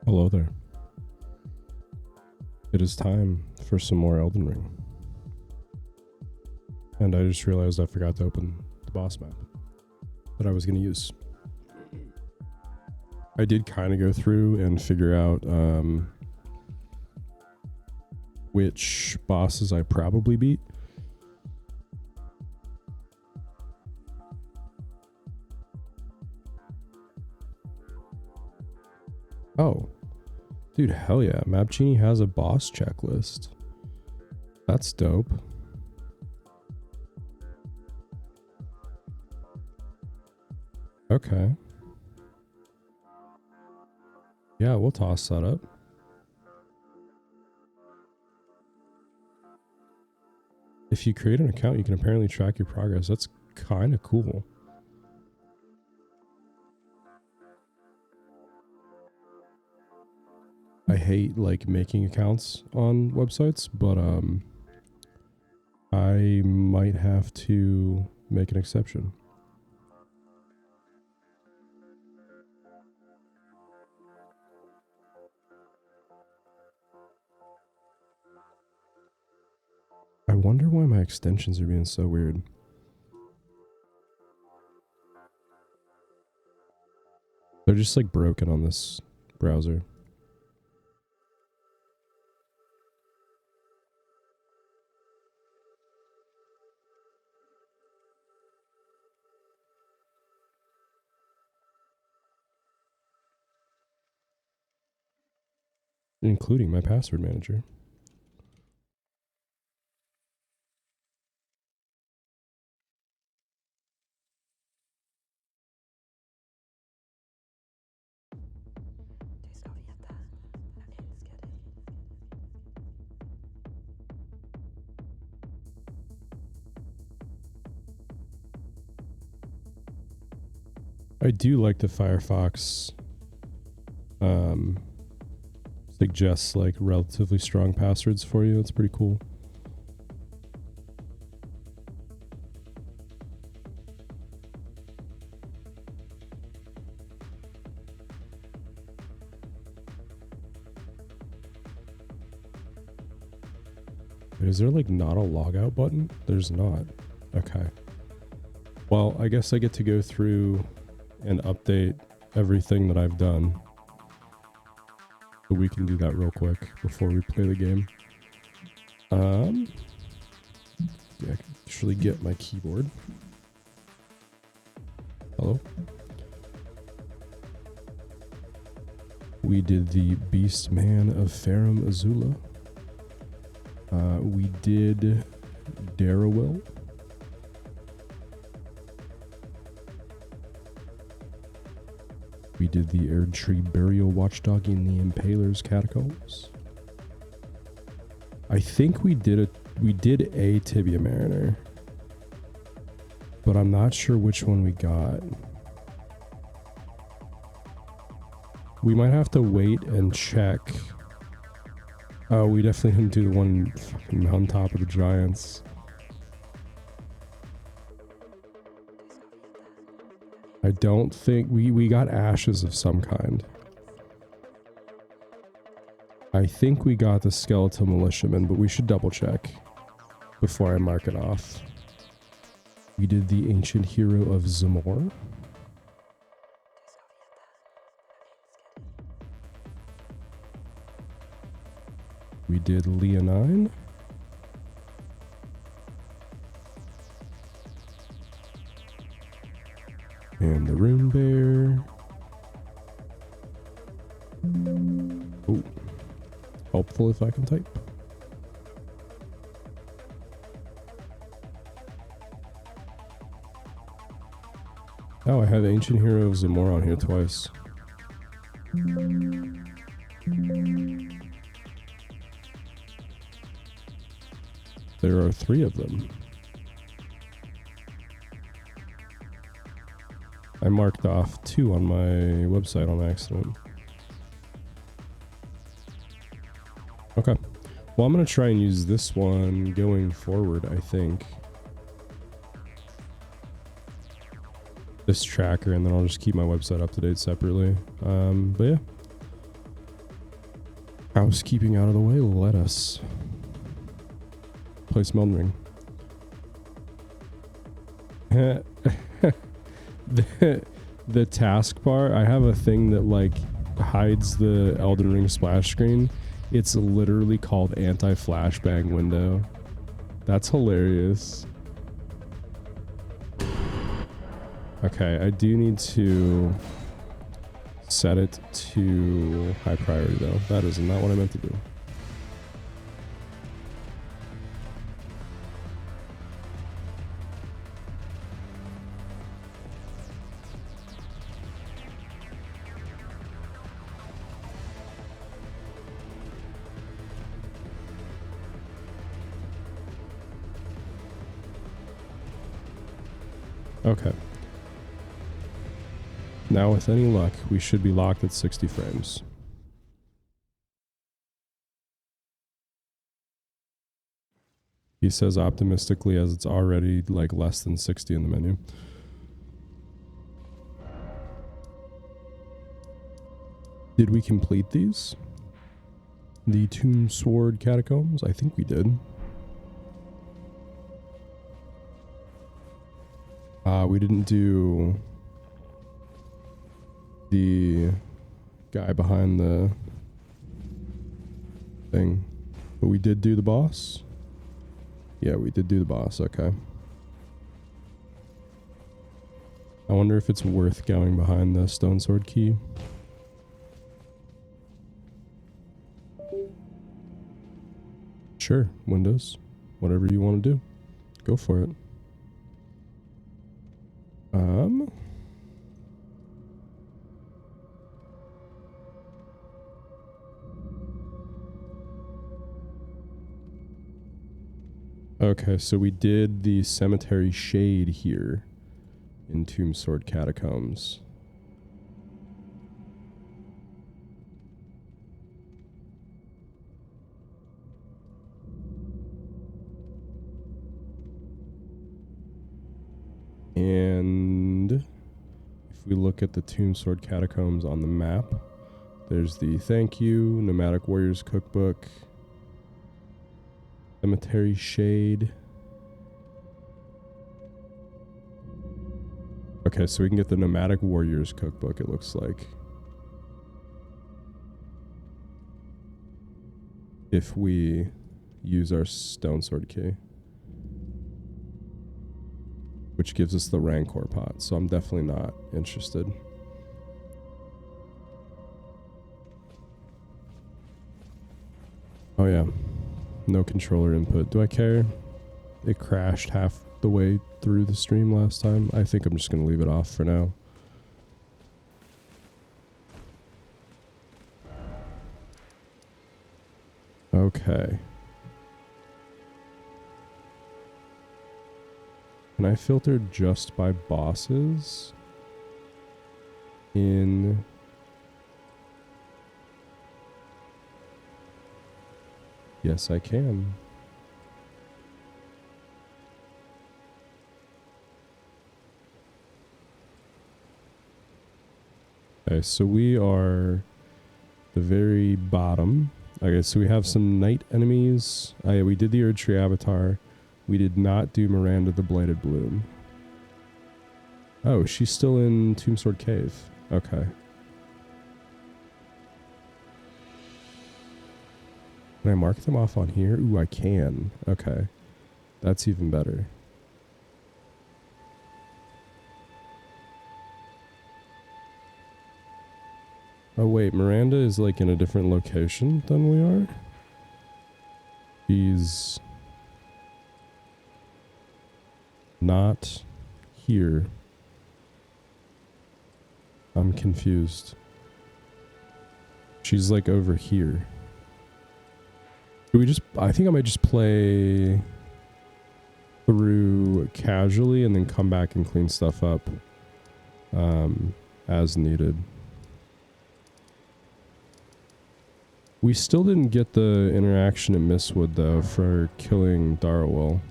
Hello there. It is time for some more Elden Ring. And I just realized I forgot to open the boss map that I was going to use. I did kind of go through and figure out which bosses I probably beat. Oh. Dude, hell yeah. Map Genie has a boss checklist. That's dope. Okay. Yeah, we'll toss that up. If you create an account, you can apparently track your progress. That's kind of cool. I hate like making accounts on websites, but I might have to make an exception. I wonder why my extensions are being so weird. They're just like broken on this browser. Including my password manager. I do like the Firefox suggests like relatively strong passwords for you. It's pretty cool. Is there like not a logout button? There's not. Okay. Well, I guess I get to go through and update everything that I've done. So we can do that real quick before we play the game. Yeah, I can actually get my keyboard. Hello? We did the Beast Man of Farum Azula. We did Darrowell. We did the Erdtree Burial Watchdog in the Impaler's Catacombs. I think we did a Tibia Mariner, but I'm not sure which one we got. We might have to wait and check. Oh, we definitely didn't do the one fucking on top of the giants. I don't think we got ashes of some kind. I think we got the skeletal militiaman, but we should double check before I mark it off. We did the ancient hero of Zamor. We did Leonine. And the Rune Bear. Oh. Helpful if I can type. Oh, I have Ancient Hero of Zamor on here twice. There are 3 of them. I marked off 2 on my website on accident. Okay. Well, I'm going to try and use this one going forward, I think. This tracker, and then I'll just keep my website up to date separately. But yeah. Housekeeping out of the way, let us play Elden Ring. the taskbar, I have a thing that like hides the Elden Ring splash screen. It's literally called anti-flashbang window. That's hilarious. Okay, I do need to set it to high priority though. That is not what I meant to do. Okay. Now with any luck, we should be locked at 60 frames. He says optimistically as it's already like less than 60 in the menu. Did we complete these? The Tomb Sword Catacombs? I think we did. We didn't do the guy behind the thing, but we did do the boss. Yeah, we did do the boss. Okay. I wonder if it's worth going behind the stone sword key. Sure, Windows. Whatever you want to do. Go for it. Okay, so we did the cemetery shade here in Tomb Sword Catacombs. And if we look at the Tomb Sword Catacombs on the map, there's the thank you, Nomadic Warriors Cookbook, Cemetery Shade. Okay, so we can get the Nomadic Warriors Cookbook, it looks like. If we use our stone sword key. Which gives us the Rancor pot, so I'm definitely not interested. Oh yeah, no controller input. Do I care? It crashed half the way through the stream last time. I think I'm just gonna leave it off for now. Okay. Can I filter just by bosses? Yes, I can. Okay, so we are the very bottom. Okay, so we have some night enemies. Oh yeah, we did the Erd Tree Avatar. We did not do Miranda the Blighted Bloom. Oh, she's still in Tomb Sword Cave. Okay. Can I mark them off on here? Ooh, I can. Okay. That's even better. Oh wait, Miranda is like in a different location than we are? She's not here. I'm confused. She's like over here. Do we just, I think I might just play through casually and then come back and clean stuff up as needed. We still didn't get the interaction in Mistwood though for killing Darwell.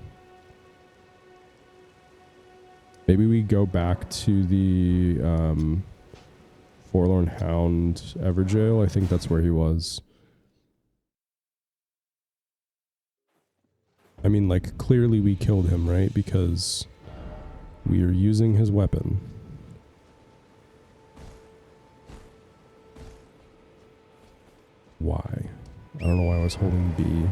Maybe we go back to the Forlorn Hound Everjail. I think that's where he was. I mean, like, clearly we killed him, right? Because we are using his weapon. Why? I don't know why I was holding B.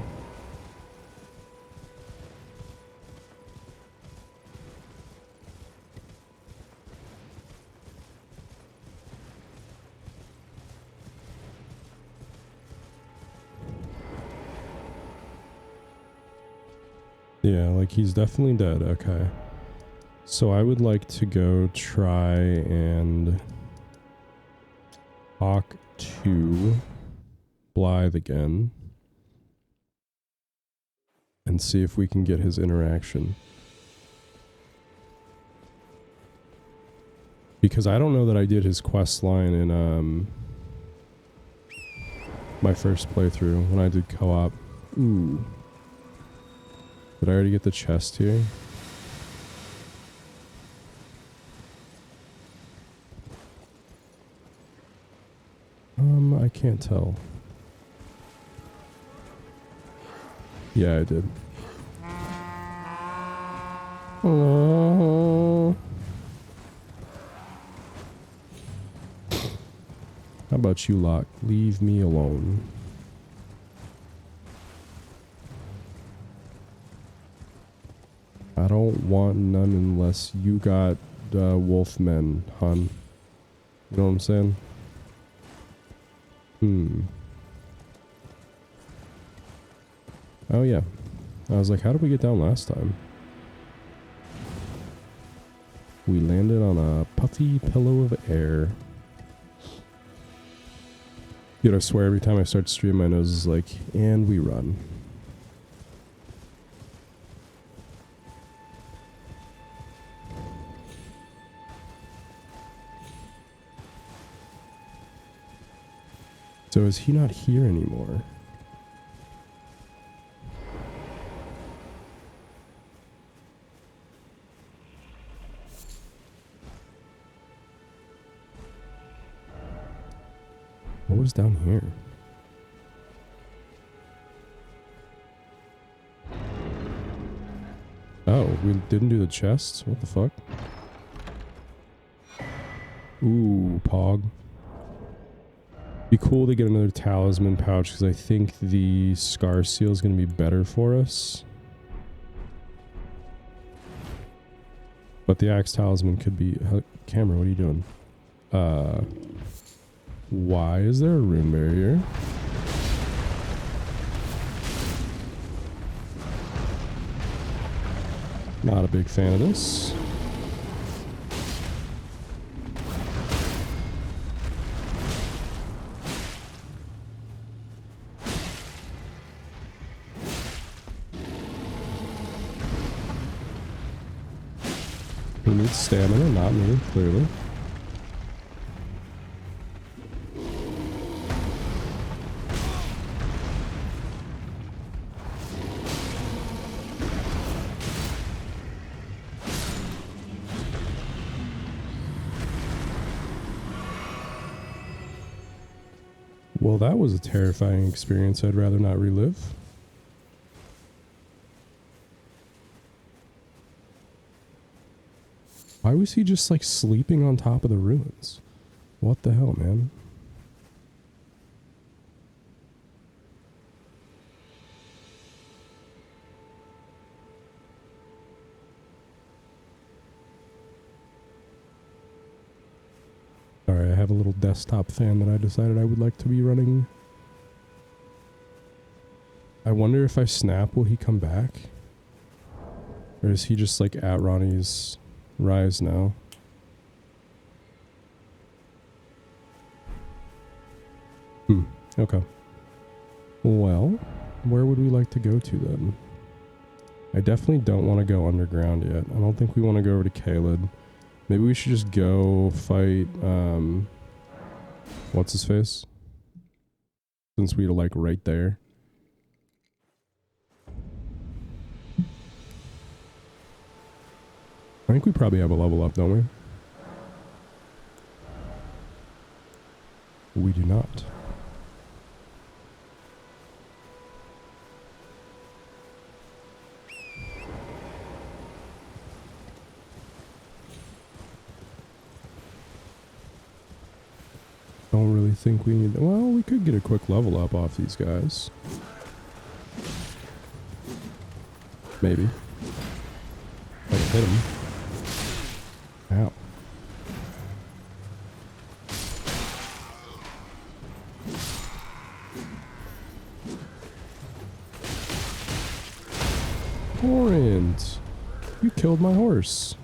Yeah, like he's definitely dead. Okay. So I would like to go try and talk to Blythe again and see if we can get his interaction. Because I don't know that I did his quest line in my first playthrough when I did co-op. Ooh. Did I already get the chest here? I can't tell. Yeah, I did. Oh. How about you, Locke? Leave me alone. I don't want none unless you got wolfmen, hun. You know what I'm saying? Oh yeah. I was like, how did we get down last time? We landed on a puffy pillow of air. Dude, I swear every time I start to stream, my nose is like, and we run. So is he not here anymore? What was down here? Oh, we didn't do the chests? What the fuck? Ooh, Pog. Be cool to get another talisman pouch because I think the scar seal is going to be better for us. But the axe talisman could be... Camera, what are you doing? Why is there a rune barrier? Not a big fan of this. Who needs stamina? Not me, clearly. Well, that was a terrifying experience I'd rather not relive. Why was he just like sleeping on top of the ruins? What the hell, man? Sorry, I have a little desktop fan that I decided I would like to be running. I wonder if I snap, will he come back? Or is he just like at Ronnie's rise now? Okay. Well, where would we like to go to then? I definitely don't want to go underground yet. I don't think we want to go over to Caelid. Maybe we should just go fight, what's his face? Since we're like right there. I think we probably have a level up, don't we? We do not. think we need... Well, we could get a quick level up off these guys. Maybe. I can hit him. Ow. Torrent! You killed my horse.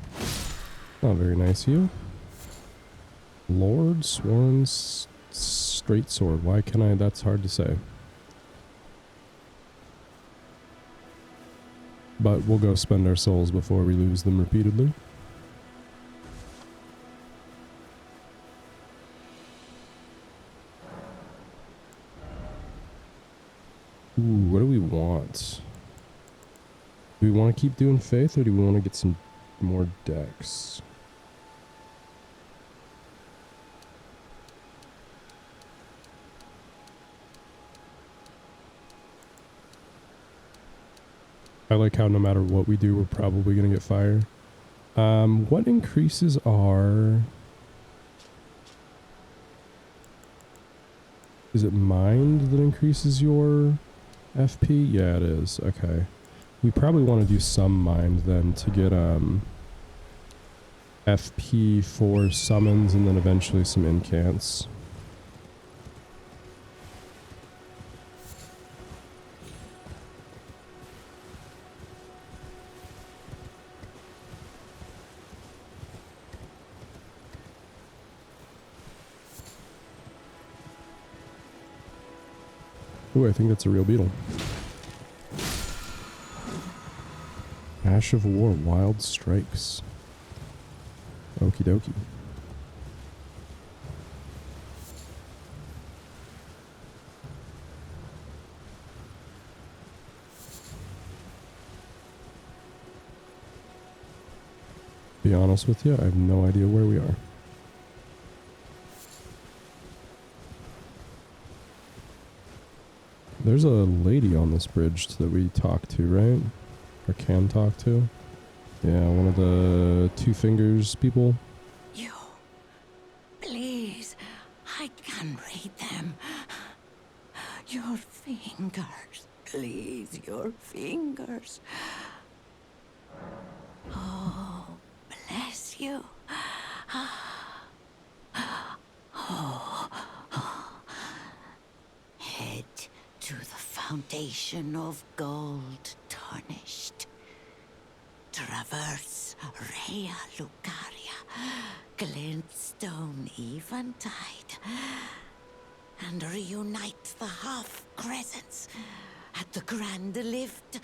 Not very nice of you. Lord Sworn's straight sword. Why can I? That's hard to say. But we'll go spend our souls before we lose them repeatedly. Ooh, what do we want? Do we want to keep doing faith, or do we want to get some more decks? I like how no matter what we do, we're probably going to get fire. What increases our... Is it mind that increases your FP? Yeah, it is. Okay. We probably want to do some mind then to get FP for summons and then eventually some incants. Ooh, I think that's a real beetle. Ash of War, Wild Strikes. Okie dokie. Be honest with you, I have no idea where we are. There's a lady on this bridge that we talk to, right? Or can talk to. Yeah, one of the two fingers people. You, please, I can read them. Your fingers, please, your fingers. Oh, bless you. Head to the fountain of gold tarnished. Traverse Rea Lucaria, glintstone eventide, and reunite the half-crescents at the grand lift.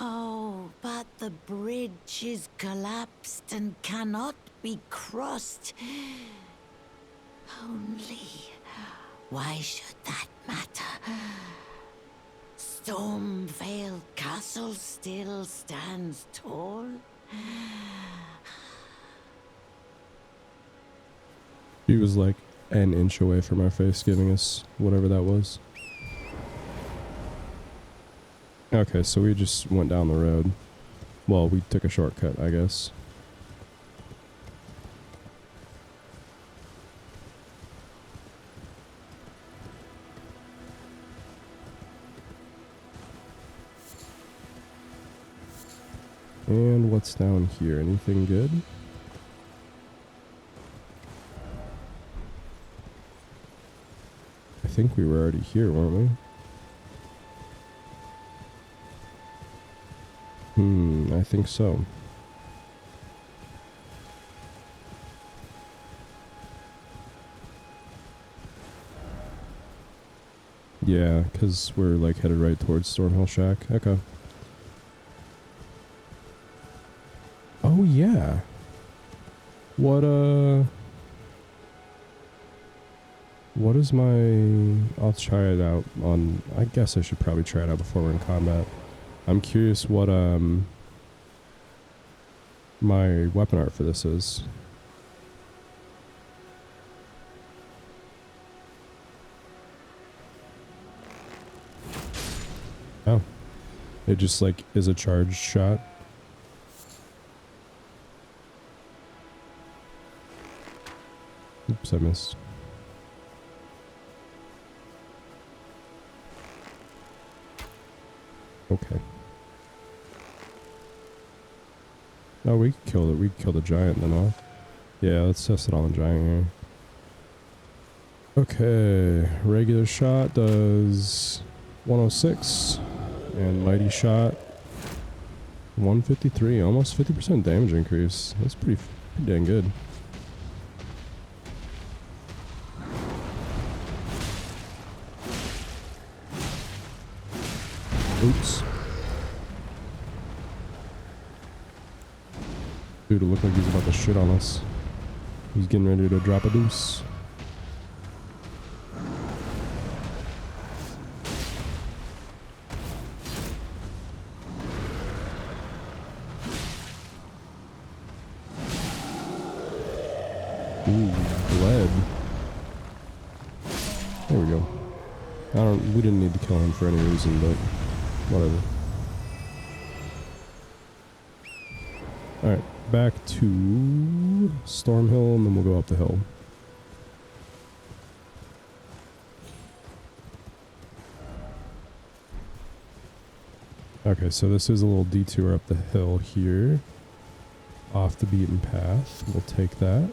Oh, but the bridge is collapsed and cannot be crossed. Only, why should that matter? Stormvale Castle still stands tall. She was like an inch away from our face, giving us whatever that was. Okay, so we just went down the road. Well, we took a shortcut, I guess. And what's down here? Anything good? I think we were already here, weren't we? I think so. Yeah, because we're like headed right towards Stormhill Shack. Okay. Oh yeah. What is my... I'll try it out on... I guess I should probably try it out before we're in combat. I'm curious what my weapon art for this is. Oh. It just like is a charged shot. Oops, I missed. Okay. No, we could kill it. We could kill the giant then, huh? Yeah, let's test it on the giant here. Okay, regular shot does 106, and mighty shot 153, almost 50% damage increase. That's pretty dang good. Oops. Dude, it looked like he's about to shit on us. He's getting ready to drop a deuce. Ooh, bled. There we go. We didn't need to kill him for any reason, but whatever. Alright, back to Stormhill, and then we'll go up the hill. Okay, so this is a little detour up the hill here. Off the beaten path. We'll take that.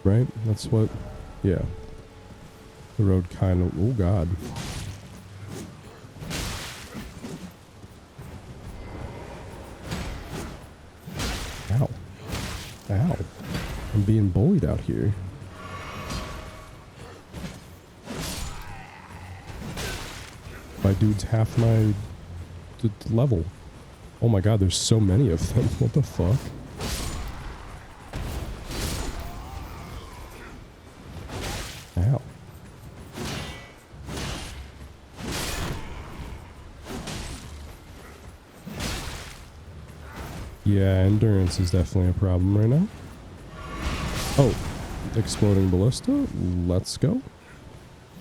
Right? That's what... Yeah. The road kind of... Oh, God. Ow. Ow. I'm being bullied out here. My dude's half my level. Oh my God, there's so many of them. What the fuck? Ow. Yeah, endurance is definitely a problem right now. Oh, exploding ballista. Let's go.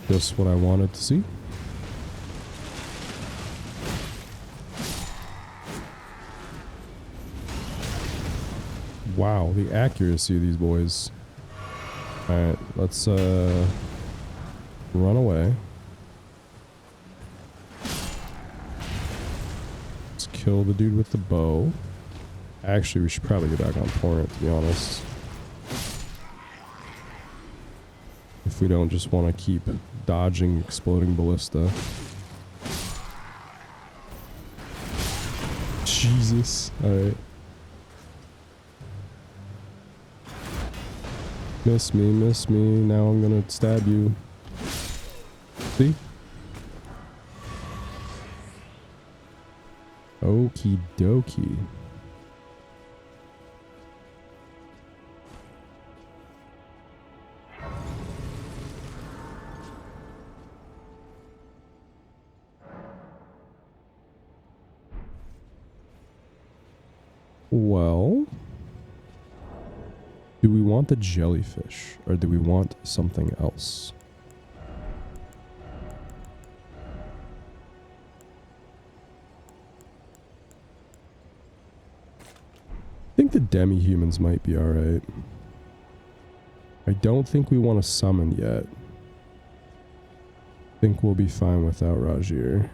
Just what I wanted to see. Wow, the accuracy of these boys. Alright, let's run away. Let's kill the dude with the bow. Actually, we should probably get back on torrent, to be honest. If we don't just want to keep dodging exploding ballista. Jesus. Alright. Miss me, now I'm gonna stab you. See? Okie dokie. Well... do we want the jellyfish, or do we want something else? I think the demi-humans might be alright. I don't think we want to summon yet. I think we'll be fine without Rajir.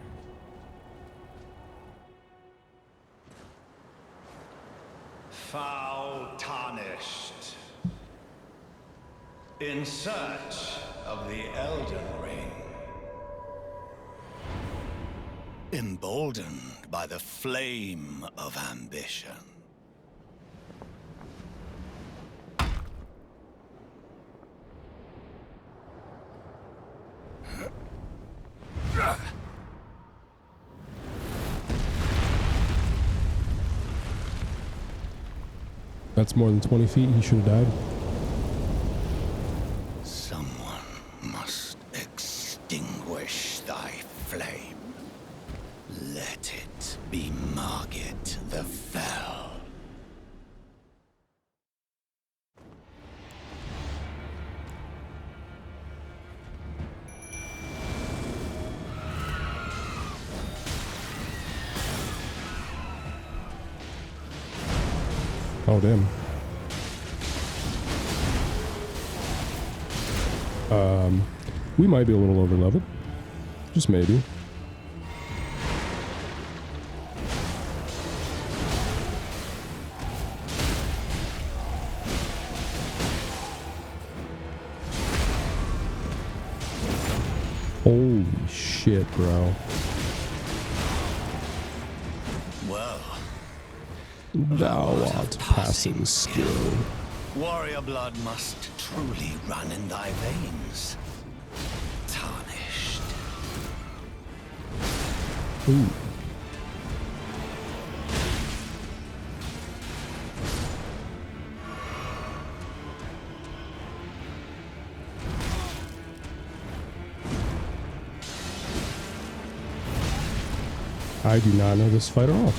Foul tarnished. In search of the Elden Ring. Emboldened by the flame of ambition. That's more than 20 feet. He should have died. Someone must extinguish thy flame. Let it be Margit the Fell. Oh, damn. We might be a little over leveled. Just maybe. Holy shit, bro. Well, Thou art passing skill. warrior blood must truly run in thy veins. Tarnished. Ooh. I do not know this fight at all.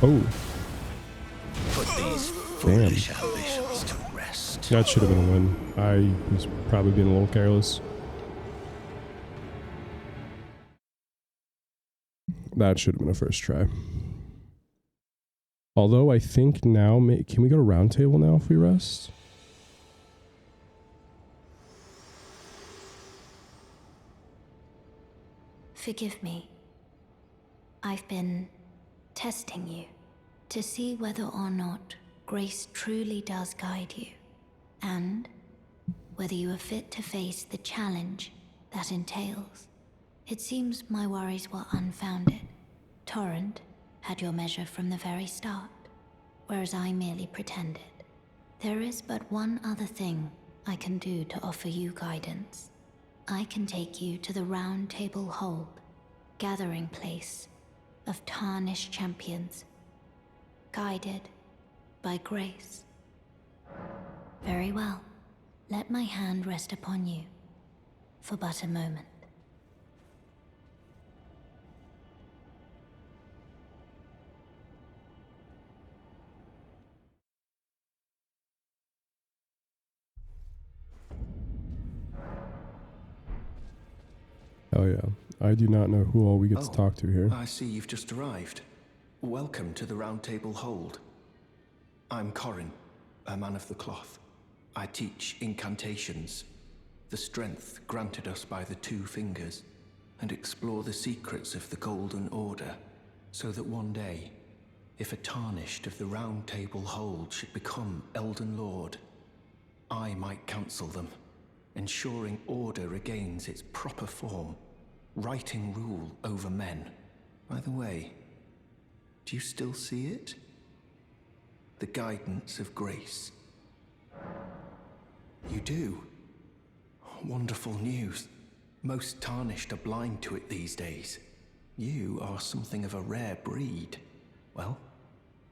Oh, Put these foolish ambitions to rest. that should have been a win. I was probably being a little careless. That should have been a first try. Although I think now, can we go to round table now if we rest? Forgive me. I've been testing you to see whether or not grace truly does guide you, and whether you are fit to face the challenge that entails. It seems my worries were unfounded. Torrent had your measure from the very start, whereas I merely pretended. There is but one other thing I can do to offer you guidance. I can take you to the Round Table Hold, gathering place of tarnished champions, guided by grace. Very well. Let my hand rest upon you for but a moment. Oh yeah. I do not know who all we get to talk to here. I see you've just arrived. Welcome to the Round Table Hold. I'm Corin, a man of the cloth. I teach incantations, the strength granted us by the Two Fingers, and explore the secrets of the Golden Order, so that one day, if a tarnished of the Round Table Hold should become Elden Lord, I might counsel them, ensuring order regains its proper form, righting rule over men. By the way, do you still see it? The guidance of grace. You do? Wonderful news. Most tarnished are blind to it these days. You are something of a rare breed. Well,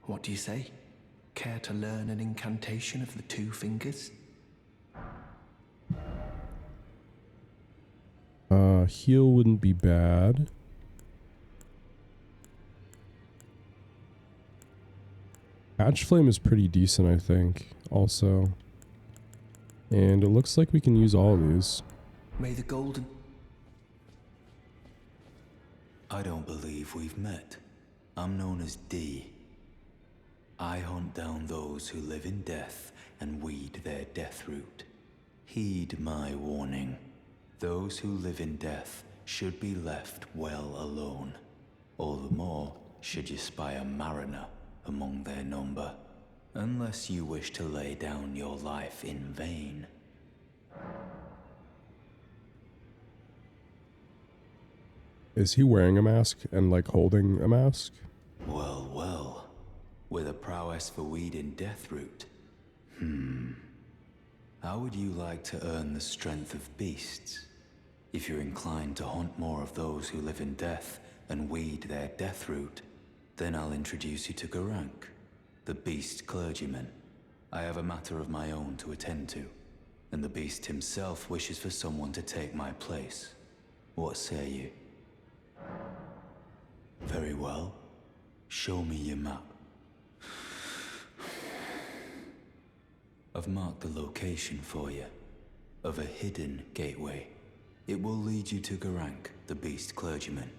what do you say? Care to learn an incantation of the Two Fingers? Heal wouldn't be bad. Patch Flame is pretty decent, I think, also. And it looks like we can use all of these. May the golden... I don't believe we've met. I'm known as D. I hunt down those who live in death and weed their death root. Heed my warning. Those who live in death should be left well alone. All the more should you spy a mariner among their number, unless you wish to lay down your life in vain. Is he wearing a mask and like holding a mask? Well, well. With a prowess for weeding deathroot. How would you like to earn the strength of beasts? If you're inclined to hunt more of those who live in death and weed their deathroot, then I'll introduce you to Garank, the beast clergyman. I have a matter of my own to attend to, and the beast himself wishes for someone to take my place. What say you? Very well. Show me your map. I've marked the location for you, of a hidden gateway. It will lead you to Garank, the beast clergyman.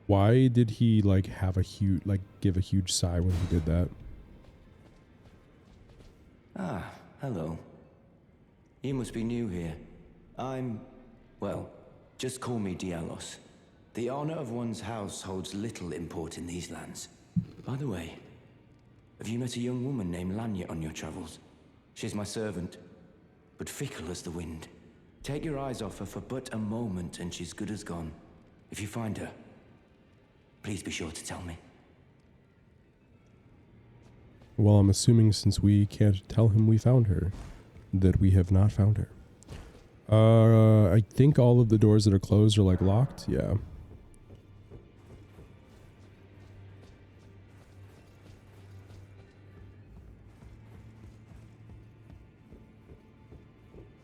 Why did he like have a huge, give a huge sigh when he did that? Ah, hello. You must be new here. Well, Just call me Dialos. The honor of one's house holds little import in these lands. By the way, have you met a young woman named Lanya on your travels? She's my servant, but fickle as the wind. Take your eyes off her for but a moment and she's good as gone. If you find her, please be sure to tell me. Well, I'm assuming since we can't tell him we found her, that we have not found her. I think all of the doors that are closed are like locked. Yeah.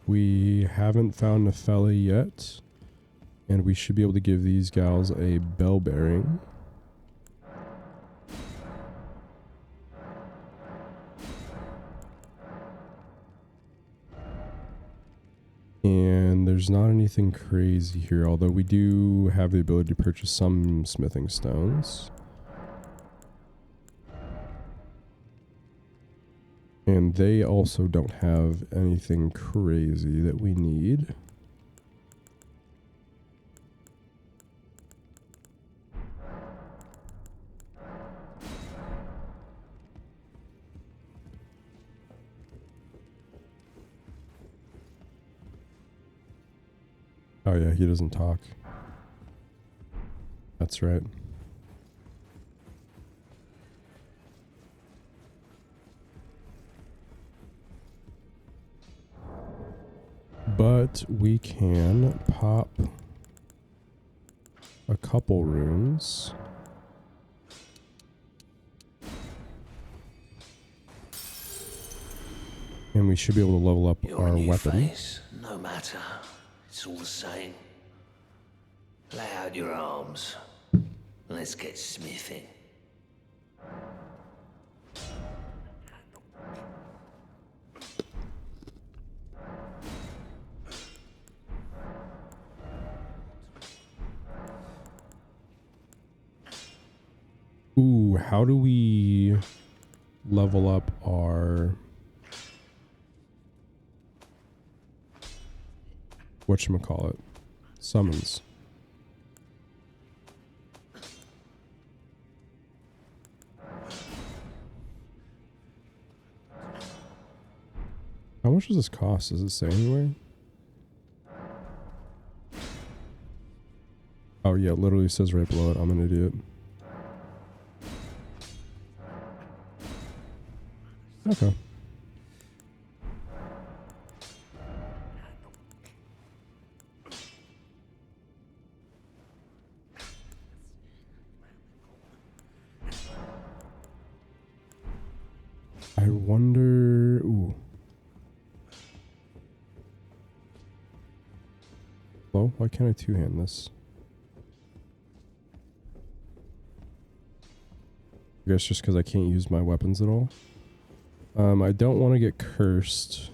We haven't found Nepheli yet, and we should be able to give these gals a bell bearing. And there's not anything crazy here, although we do have the ability to purchase some smithing stones. And they also don't have anything crazy that we need. Oh yeah, he doesn't talk. That's right. But we can pop a couple runes. And we should be able to level up You're our a new weapon. face, no matter. It's all the same. Lay out your arms. Let's get smithing. Ooh, how do we level up our... whatchamacallit? Summons. How much does this cost? Does it say anywhere? Oh yeah, it literally says right below it. I'm an idiot. Okay. I wonder... Ooh. Well, why can't I two-hand this? I guess just because I can't use my weapons at all. I don't want to get cursed.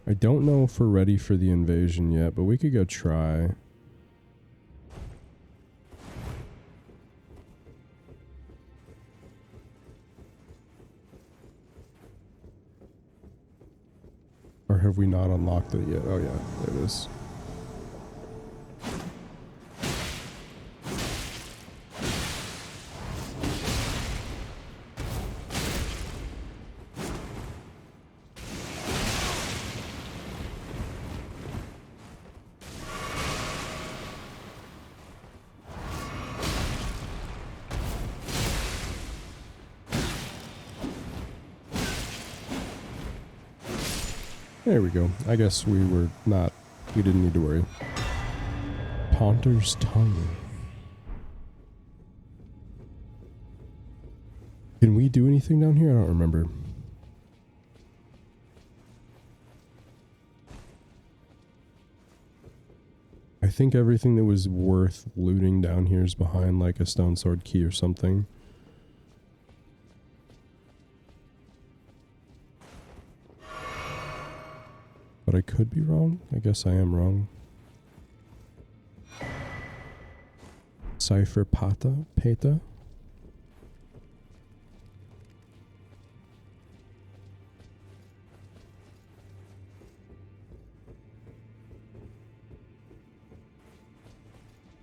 I don't know if we're ready for the invasion yet, but we could go try. Or have we not unlocked it yet? Oh yeah, there it is. There we go. I guess we didn't need to worry. Ponter's Tongue. Can we do anything down here? I don't remember. I think everything that was worth looting down here is behind like a stone sword key or something. But I could be wrong. I guess I am wrong. Cipher Peta?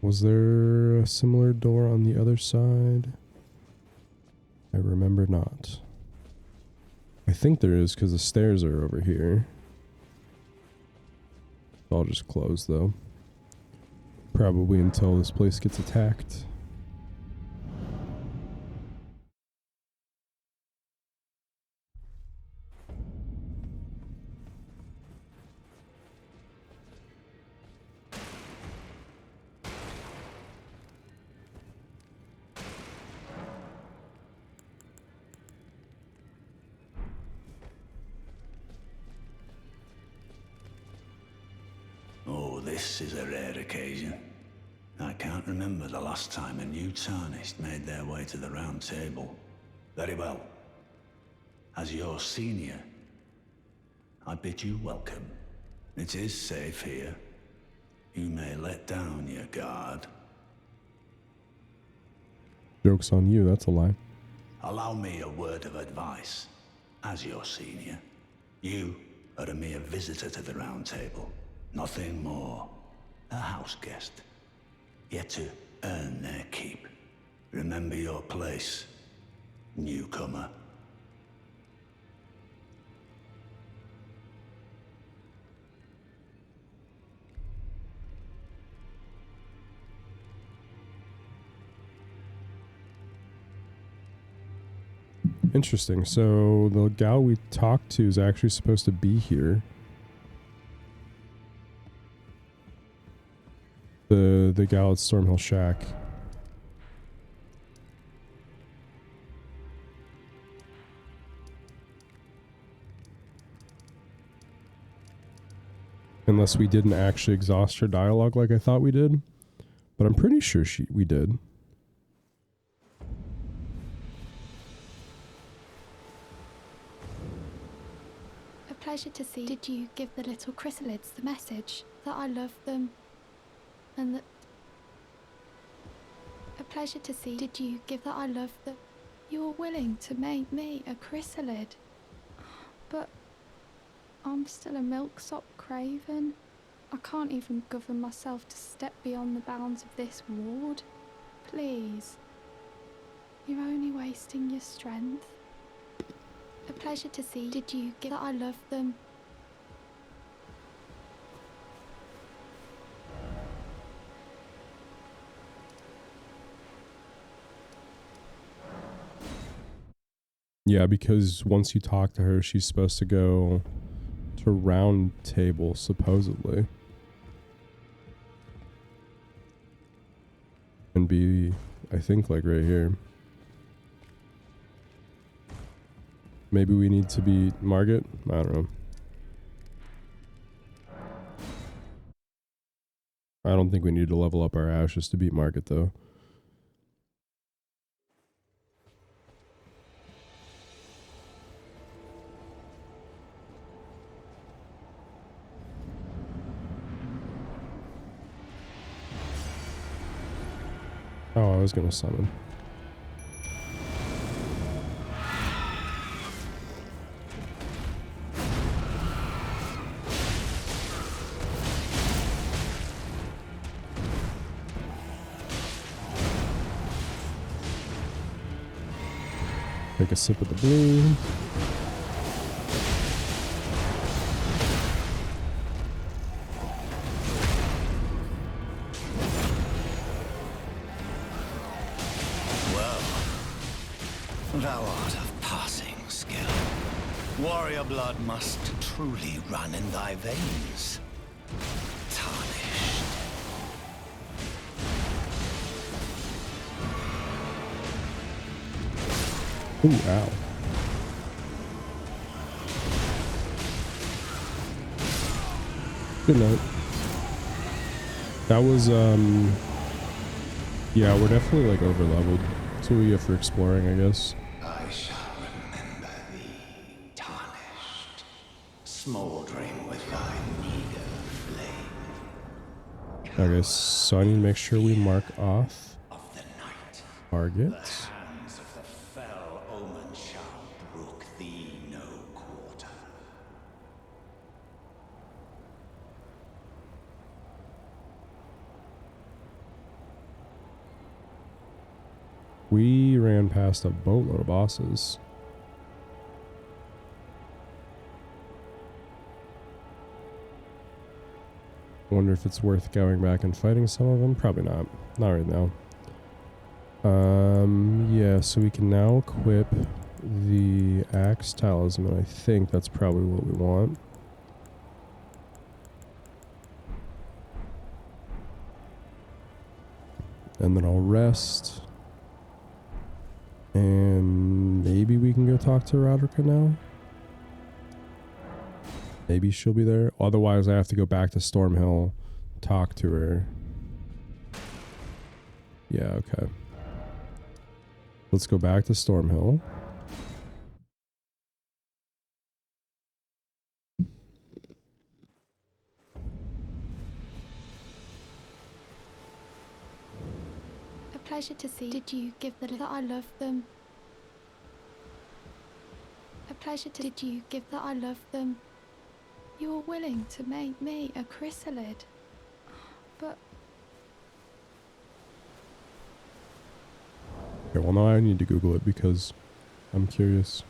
Was there a similar door on the other side? I remember not. I think there is because the stairs are over here. I'll just close though. Probably until this place gets attacked. Oh, this is a rare occasion. I can't remember the last time a new Tarnished made their way to the Round Table. Very well. As your senior, I bid you welcome. It is safe here. You may let down your guard. Joke's on you, that's a lie. Allow me a word of advice. As your senior, you are a mere visitor to the Round Table. Nothing more. A house guest. Yet to earn their keep. Remember your place, newcomer. Interesting. So the gal we talked to is actually supposed to be here. The gal at Stormhill Shack. Unless we didn't actually exhaust her dialogue like I thought we did. But I'm pretty sure we did. A pleasure to see. Did you give the little chrysalids the message that I love them and that... A pleasure to see. Did you give that I love them? You were willing to make me a chrysalid. But I'm still a milksop craven. I can't even govern myself to step beyond the bounds of this ward. Please. You're only wasting your strength. A pleasure to see. Did you give that I love them? Yeah, because once you talk to her, she's supposed to go to Round Table, supposedly. And be, I think, like right here. Maybe we need to beat Margit? I don't know. I don't think we need to level up our ashes to beat Margit, though. Oh, I was gonna summon. Take a sip of the blue. Thou art of passing skill. Warrior blood must truly run in thy veins. Tarnished. Ooh, ow. Good night. That was, yeah, we're definitely, like, over-leveled. That's what we get for exploring, I guess. I shall remember thee, tarnished, smoldering with thy meager flame. Okay, so I need to make sure we mark off Of the night, targets. the hands of the fell omen shall brook thee no quarter. We ran past a boatload of bosses. Wonder if it's worth going back and fighting some of them. Probably not. Not right now. Yeah, so we can now equip the axe talisman. I think that's probably what we want. And then I'll rest. And maybe we can go talk to Roderica now. Maybe she'll be there. Otherwise, I have to go back to Stormhill, talk to her. Yeah, okay. Let's go back to Stormhill. A pleasure to see. Did you give the that I love them? A pleasure to. Did you give that I love them? You were willing to make me a chrysalid. But Okay, well now I need to Google it because I'm curious.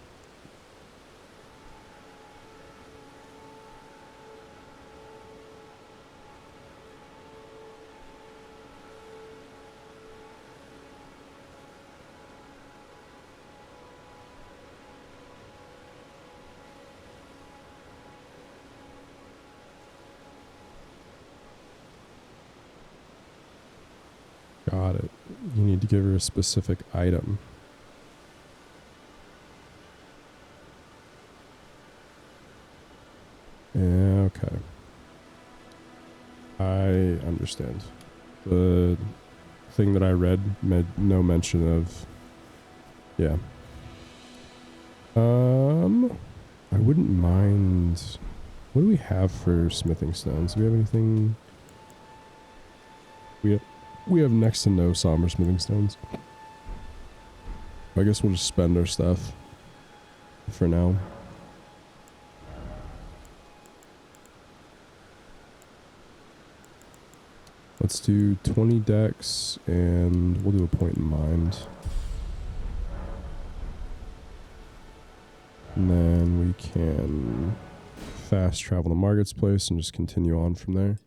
Got it. You need to give her a specific item. Yeah, okay. I understand. The thing that I read made no mention of... Yeah. I wouldn't mind... What do we have for smithing stones? Do we have anything... We have next to no somber smithing stones. I guess we'll just spend our stuff for now. Let's do 20 decks and we'll do a point in mind. And then we can fast travel to Margaret's place and just continue on from there.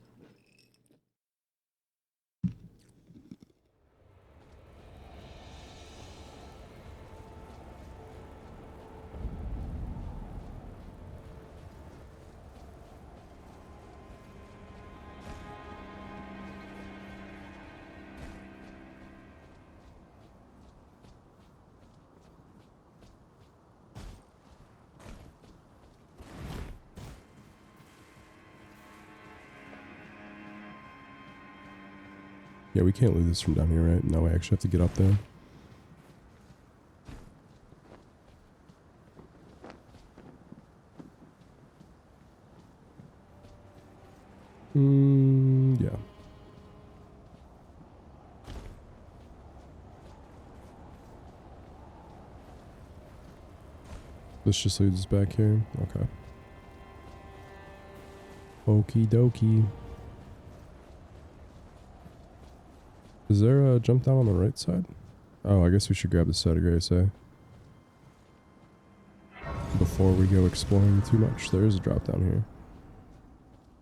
Yeah, we can't leave this from down here, right? No, I actually have to get up there. Yeah. This just leads us back here. Okay. Okie dokie. Is there a jump down on the right side? Oh, I guess we should grab the set of grace, eh? Before we go exploring too much. There is a drop down here.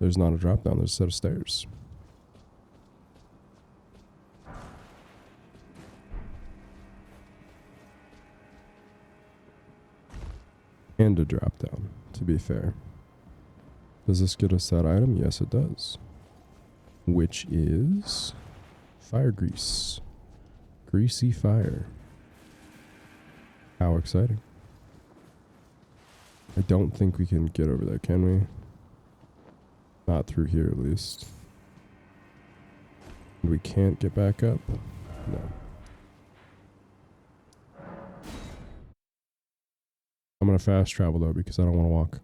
There's not a drop down, there's a set of stairs. And a drop down, to be fair. Does this get us that item? Yes, it does. Which is... fire grease. Greasy fire. How exciting. I don't think we can get over there, can we? Not through here, at least. We can't get back up? No. I'm gonna fast travel, though, because I don't want to walk.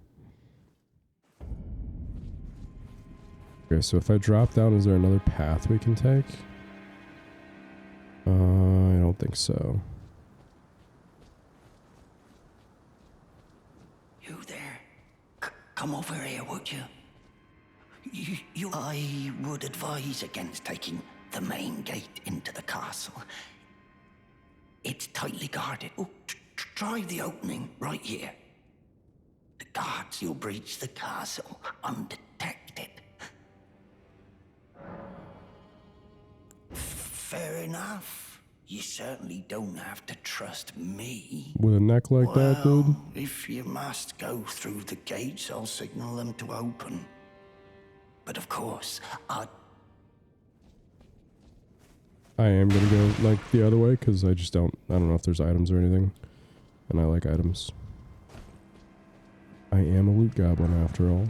Okay, so if I drop down, is there another path we can take? I don't think so. You there? Come over here, would you? I would advise against taking the main gate into the castle. It's tightly guarded. Oh, try the opening right here. The guards, you'll breach the castle undetected. Fair enough. You certainly don't have to trust me. With a neck like that, dude? If you must go through the gates, I'll signal them to open. But of course, I am gonna go like the other way because I don't know if there's items or anything. And I like items. I am a loot goblin after all.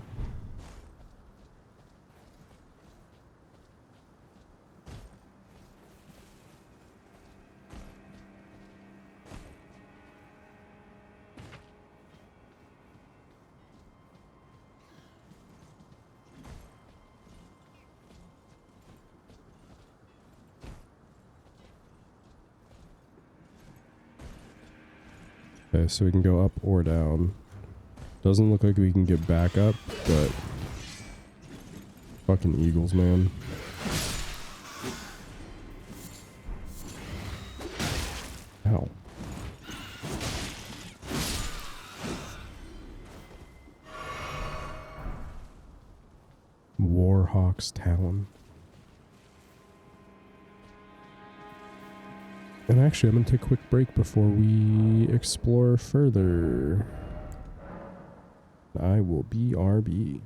Okay, so we can go up or down. Doesn't look like we can get back up, but fucking eagles, man. Ow. Warhawk's Talon. And actually, I'm going to take a quick break before we explore further. I will be RB.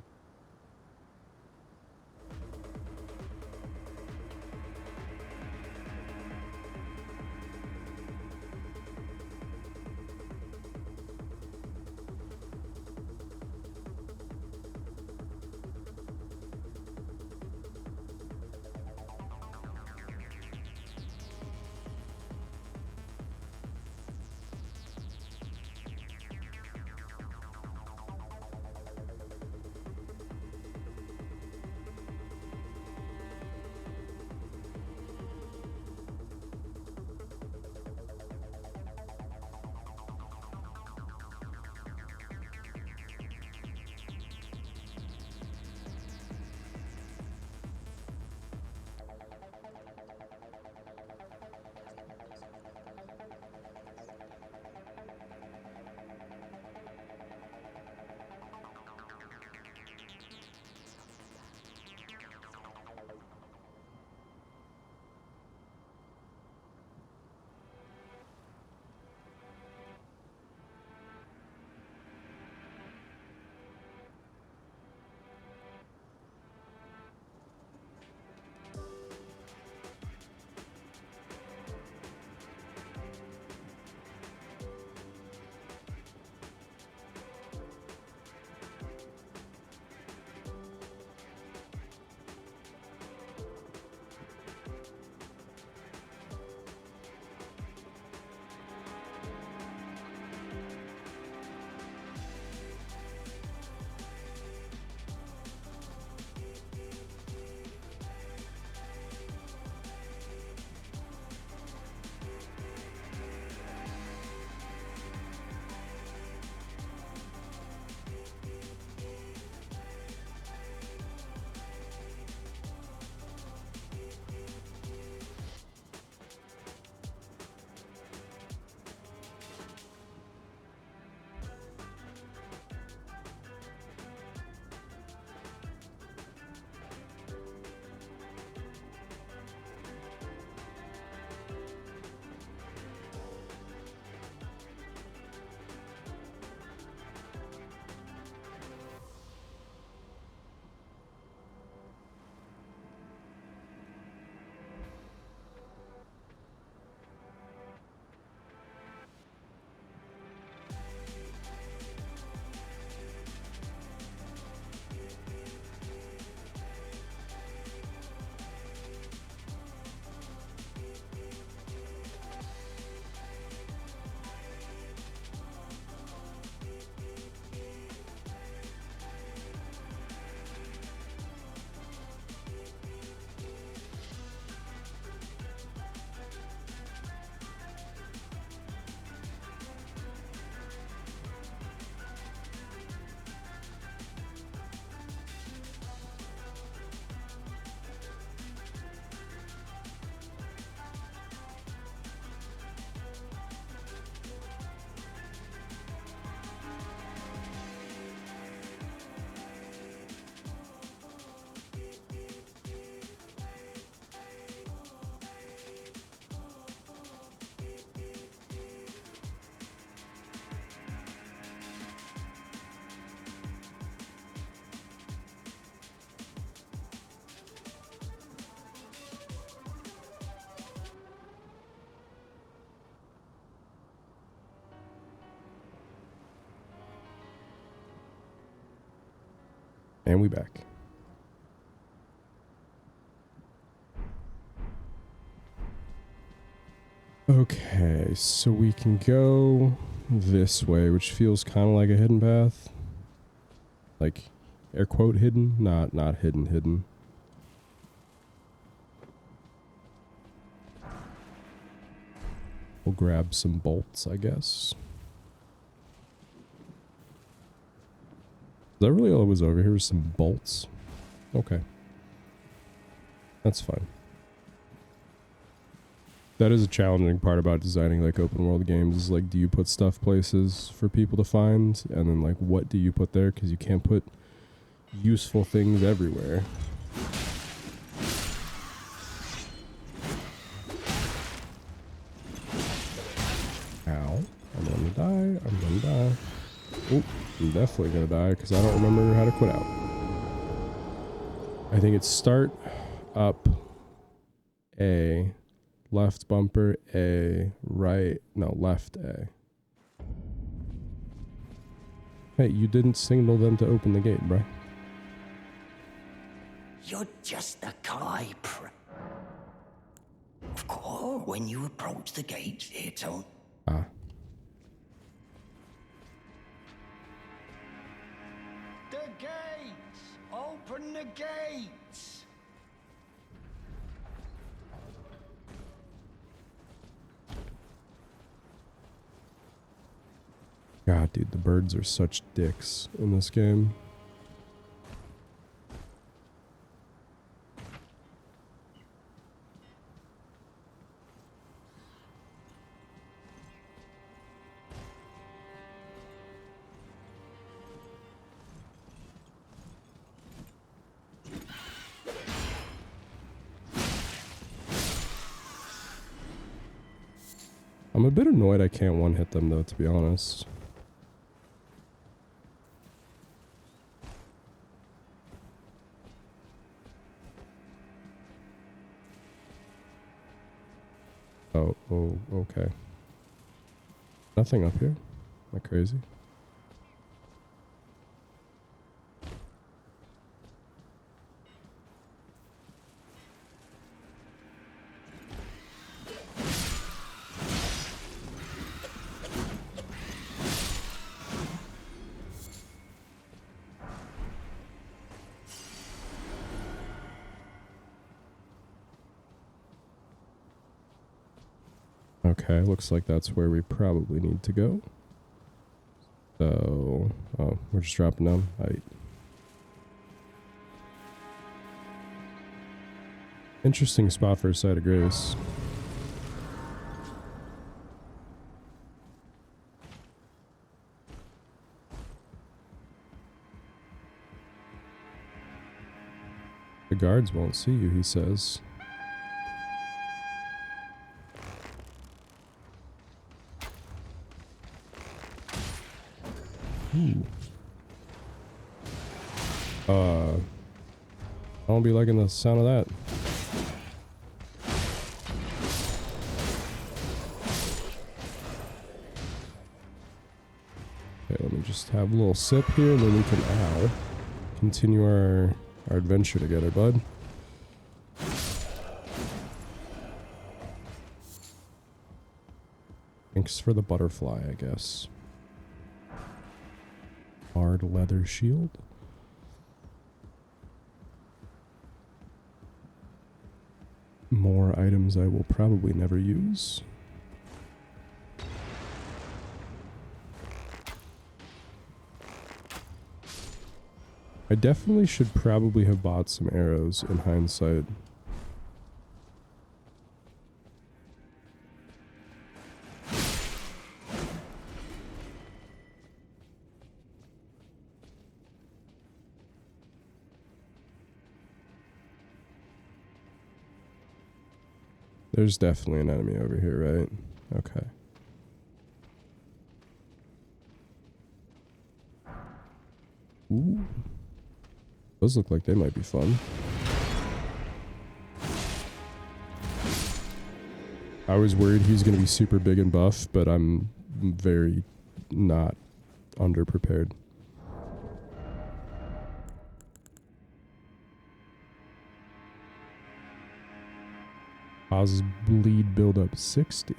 And we back. Okay, so we can go this way, which feels kind of like a hidden path. Like, air quote hidden, not hidden. We'll grab some bolts, I guess. Is that really all that was over here? Some bolts? Okay. That's fine. That is a challenging part about designing like open world games is like, do you put stuff places for people to find? And then like, what do you put there? Because you can't put useful things everywhere. Ow. I'm gonna die. Oh, I'm definitely gonna die because I don't remember how to quit out. I think it's start up A, left bumper A, right, no, left A. Hey, you didn't signal them to open the gate, bruh. You're just a Kypr. Of course, when you approach the gates, it's on. Ah. The gates! Open the gates! God, dude, the birds are such dicks in this game. I'm a bit annoyed I can't one-hit them, though, to be honest. Oh, okay. Nothing up here? Am I crazy? Okay, looks like that's where we probably need to go. So, oh, we're just dropping down. Interesting spot for a site of grace. The guards won't see you, he says. Ooh. I won't be liking the sound of that. Okay, let me just have a little sip here and then we can continue our adventure together, bud. Thanks for the butterfly, I guess. Hard leather shield. More items I will probably never use. I definitely should probably have bought some arrows in hindsight. There's definitely an enemy over here, right? Okay. Ooh. Those look like they might be fun. I was worried he was going to be super big and buff, but I'm very not underprepared. Causes bleed buildup 60.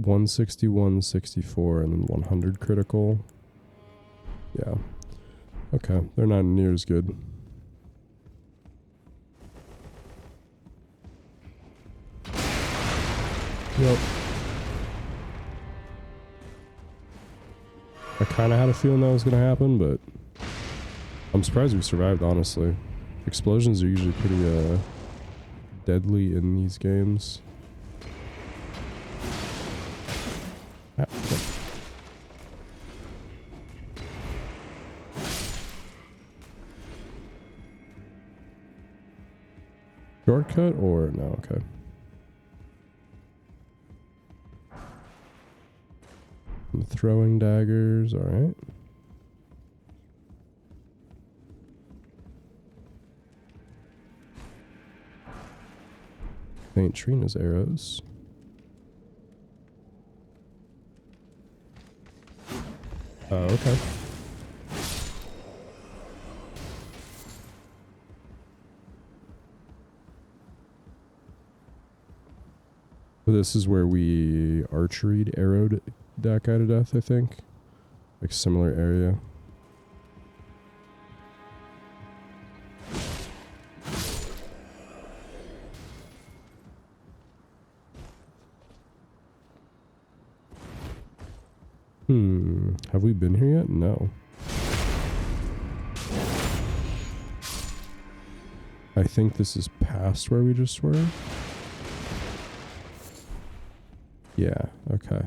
$161, $64, and then 100 critical. Yeah. Okay, they're not near as good. Yep. I kind of had a feeling that was going to happen, but I'm surprised we survived, honestly. Explosions are usually pretty deadly in these games. Ah, okay. Shortcut or no? Okay. I'm throwing daggers, alright. Saint Trina's arrows. Oh, okay. So this is where we archeried, arrowed that guy to death, I think. Like similar area. Have we been here yet? No. I think this is past where we just were. Yeah, okay.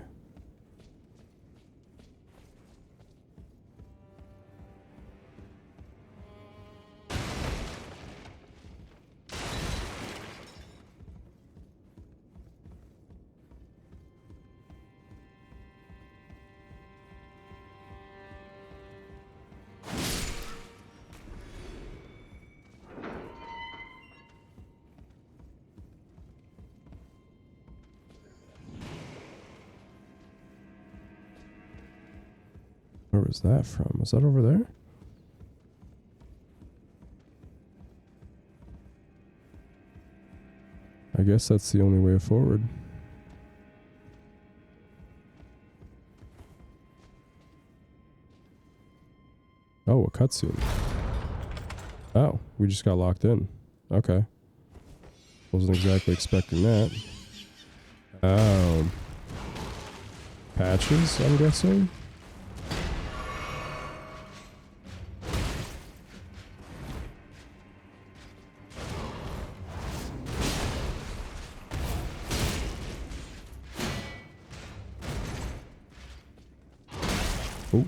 Where was that from? Was that over there? I guess that's the only way forward. Oh, a cutscene. Oh, we just got locked in. Okay. Wasn't exactly expecting that. Oh. Patches, I'm guessing? Oh.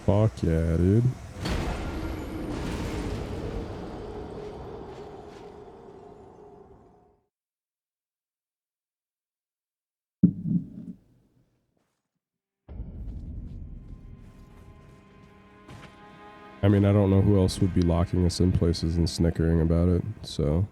Fuck yeah, dude. I mean, I don't know who else would be locking us in places and snickering about it, so...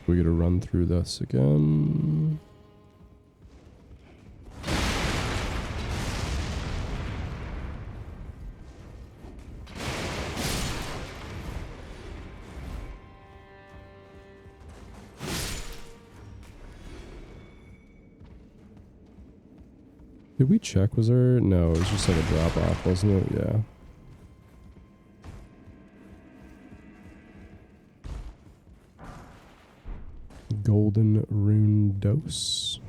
We gotta run through this again. Did we check? Was there? No, it was just like a drop off, wasn't it? Yeah. Golden rune dose.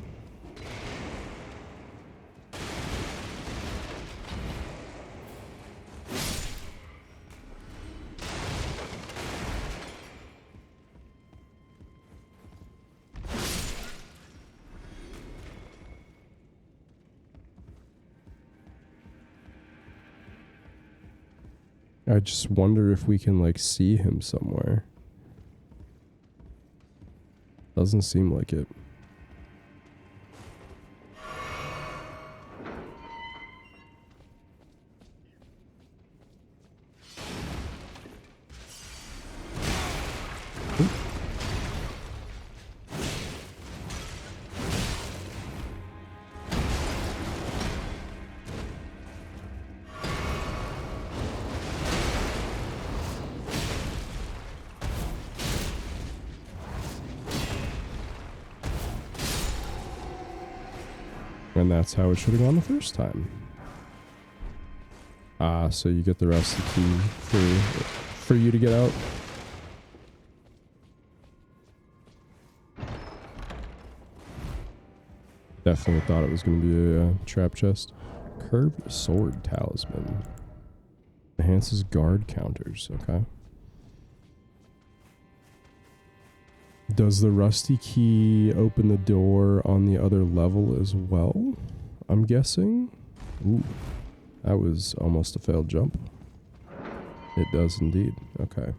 I just wonder if we can, like, see him somewhere. Doesn't seem like it. And that's how it should have gone the first time. Ah, so you get the rest of the key for you to get out. Definitely thought it was going to be a trap chest. Curved sword talisman. Enhances guard counters. Okay. Does the rusty key open the door on the other level as well? I'm guessing. Ooh, that was almost a failed jump. It does indeed. Okay.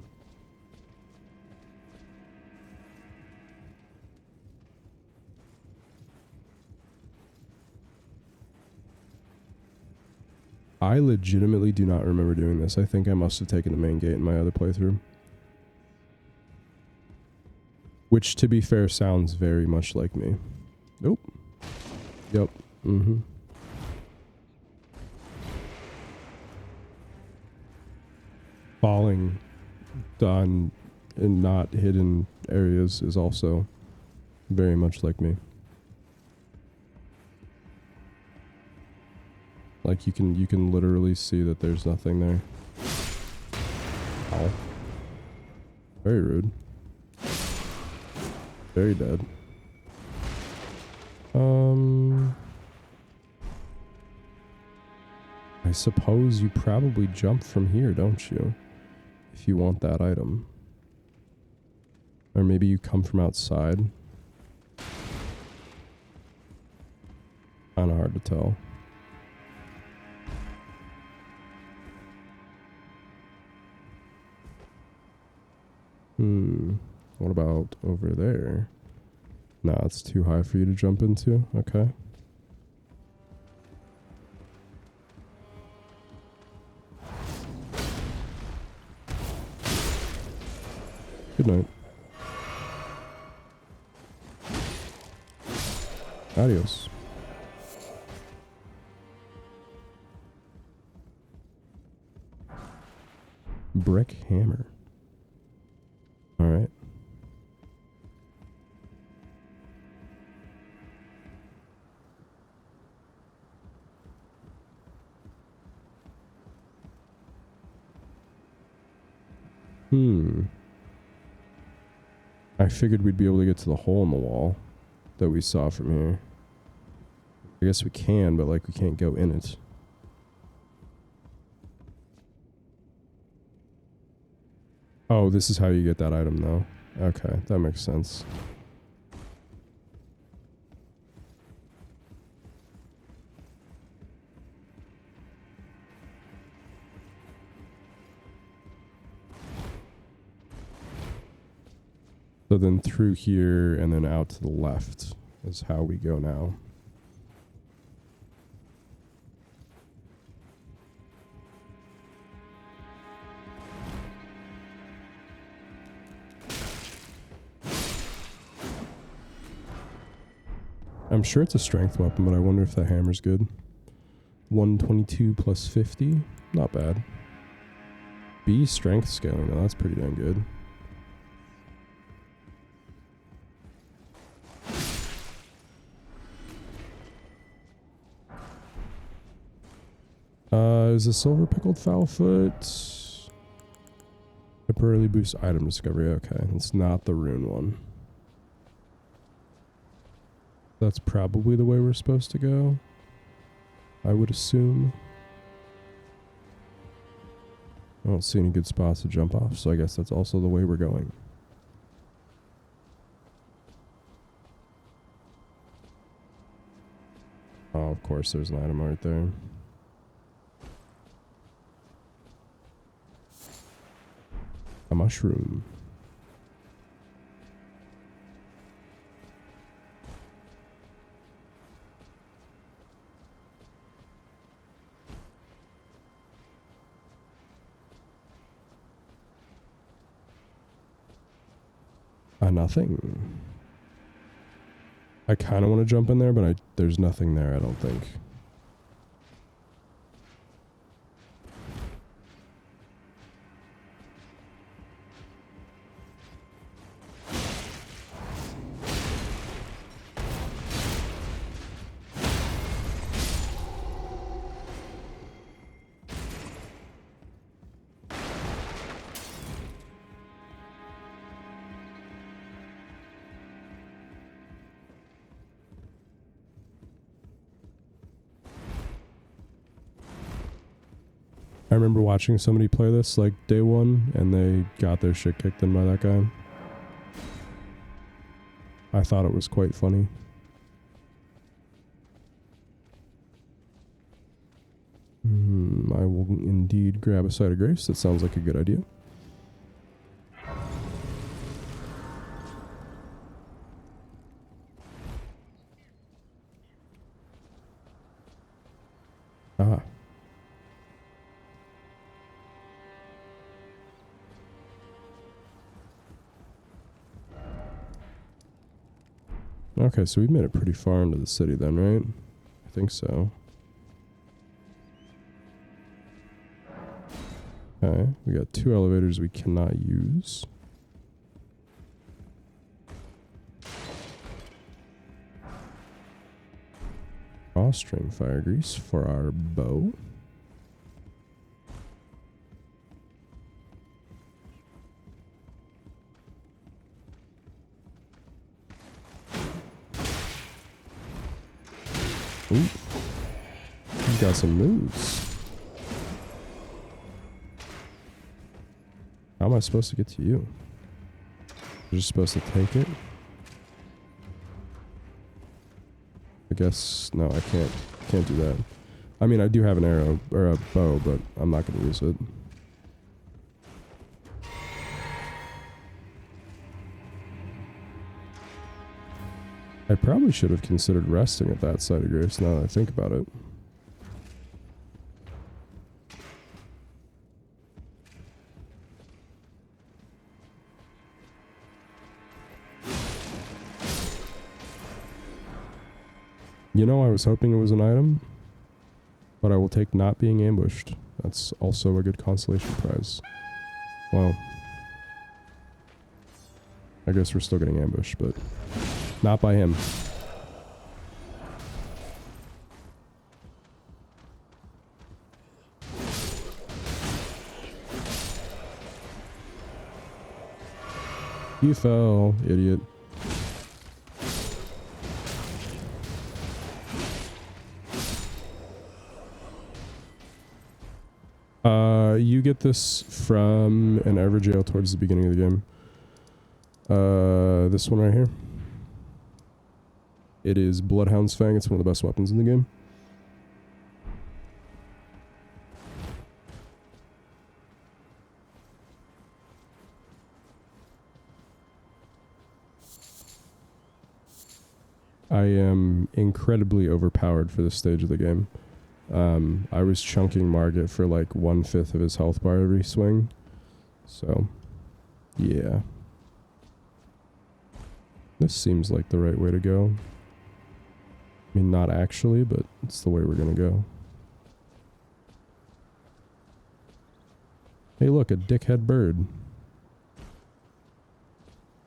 I legitimately do not remember doing this. I think I must have taken the main gate in my other playthrough. Which, to be fair, sounds very much like me. Nope. Yep. Mm-hmm. Falling on in not hidden areas is also very much like me. Like you can literally see that there's nothing there. Ow. Very rude. Very dead. I suppose you probably jump from here, don't you? If you want that item. Or maybe you come from outside. Kinda hard to tell. What about over there? Nah, it's too high for you to jump into. Okay. Good night. Adios. Brick hammer. All right. I figured we'd be able to get to the hole in the wall that we saw from here. I guess we can, but like we can't go in it. Oh, this is how you get that item though. Okay, that makes sense. So then through here and then out to the left is how we go now. I'm sure it's a strength weapon, but I wonder if that hammer's good. 122 plus 50. Not bad. B strength scaling, though. That's pretty dang good. Is the silver pickled foulfoot? Temporarily boost item discovery. Okay, it's not the rune one. That's probably the way we're supposed to go, I would assume. I don't see any good spots to jump off, so I guess that's also the way we're going. Oh, of course, there's an item right there. A mushroom. Nothing. I kind of want to jump in there, but there's nothing there, I don't think. I remember watching somebody play this like day one, and they got their shit kicked in by that guy. I thought it was quite funny. I will indeed grab a side of grace. That sounds like a good idea. Ah. Okay, so we've made it pretty far into the city then, right? I think so. Okay, we got 2 elevators we cannot use. Drawstring fire grease for our bow. Ooh. He's got some moves. How am I supposed to get to you? You're just supposed to take it? I guess, no, I can't do that. I mean, I do have an arrow, or a bow, but I'm not going to use it. I probably should have considered resting at that side of grace now that I think about it. You know, I was hoping it was an item, but I will take not being ambushed. That's also a good consolation prize. Well, I guess we're still getting ambushed, but not by him. You fell, idiot. You get this from an Everjail towards the beginning of the game. This one right here. It is Bloodhound's Fang. It's one of the best weapons in the game. I am incredibly overpowered for this stage of the game. I was chunking Margit for like 1/5 of his health bar every swing. So, yeah. This seems like the right way to go. I mean, not actually, but it's the way we're gonna go. Hey look, a dickhead bird. I'm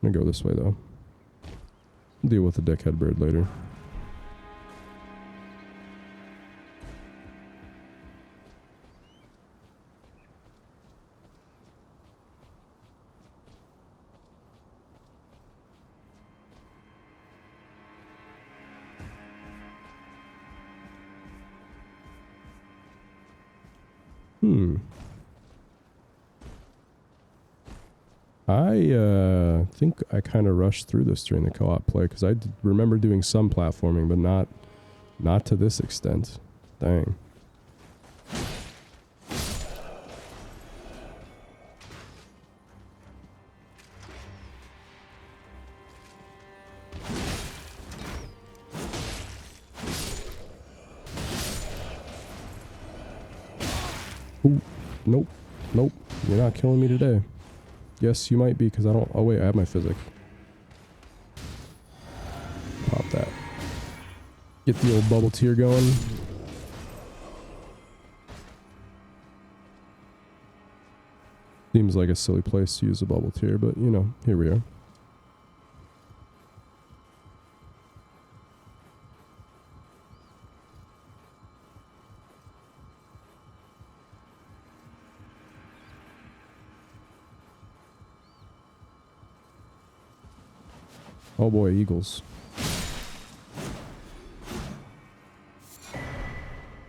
gonna go this way though. Deal with the dickhead bird later. I think I kind of rushed through this during the co-op play because I remember doing some platforming, but not to this extent. Dang. Nope. Nope. You're not killing me today. Yes, you might be, because I don't... Oh, wait, I have my physic. Pop that. Get the old bubble tier going. Seems like a silly place to use a bubble tier, but, you know, here we are. Oh boy, eagles.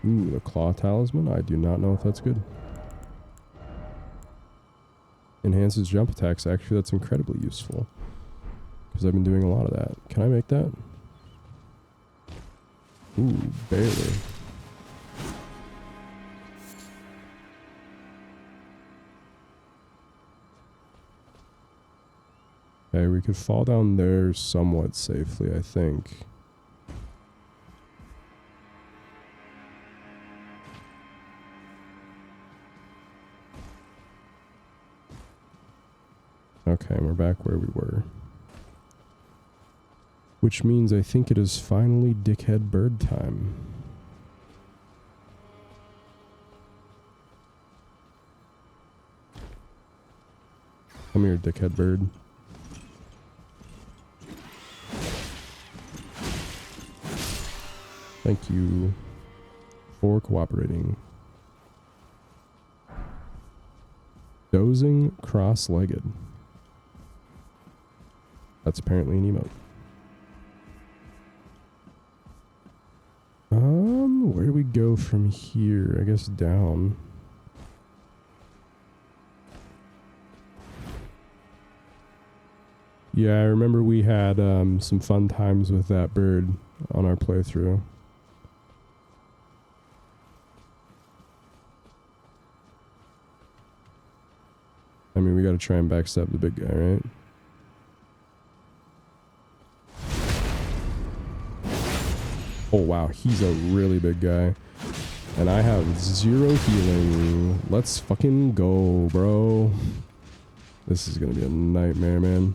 Ooh, the claw talisman. I do not know if that's good. Enhances jump attacks. Actually, that's incredibly useful. Because I've been doing a lot of that. Can I make that? Ooh, barely. Okay, we could fall down there somewhat safely, I think. Okay, we're back where we were. Which means I think it is finally dickhead bird time. Come here, dickhead bird. Thank you for cooperating. Dozing cross-legged. That's apparently an emote. Where do we go from here? I guess down. Yeah, I remember we had some fun times with that bird on our playthrough. I mean, we gotta try and backstab the big guy, right? Oh wow, he's a really big guy. And I have 0 healing. Let's fucking go, bro. This is gonna be a nightmare, man.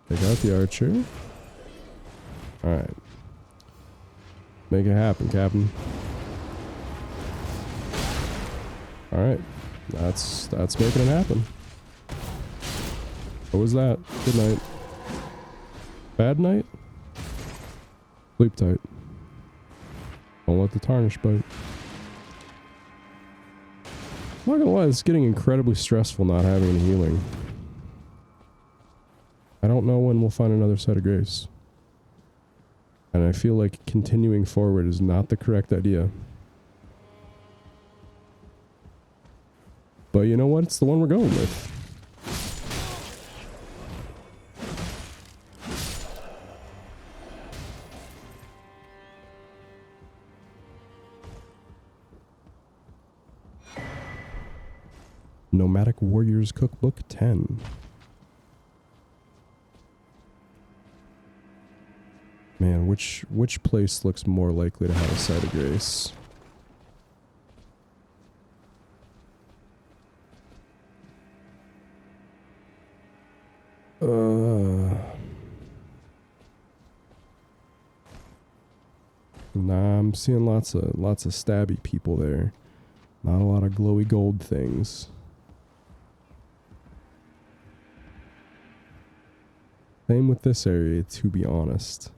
Take out the archer. Alright. Make it happen, Captain. Alright. That's making it happen. What was that? Good night. Bad night? Sleep tight. Don't let the tarnish bite. I'm not gonna lie, it's getting incredibly stressful not having any healing. I don't know when we'll find another site of grace. And I feel like continuing forward is not the correct idea. But you know what? It's the one we're going with. Nomadic Warriors Cookbook 10. Man, which place looks more likely to have a site of grace? Nah, I'm seeing lots of stabby people there. Not a lot of glowy gold things. Same with this area, to be honest.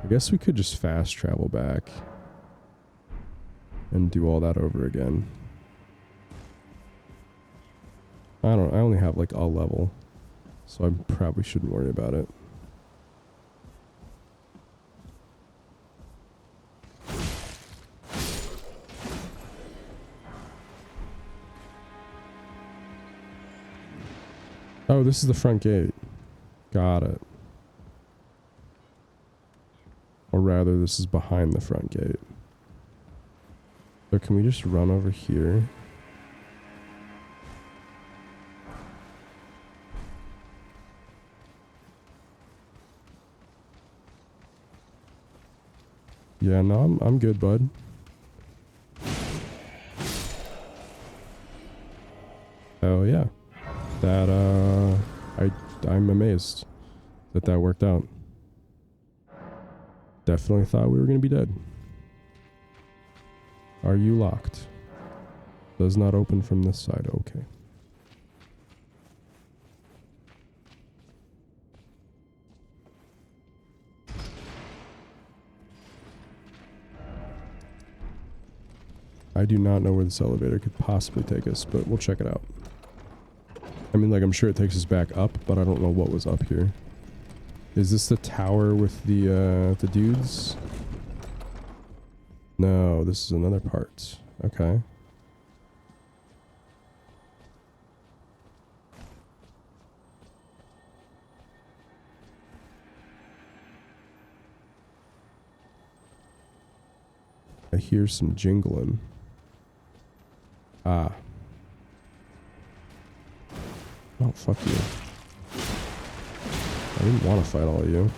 I guess we could just fast travel back and do all that over again. I only have like a level, so I probably shouldn't worry about it. Oh, this is the front gate. Got it. Or rather, this is behind the front gate. So can we just run over here? Yeah, no, I'm good, bud. Hell yeah. That, I'm amazed that that worked out. Definitely thought we were going to be dead. Are you locked? Does not open from this side. Okay. I do not know where this elevator could possibly take us, but we'll check it out. I mean, like, I'm sure it takes us back up, but I don't know what was up here. Is this the tower with the dudes? No, this is another part. Okay. I hear some jingling. Ah. Oh, fuck you. I didn't want to fight all of you.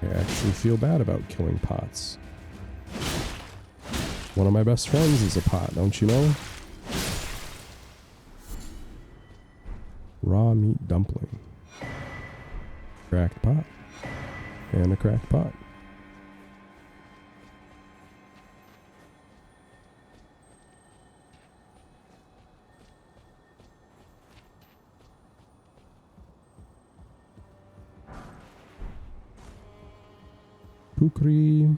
I actually feel bad about killing pots. One of my best friends is a pot, don't you know? Raw meat dumpling. Cracked pot. And a cracked pot. Pukri.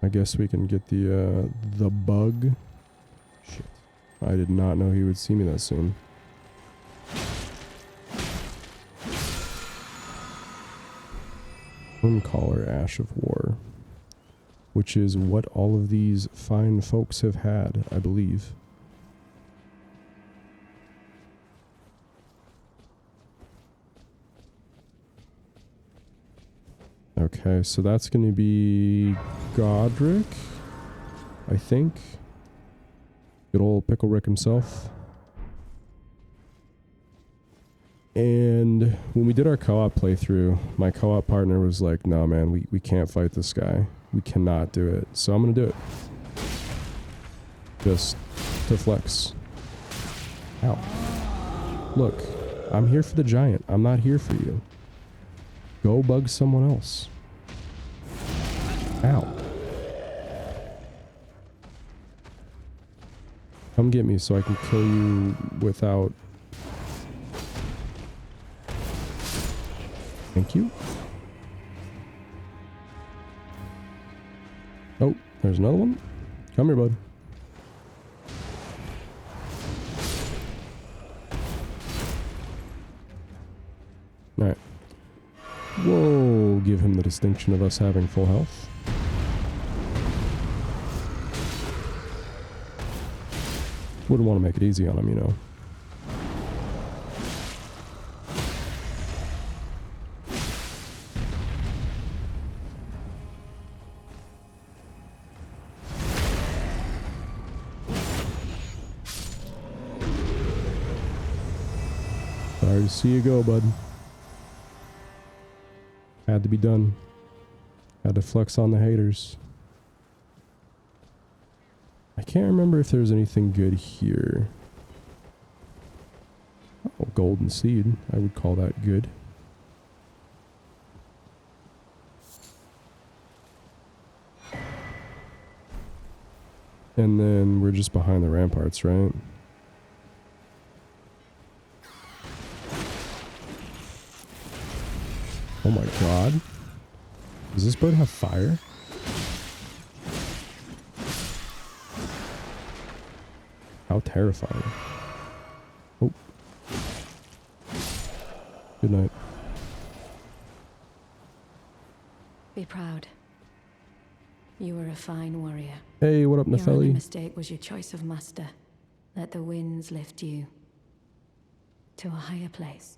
I guess we can get the bug. Shit. I did not know he would see me that soon. Caller Ash of War, which is what all of these fine folks have had, I believe. Okay, so that's going to be Godric, I think. Good old Pickle Rick himself. And when we did our co-op playthrough, my co-op partner was like, no, man, we can't fight this guy. We cannot do it. So I'm going to do it. Just to flex. Ow. Look, I'm here for the giant. I'm not here for you. Go bug someone else. Ow. Come get me so I can kill you without... Thank you. Oh, there's another one. Come here, bud. Alright. We'll give him the distinction of us having full health. Wouldn't want to make it easy on him, you know. Sorry to see you go, bud. Had to be done. Had to flex on the haters. I can't remember if there's anything good here. Oh, golden seed. I would call that good. And then we're just behind the ramparts, right? Oh my god. Does this bird have fire? How terrifying. Oh. Good night. Be proud. You were a fine warrior. Hey, what up, Your only Nepheli? mistake was your choice of master. Let the winds lift you to a higher place.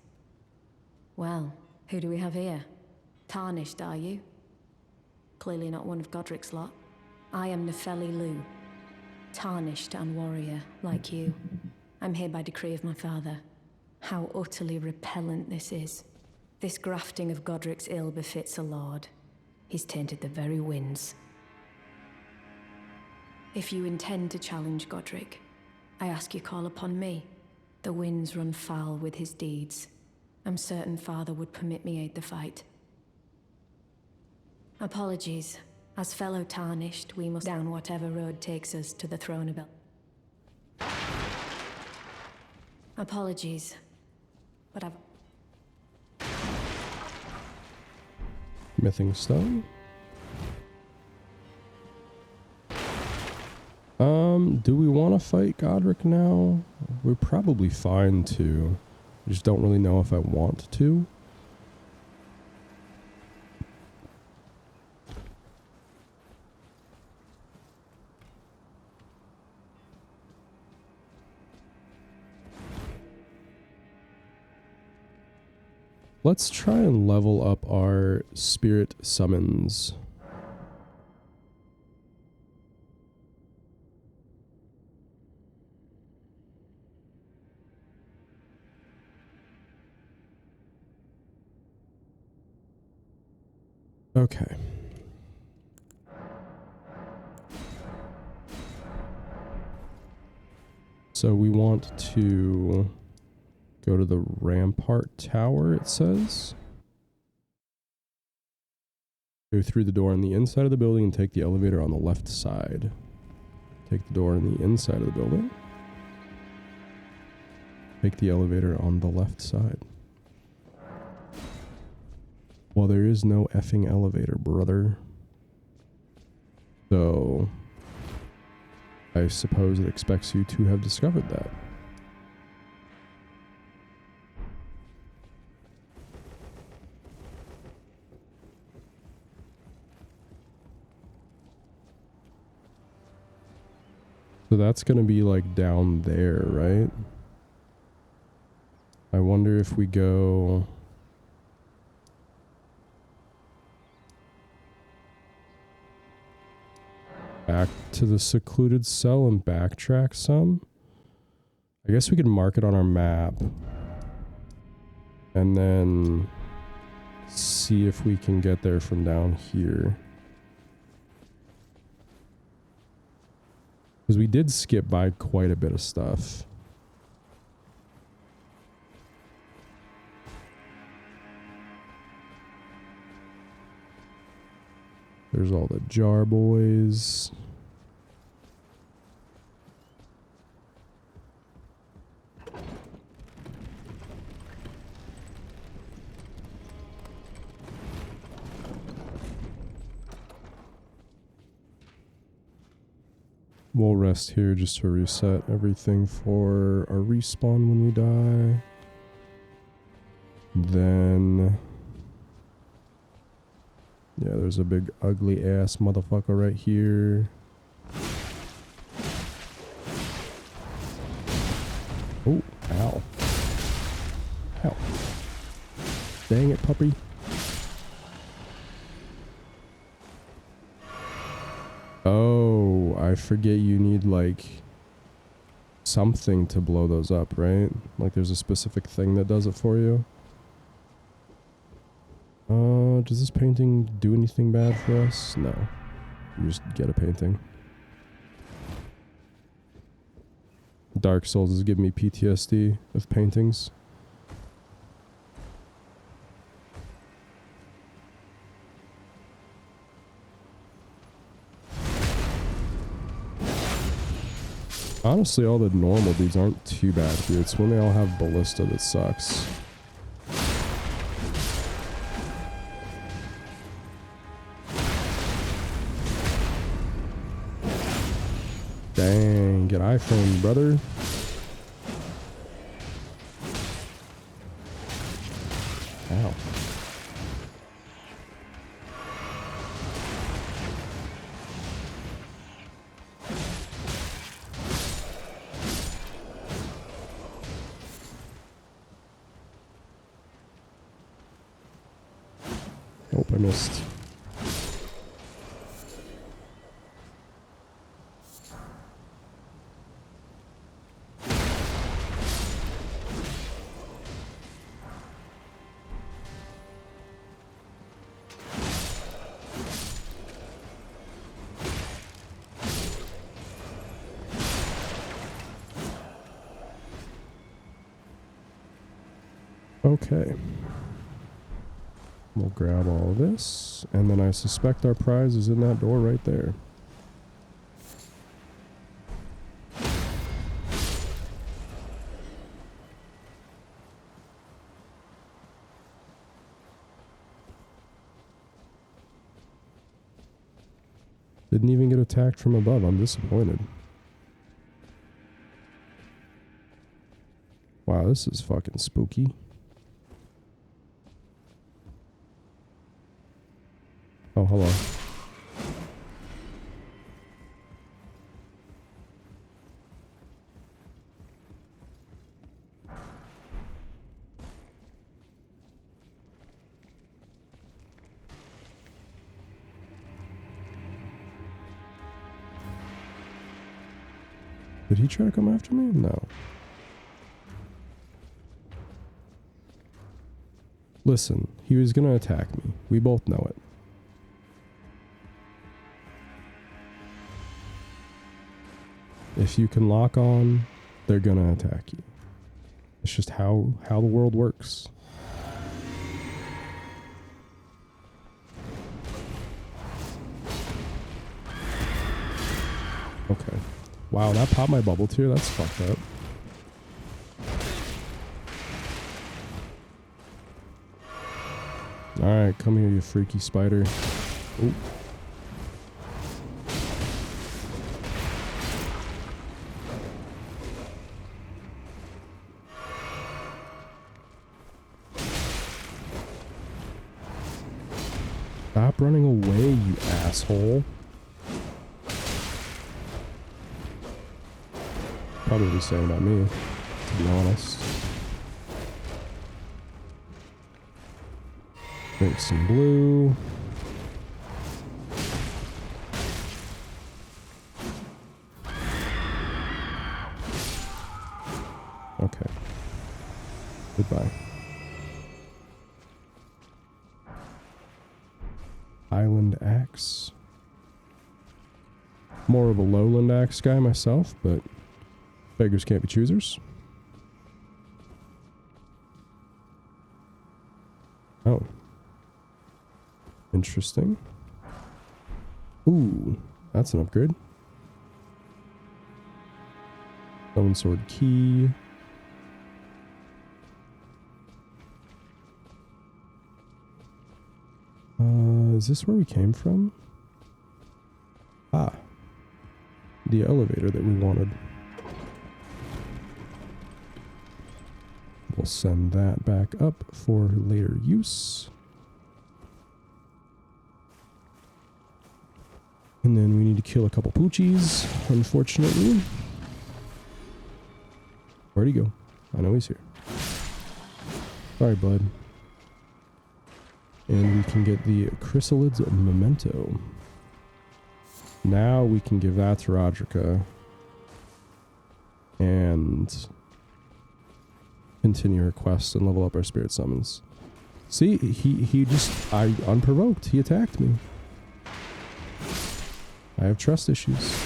Well, who do we have here? Tarnished, are you? Clearly not one of Godric's lot. I am Nepheli Lu. Tarnished and warrior, like you. I'm here by decree of my father. How utterly repellent this is. This grafting of Godric's ill befits a lord. He's tainted the very winds. If you intend to challenge Godric, I ask you call upon me. The winds run foul with his deeds. I'm certain Father would permit me aid the fight. Apologies. As fellow Tarnished, we must down whatever road takes us to the throne of Apologies, but I've... Mything stone. Do we want to fight Godric now? We're probably fine to. I just don't really know if I want to. Let's try and level up our spirit summons. Okay. So we want to go to the Rampart Tower, it says. Go through the door on the inside of the building and take the elevator on the left side. Take the door on the inside of the building. Take the elevator on the left side. Well, there is no effing elevator, brother. So, I suppose it expects you to have discovered that. So that's going to be like down there, right? I wonder if we go... back to the secluded cell and backtrack some. I guess we could mark it on our map. And then see if we can get there from down here. Because we did skip by quite a bit of stuff. There's all the jar boys. We'll rest here just to reset everything for our respawn when we die. Then... yeah, there's a big ugly ass motherfucker right here. Oh, ow. Ow. Dang it, puppy. Oh, I forget you need, like, something to blow those up, right? Like, there's a specific thing that does it for you. Does this painting do anything bad for us? No. You just get a painting. Dark Souls is giving me PTSD of paintings. Honestly, all the normal dudes aren't too bad here. It's when they all have ballista that sucks. Dang, get iPhone, brother. Ow. Nope, I missed. Okay. We'll grab all of this, and then I suspect our prize is in that door right there. Didn't even get attacked from above. I'm disappointed. Wow, this is fucking spooky. Oh, hello. Did he try to come after me? No. Listen, he was gonna attack me. We both know it. If you can lock on, they're gonna attack you. It's just how the world works. Okay. Wow, that popped my bubble too? That's fucked up. Alright, come here, you freaky spider. Ooh. Stop running away, you asshole. Probably saying about me, to be honest. Drink some blue. Okay. Goodbye. Island axe. More of a lowland axe guy myself, but beggars can't be choosers. Oh. Interesting. Ooh, that's an upgrade. Stone sword key. Is this where we came from? Ah. The elevator that we wanted. We'll send that back up for later use. And then we need to kill a couple poochies, unfortunately. Where'd he go? I know he's here. Sorry, bud. And we can get the Chrysalid's Memento. Now we can give that to Roderica. And continue our quest and level up our spirit summons. See, he just, unprovoked, he attacked me. I have trust issues.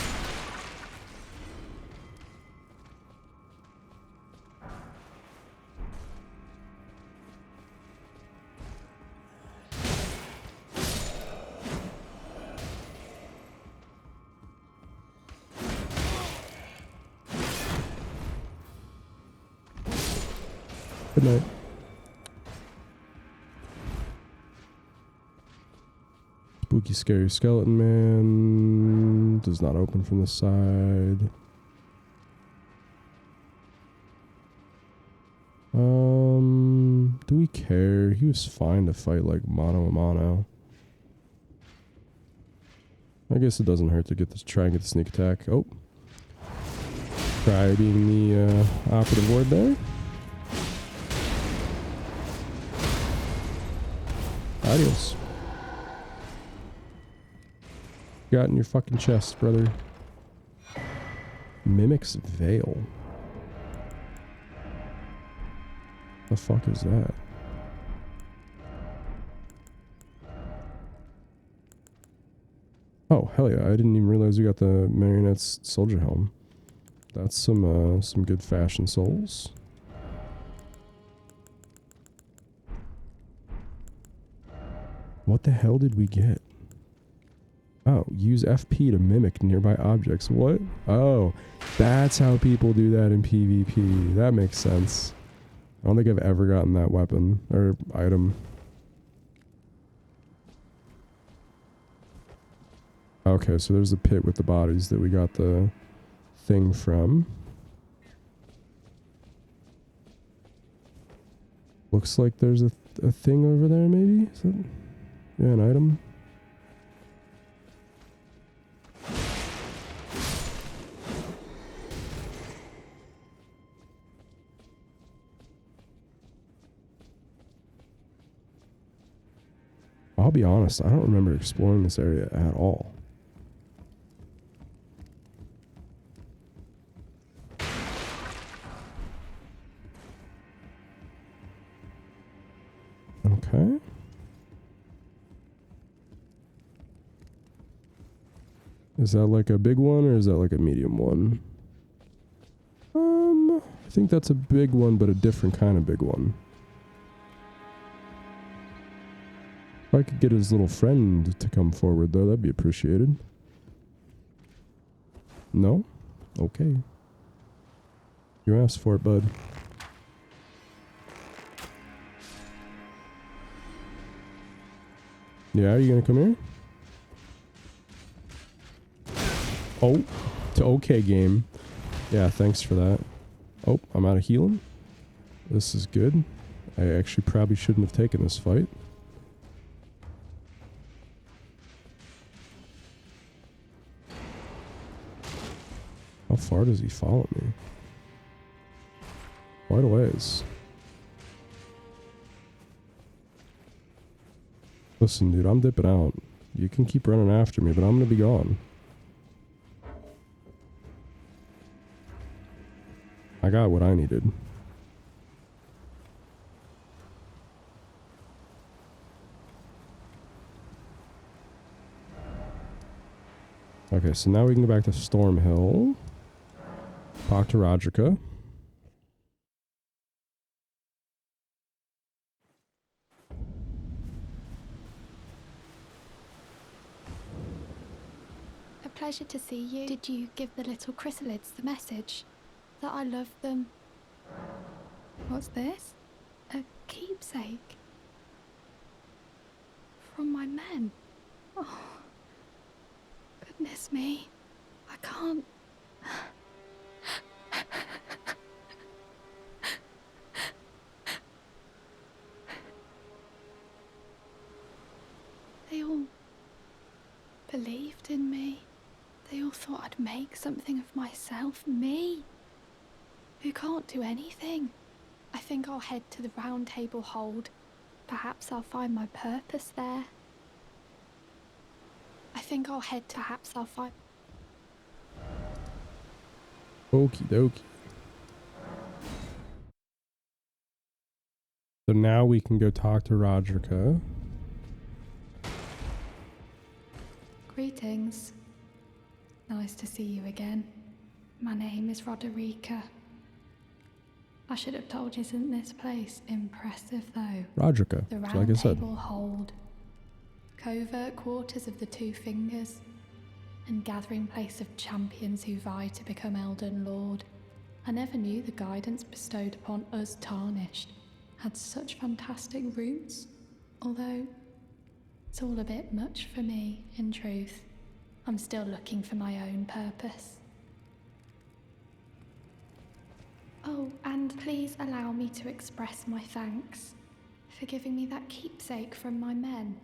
Good night. Spooky, scary skeleton man. Does not open from the side. Do we care? He was fine to fight like mano a mano. I guess it doesn't hurt to get this, try and get the sneak attack. Oh. Try being the operative word there. Adios. Got in your fucking chest, brother. Mimic's Veil. The fuck is that? Oh, hell yeah. I didn't even realize we got the Marionette's soldier helm. That's some good fashion souls. What the hell did we get? Oh, use FP to mimic nearby objects. What? Oh, that's how people do that in PvP. That makes sense. I don't think I've ever gotten that weapon or item. Okay, so there's the pit with the bodies that we got the thing from. Looks like there's a thing over there, maybe? Is that, yeah, an item. I'll be honest, I don't remember exploring this area at all. Okay. Is that like a big one or is that like a medium one? I think that's a big one, but a different kind of big one. If I could get his little friend to come forward though, that'd be appreciated. No? Okay. You asked for it, bud. Yeah, you gonna come here? Oh, to okay game. Yeah, thanks for that. Oh, I'm out of healing. This is good. I actually probably shouldn't have taken this fight. How far does he follow me? Quite a ways. Listen, dude, I'm dipping out. You can keep running after me, but I'm gonna be gone. I got what I needed. Okay, so now we can go back to Stormhill. Talk to Roderica. A pleasure to see you. Did you give the little chrysalids the message? That I love them. What's this? A keepsake. From my men. Oh, goodness me. I can't... They all believed in me. They all thought I'd make something of myself. Me, who can't do anything. I think I'll head to the Round Table Hold. Perhaps I'll find my purpose there. Perhaps I'll find... Okie dokie. So now we can go talk to Roderica. Greetings. Nice to see you again. My name is Roderica. I should have told you, isn't this place impressive though? Roderica, The like Round I said. Table Hold. Covert quarters of the Two Fingers. And gathering place of champions who vie to become Elden Lord. I never knew the guidance bestowed upon us Tarnished had such fantastic roots. Although, it's all a bit much for me, in truth. I'm still looking for my own purpose. Oh, and please allow me to express my thanks for giving me that keepsake from my men.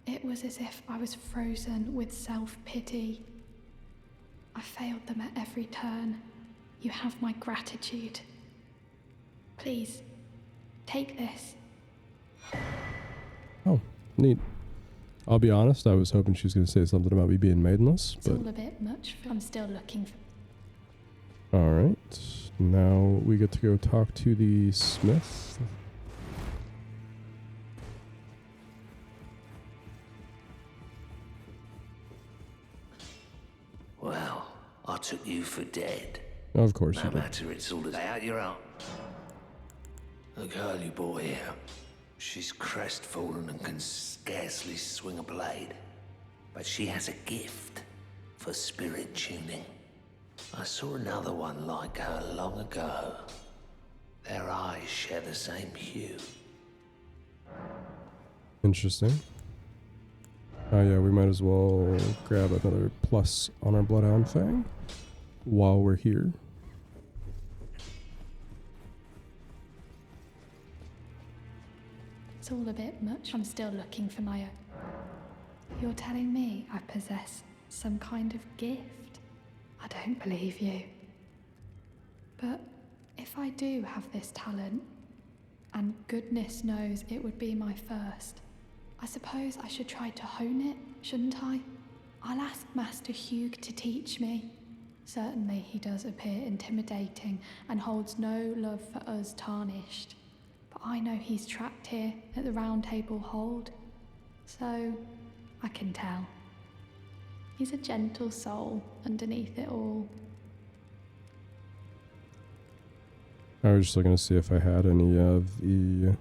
It was as if I was frozen with self-pity. I failed them at every turn. You have my gratitude. Please, take this. Oh, neat. I'll be honest, I was hoping she was going to say something about me being maidenless, It's but... all a bit much for... I'm still looking for... Alright. Now we get to go talk to the smith. Well, I took you for dead. Of course you No did. matter, it's all lay out your arms. The girl you brought here, She's crestfallen and can scarcely swing a blade, but she has a gift for spirit tuning. I saw another one like her long ago. Their eyes share the same hue. Interesting. Oh yeah, we might as well grab another plus on our Bloodhound Fang while we're here. It's all a bit much. I'm still looking for my own. You're telling me I possess some kind of gift? I don't believe you. But if I do have this talent, and goodness knows it would be my first, I suppose I should try to hone it, shouldn't I? I'll ask Master Hugh to teach me. Certainly he does appear intimidating and holds no love for us Tarnished. But I know he's trapped here at the Round Table Hold, so I can tell. He's a gentle soul underneath it all. I was just looking to see if I had any of the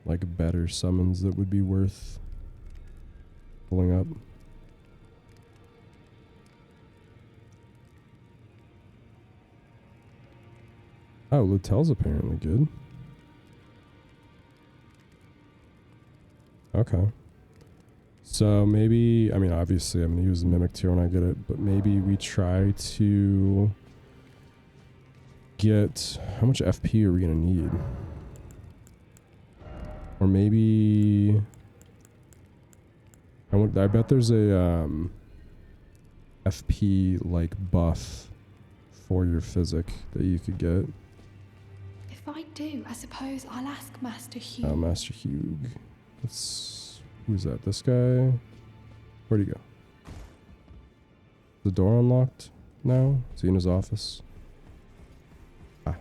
like better summons that would be worth pulling up. Oh, Lutel's apparently good. Okay. So maybe, I mean, obviously I'm going to use the Mimic tier when I get it, but maybe we try to get, how much FP are we going to need? Or maybe, I bet there's a FP like buff for your physic that you could get. If I do, I suppose I'll ask Master Hugh. Master Hugh. Who's that? This guy? Where'd he go? The door unlocked now? Is he in his office? Ah.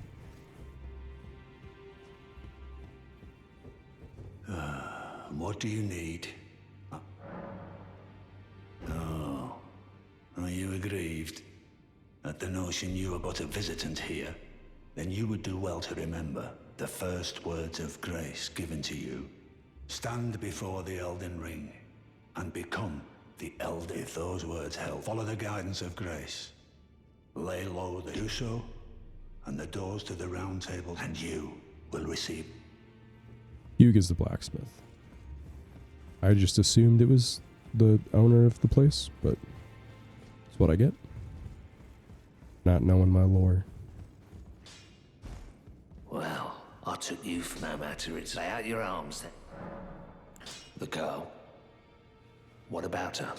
What do you need? Oh. Are you aggrieved at the notion you are but a visitant here? Then you would do well to remember the first words of grace given to you. Stand before the Elden Ring and become the Elder. If those words help, follow the guidance of grace. Lay low, do so, and the doors to the Round Table and you will receive. Hugh is the blacksmith. I just assumed it was the owner of the place, but it's what I get. Not knowing my lore. Well, I took you for no matter. It's lay out your arms then. The girl. What about her?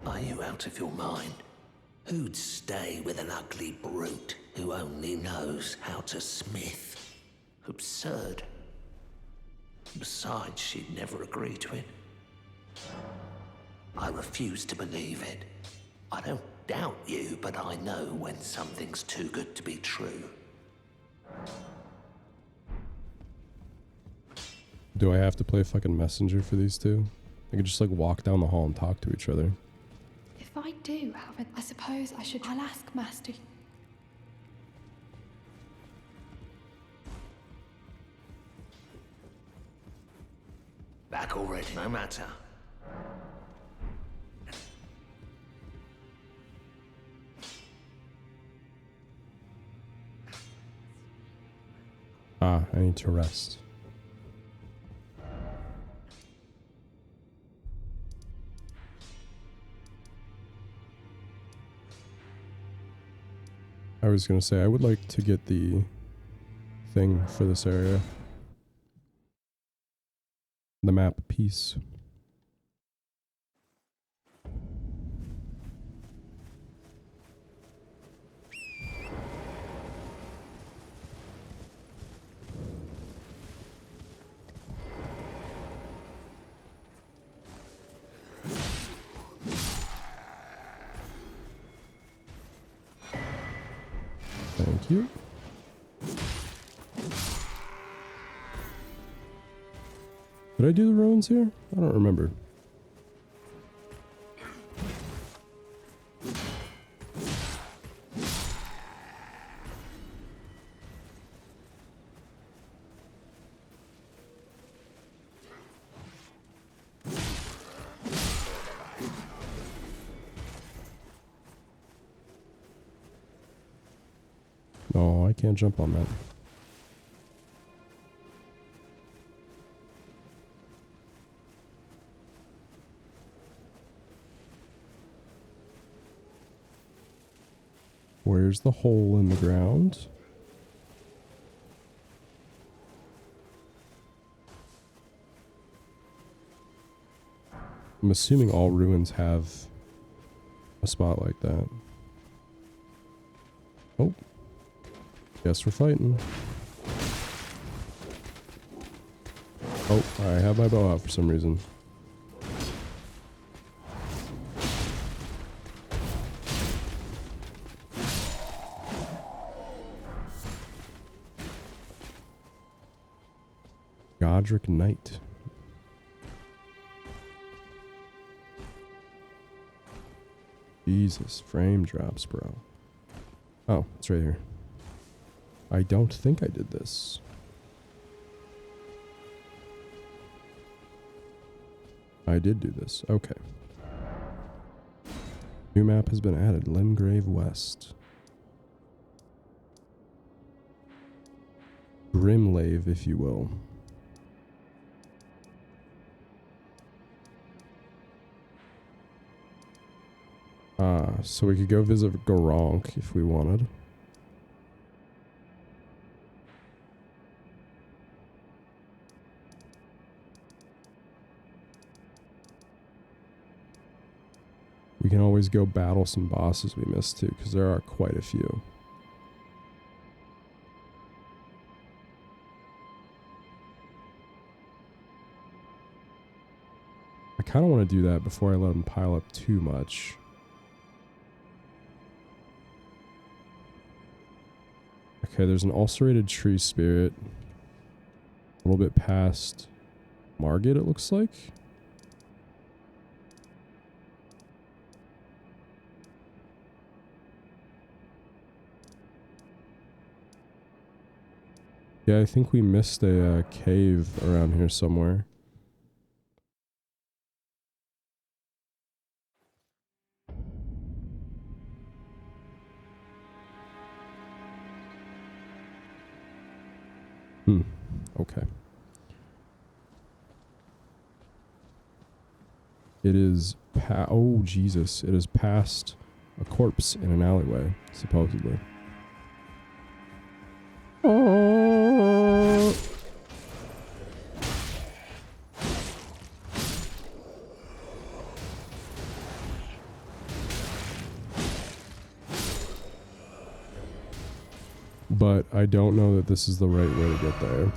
Are you out of your mind? Who'd stay with an ugly brute who only knows how to smith? Absurd. Besides, she'd never agree to it. I refuse to believe it. I don't doubt you, but I know when something's too good to be true. Do I have to play fucking messenger for these two? I could just like walk down the hall and talk to each other. If I do have it, I suppose I should. I'll ask Master. Back already, no matter. Ah, I need to rest. I was gonna say, I would like to get the thing for this area. The map piece. Thank you. Did I do the ruins here? I don't remember. can't jump on that. Where's the hole in the ground? I'm assuming all ruins have a spot like that. Oh. Guess we're fighting. Oh, I have my bow out for some reason. Godric Knight. Jesus, frame drops, bro. Oh, it's right here. I don't think I did this. I did do this. Okay. New map has been added. Limgrave West. Grimlave, if you will. So we could go visit Goronk if we wanted. We can always go battle some bosses we missed too, because there are quite a few. I kind of want to do that before I let them pile up too much. Okay, there's an ulcerated tree spirit. A little bit past Margit, it looks like. Yeah, I think we missed a cave around here somewhere. Okay. It is oh, Jesus. It is past a corpse in an alleyway, supposedly. Oh. But I don't know that this is the right way to get there.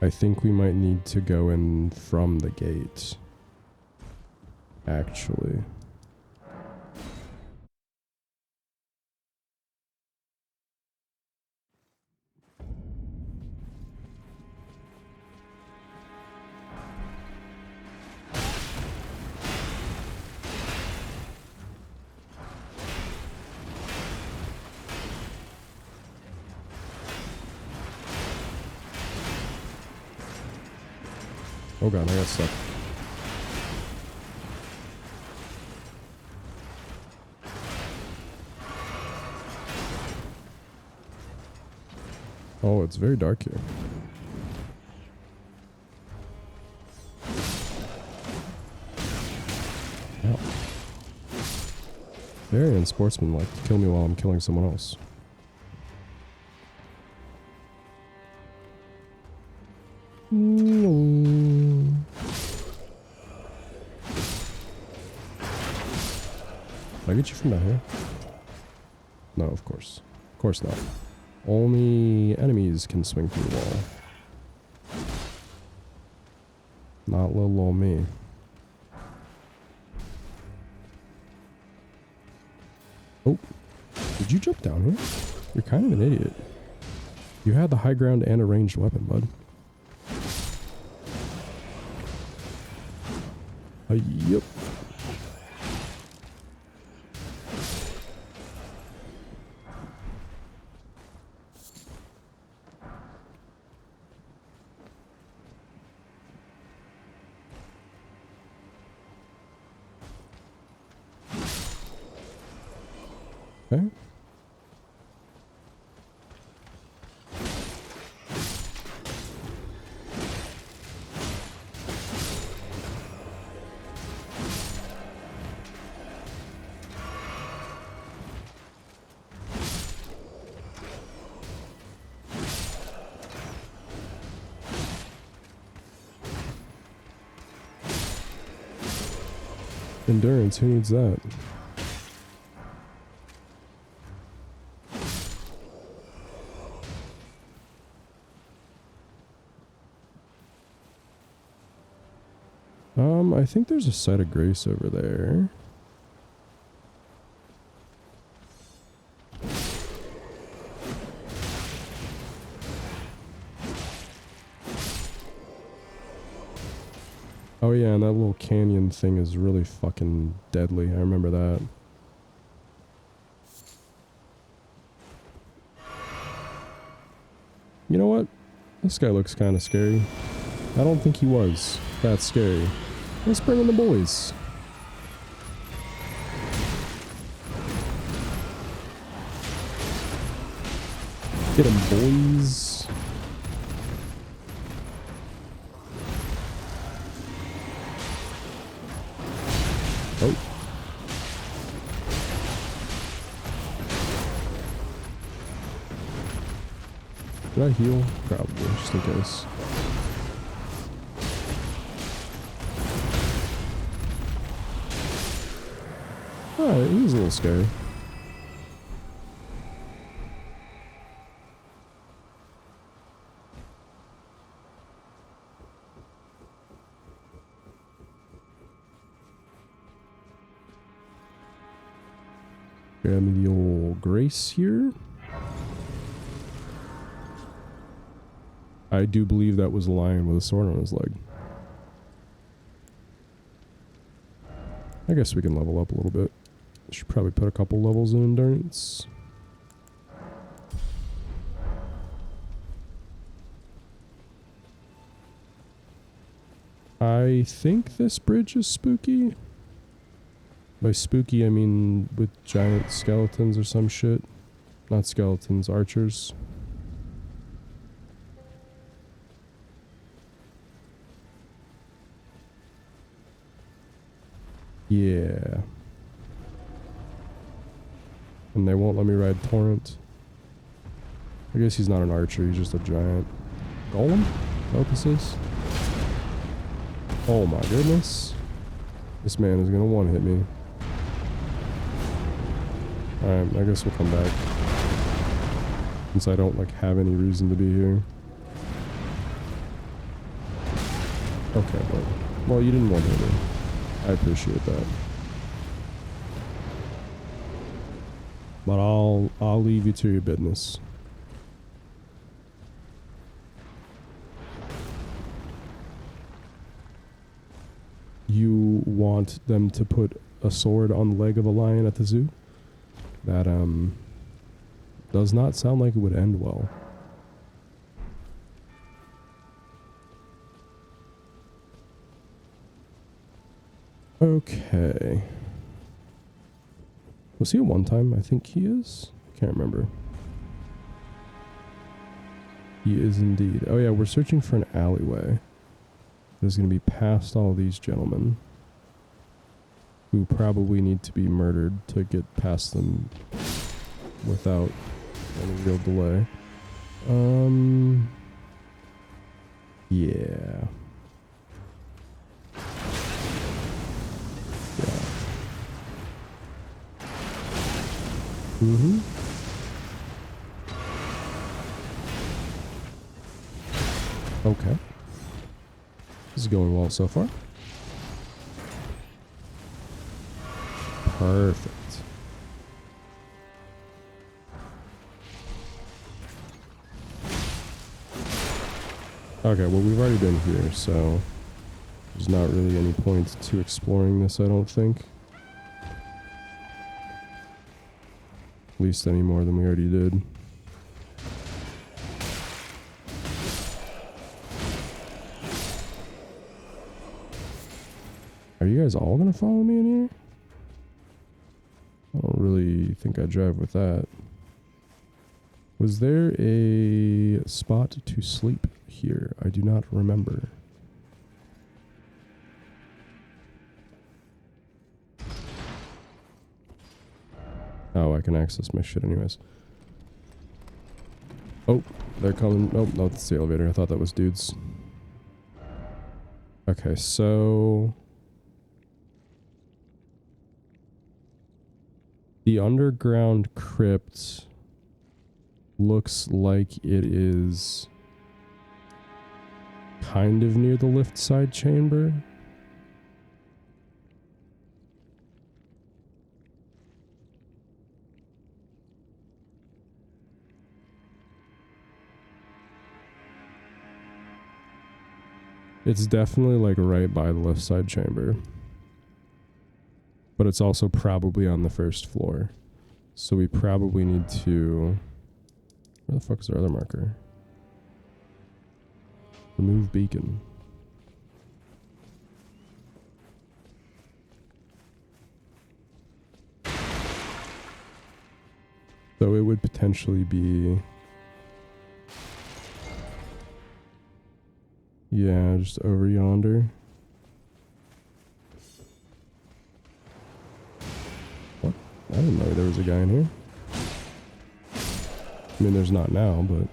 I think we might need to go in from the gate. Actually. Oh god, I got stuck. Oh, it's very dark here. Ow. Very unsportsmanlike to kill me while I'm killing someone else. Can I get you from down here? No, of course. Of course not. Only enemies can swing through the wall. Not little old me. Oh. Did you jump down here? You're kind of an idiot. You had the high ground and a ranged weapon, bud. Yep. Okay. Endurance, who needs that? I think there's a site of grace over there. Oh yeah, and that little canyon thing is really fucking deadly. I remember that. You know what? This guy looks kind of scary. I don't think he was that scary. Let's bring in the boys. Get him, boys. Oh. Did I heal? Probably, just in case. Alright, he was a little scary. Grab me the old Grace here. I do believe that was a lion with a sword on his leg. I guess we can level up a little bit. Should probably put a couple levels in endurance. I think this bridge is spooky. By spooky, I mean with giant skeletons or some shit. Not skeletons, archers. Yeah. And they won't let me ride Torrent. I guess he's not an archer, he's just a giant golem? Is that what this is? Oh my goodness. This man is gonna one-hit me. Alright, I guess we'll come back. Since I don't like have any reason to be here. Okay, well you didn't one-hit me. I appreciate that. But I'll leave you to your business. You want them to put a sword on the leg of a lion at the zoo? That does not sound like it would end well. Okay. Was he a one-time? I think he is. Can't remember. He is indeed. Oh yeah, we're searching for an alleyway. There's going to be past all these gentlemen who probably need to be murdered to get past them without any real delay. Yeah. Mm-hmm. Okay. This is going well so far. Perfect. Okay, well we've already been here, so there's not really any point to exploring this, I don't think. At least any more than we already did. Are you guys all gonna follow me in here? I don't really think I drive with that. Was there a spot to sleep here? I do not remember. Oh, I can access my shit anyways. Oh, they're coming. Nope, no, that's the elevator. I thought that was dudes. Okay, so... the underground crypt looks like it is kind of near the lift side chamber. It's definitely like right by the left side chamber. But it's also probably on the first floor. So we probably need to... where the fuck is our other marker? Remove beacon. So it would potentially be... yeah, just over yonder. What? I didn't know there was a guy in here. I mean, there's not now, but...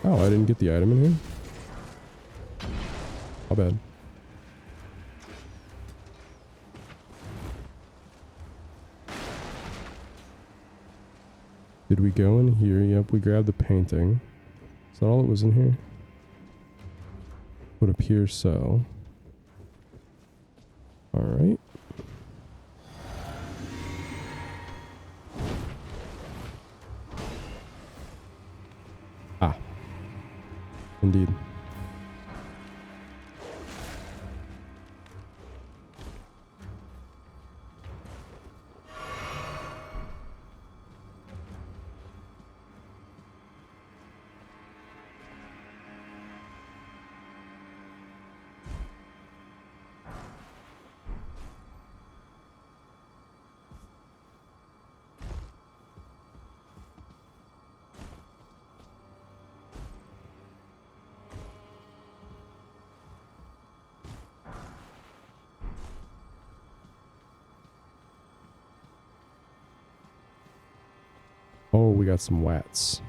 oh, I didn't get the item in here? How bad. Did we go in here? Yep, we grabbed the painting. Is that all that was in here? Would appear so. Alright. Ah. Indeed. Oh, we got some WATs.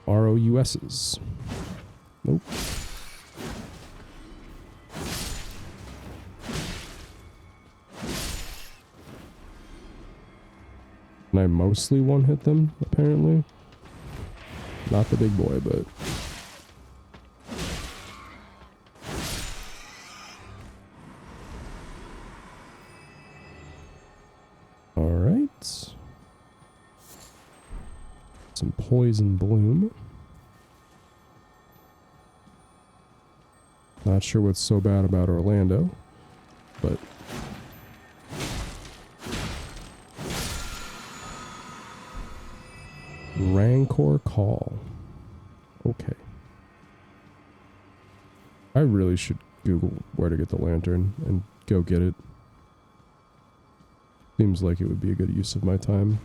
ROUSs. Nope. And I mostly one-hit them, apparently. Not the big boy, but... alright. Some poison bloom. Not sure what's so bad about Orlando, but... Rancor Call. Okay. I really should Google where to get the lantern and go get it. Seems like it would be a good use of my time.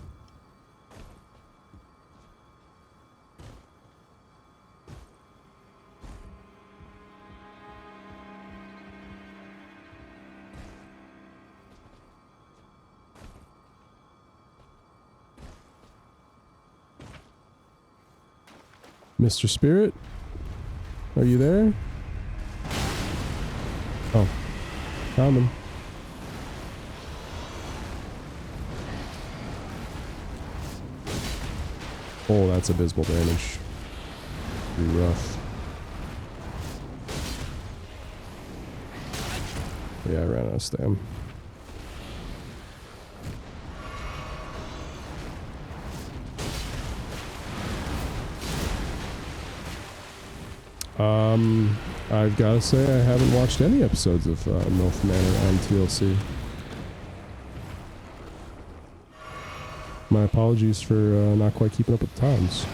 Mr. Spirit? Are you there? Oh. Coming. Oh, that's abysmal damage. Pretty rough. Yeah, I ran out of stam. I've got to say I haven't watched any episodes of MILF Manor on TLC. My apologies for not quite keeping up with the times.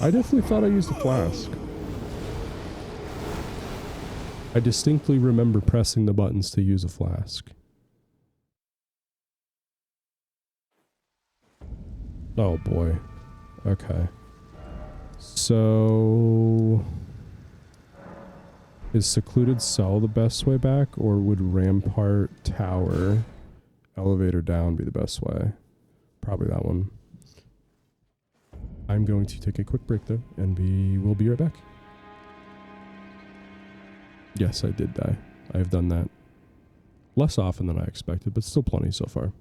I definitely thought I used a flask. I distinctly remember pressing the buttons to use a flask. Oh boy. Okay. So... is Secluded Cell the best way back, or would Rampart Tower elevator down be the best way? Probably that one. I'm going to take a quick break though, and we'll be right back. Yes, I did die. I have done that. Less often than I expected, but still plenty so far.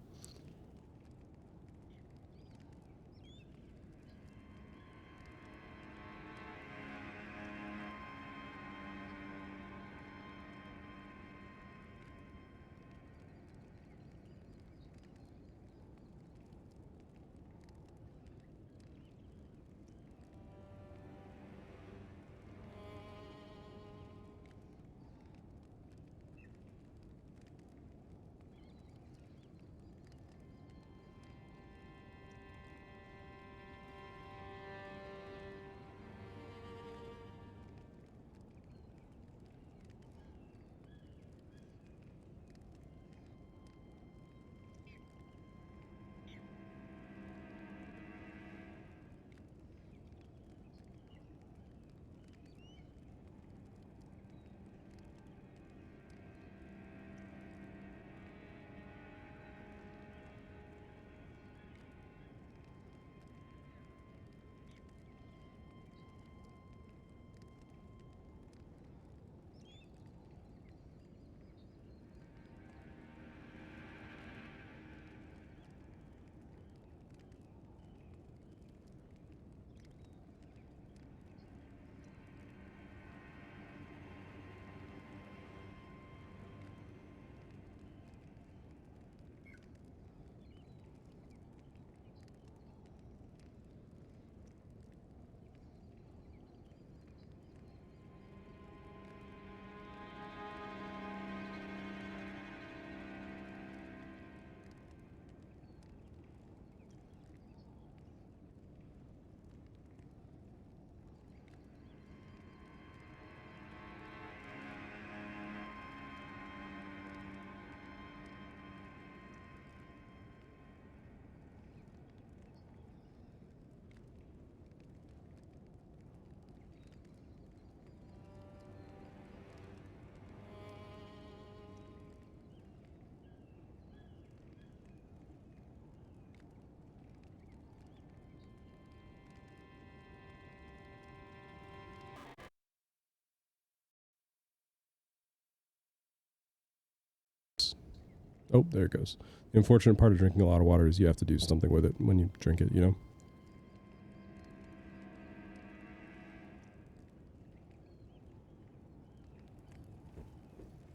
Oh, there it goes. The unfortunate part of drinking a lot of water is you have to do something with it when you drink it, you know?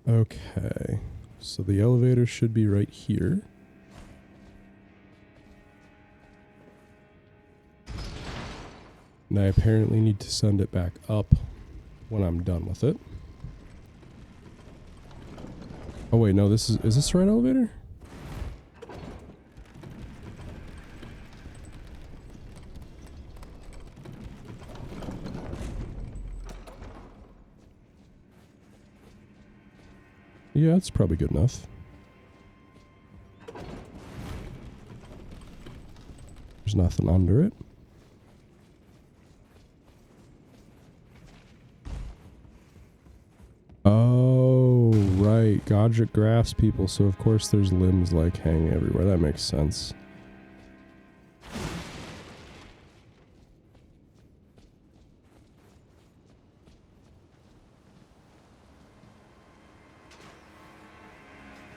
Okay. So the elevator should be right here. And I apparently need to send it back up when I'm done with it. Oh wait, no, is this the right elevator? Yeah, it's probably good enough. There's nothing under it. Oh, right. Godric grafts people, so of course there's limbs like hanging everywhere. That makes sense.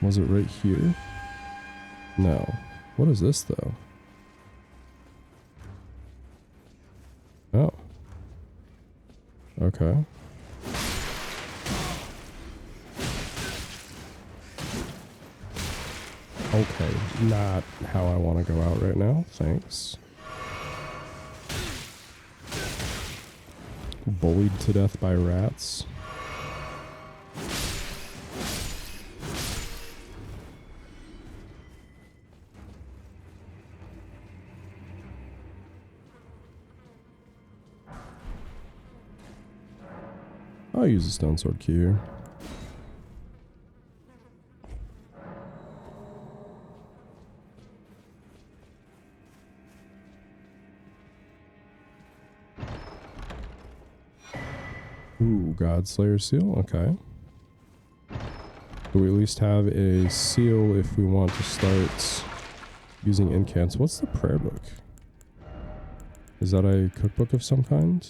Was it right here? No. What is this, though? Oh. Okay. Okay, not how I want to go out right now. Thanks. Bullied to death by rats. I'll use a stone sword key here. Ooh, Godslayer seal. Okay. So we at least have a seal if we want to start using incants. What's the prayer book? Is that a cookbook of some kind?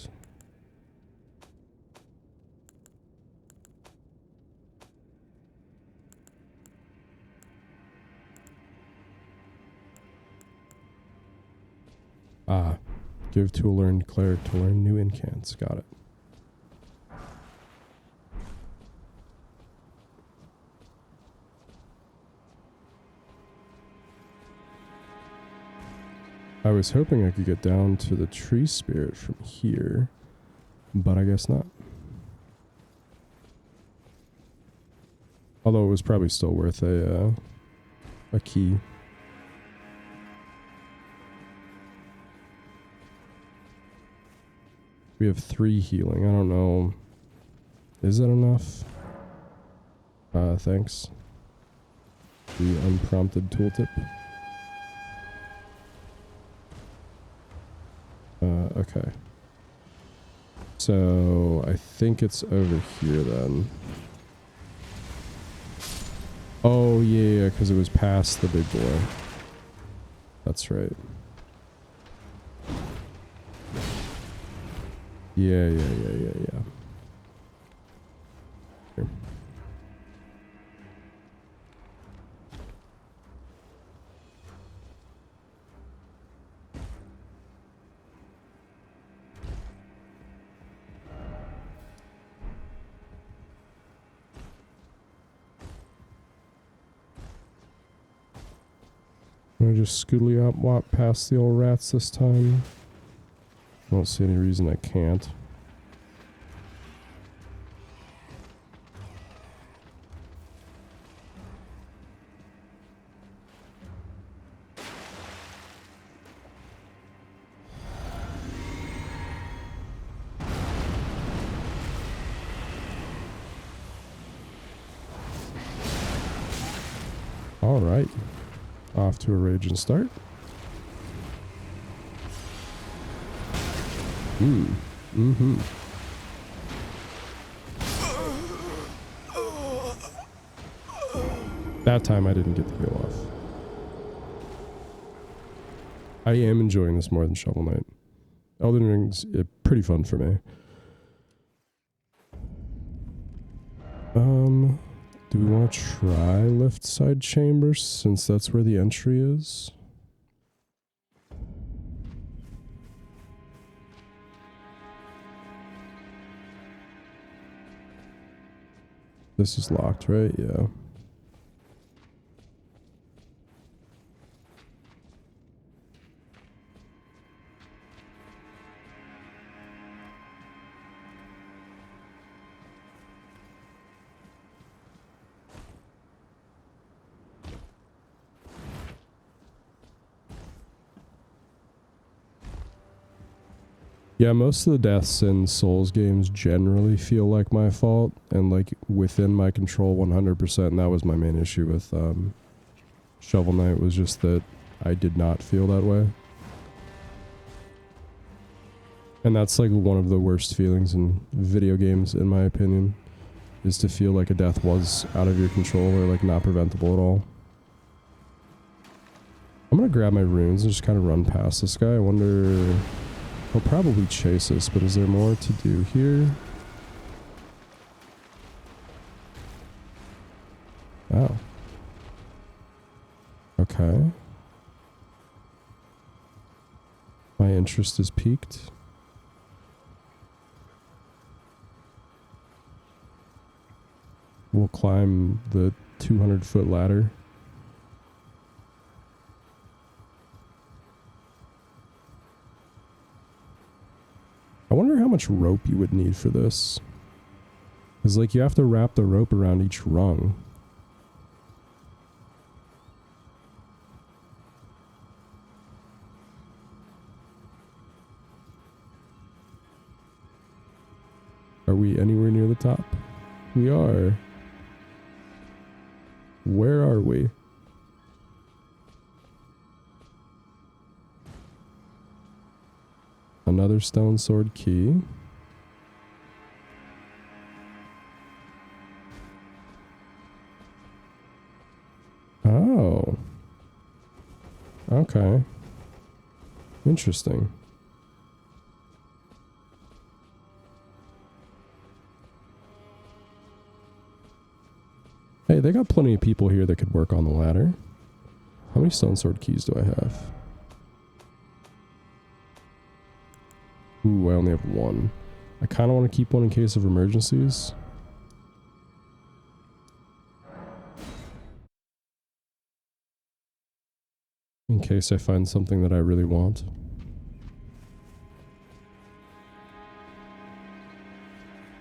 Ah, give to a learned cleric to learn new incants. Got it. I was hoping I could get down to the tree spirit from here, but I guess not. Although it was probably still worth a key. We have 3 healing. I don't know. Is that enough? Thanks. The unprompted tooltip. Okay. So, I think it's over here then. Oh, yeah, because it was past the big boy. That's right. Yeah. Here. I'm gonna just scootly up, walk past the old rats this time. I don't see any reason I can't. All right. Off to a raging start. Mm-hmm. That time I didn't get the heal off. I am enjoying this more than Shovel Knight. Elden Ring's pretty fun for me. Do we want to try left side chambers since that's where the entry is? This is locked, right? Yeah. Yeah, most of the deaths in Souls games generally feel like my fault and like within my control 100%. And that was my main issue with Shovel Knight, was just that I did not feel that way. And that's like one of the worst feelings in video games, in my opinion, is to feel like a death was out of your control or like not preventable at all. I'm gonna grab my runes and just kind of run past this guy. I wonder... He'll probably chase us, but is there more to do here? Oh. Okay. My interest is piqued. We'll climb the 200-foot ladder. I wonder how much rope you would need for this. Because, like, you have to wrap the rope around each rung. Are we anywhere near the top? We are. Where are we? Another stone sword key. Oh. Okay. Interesting. Hey, they got plenty of people here that could work on the ladder. How many stone sword keys do I have? Ooh, I only have one. I kind of want to keep one in case of emergencies. In case I find something that I really want.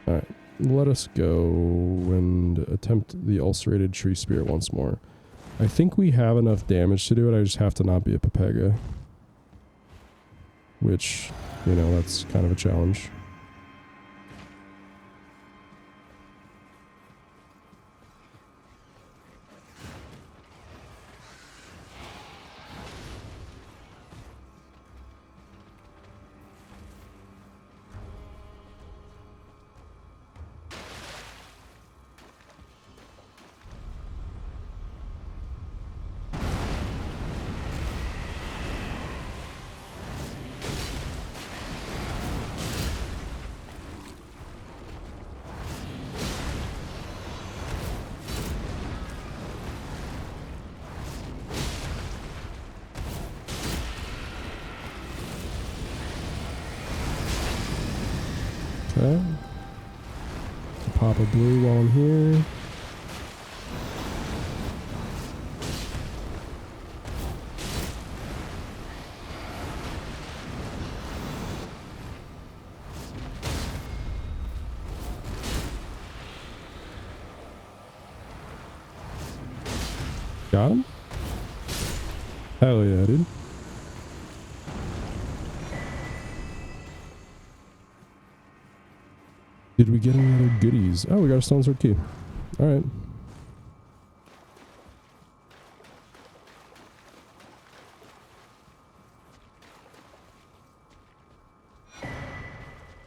Alright, let us go and attempt the ulcerated tree spear once more. I think we have enough damage to do it, I just have to not be a Pepega. Which, you know, that's kind of a challenge. Okay. Pop a blue while I'm here. Got him? Hell yeah, dude. Did we get any other goodies? Oh, we got a stone sword key. Alright.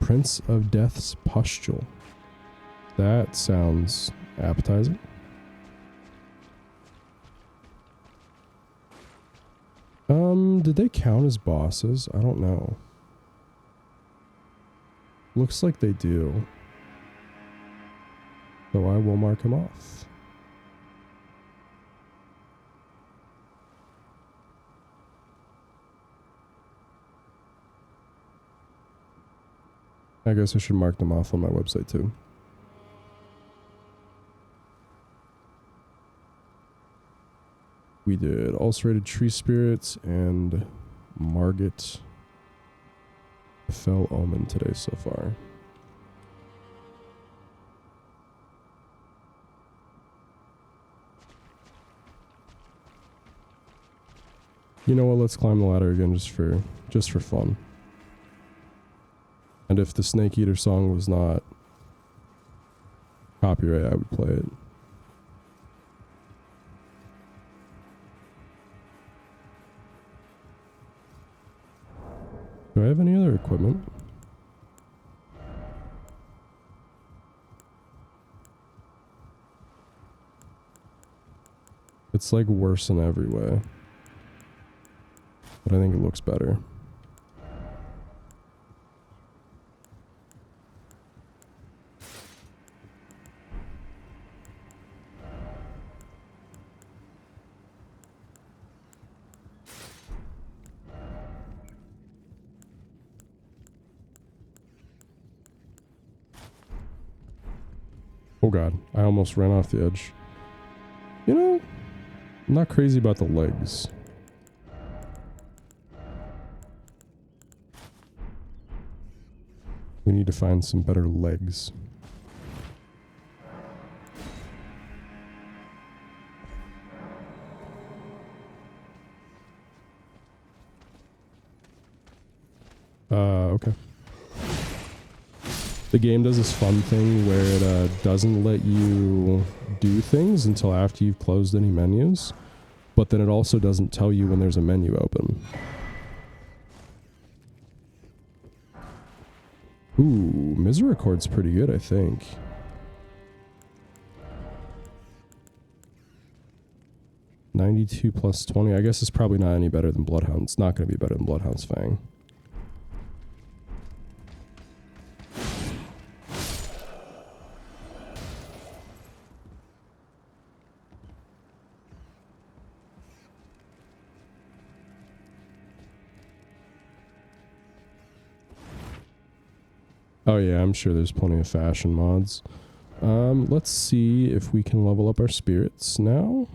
Prince of Death's Pustule. That sounds appetizing. Did they count as bosses? I don't know. Looks like they do. So I will mark him off. I guess I should mark them off on my website too. We did ulcerated tree spirits and Margit Fell Omen today so far. You know what, let's climb the ladder again just for fun. And if the Snake Eater song was not copyright, I would play it. Do I have any other equipment? It's like worse in every way. But I think it looks better. Oh god, I almost ran off the edge. You know, I'm not crazy about the legs. We need to find some better legs. Okay. The game does this fun thing where it doesn't let you do things until after you've closed any menus, but then it also doesn't tell you when there's a menu open. Ooh, Misericord's pretty good, I think. $92 plus 20. I guess it's probably not any better than Bloodhound. It's not going to be better than Bloodhound's Fang. Oh yeah, I'm sure there's plenty of fashion mods. Let's see if we can level up our spirits now.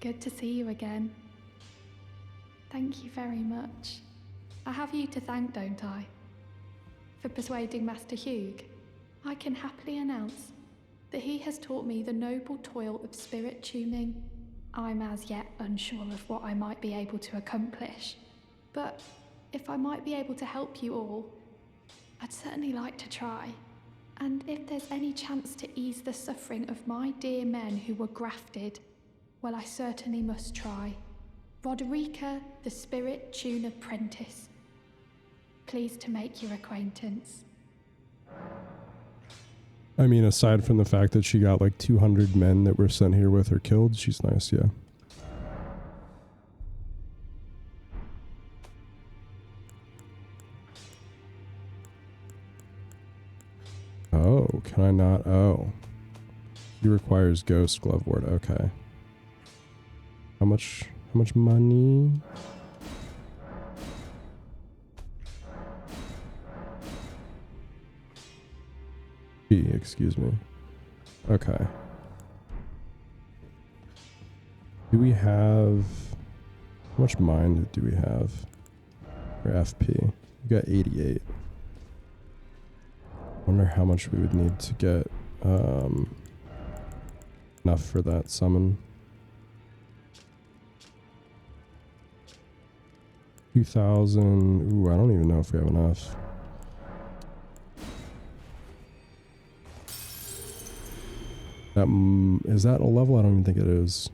Good to see you again. Thank you very much. I have you to thank, don't I? For persuading Master Hugh. I can happily announce that he has taught me the noble toil of spirit tuning. I'm as yet unsure of what I might be able to accomplish, but if I might be able to help you all, I'd certainly like to try. And if there's any chance to ease the suffering of my dear men who were grafted, well, I certainly must try. Roderica, the Spirit Tune Apprentice. Pleased to make your acquaintance. I mean, aside from the fact that she got like 200 men that were sent here with her killed, she's nice, yeah. Oh, can I not? Oh. He requires Ghost Glove Ward, okay. How much money? Excuse me. Okay. Do we have... How much mind do we have? For FP? We got 88. Wonder how much we would need to get enough for that summon. 2,000. Ooh, I don't even know if we have enough. Is that a level? I don't even think it is.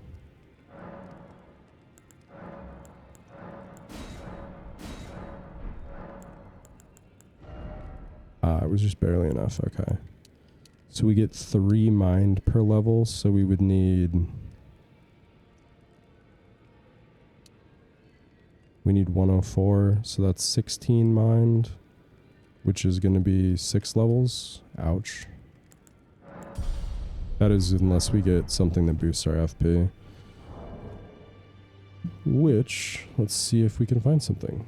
It was just barely enough. Okay. So we get 3 mind per level, so we would need... We need 104, so that's 16 mind, which is going to be 6 levels. Ouch. That is unless we get something that boosts our FP. Which, let's see if we can find something.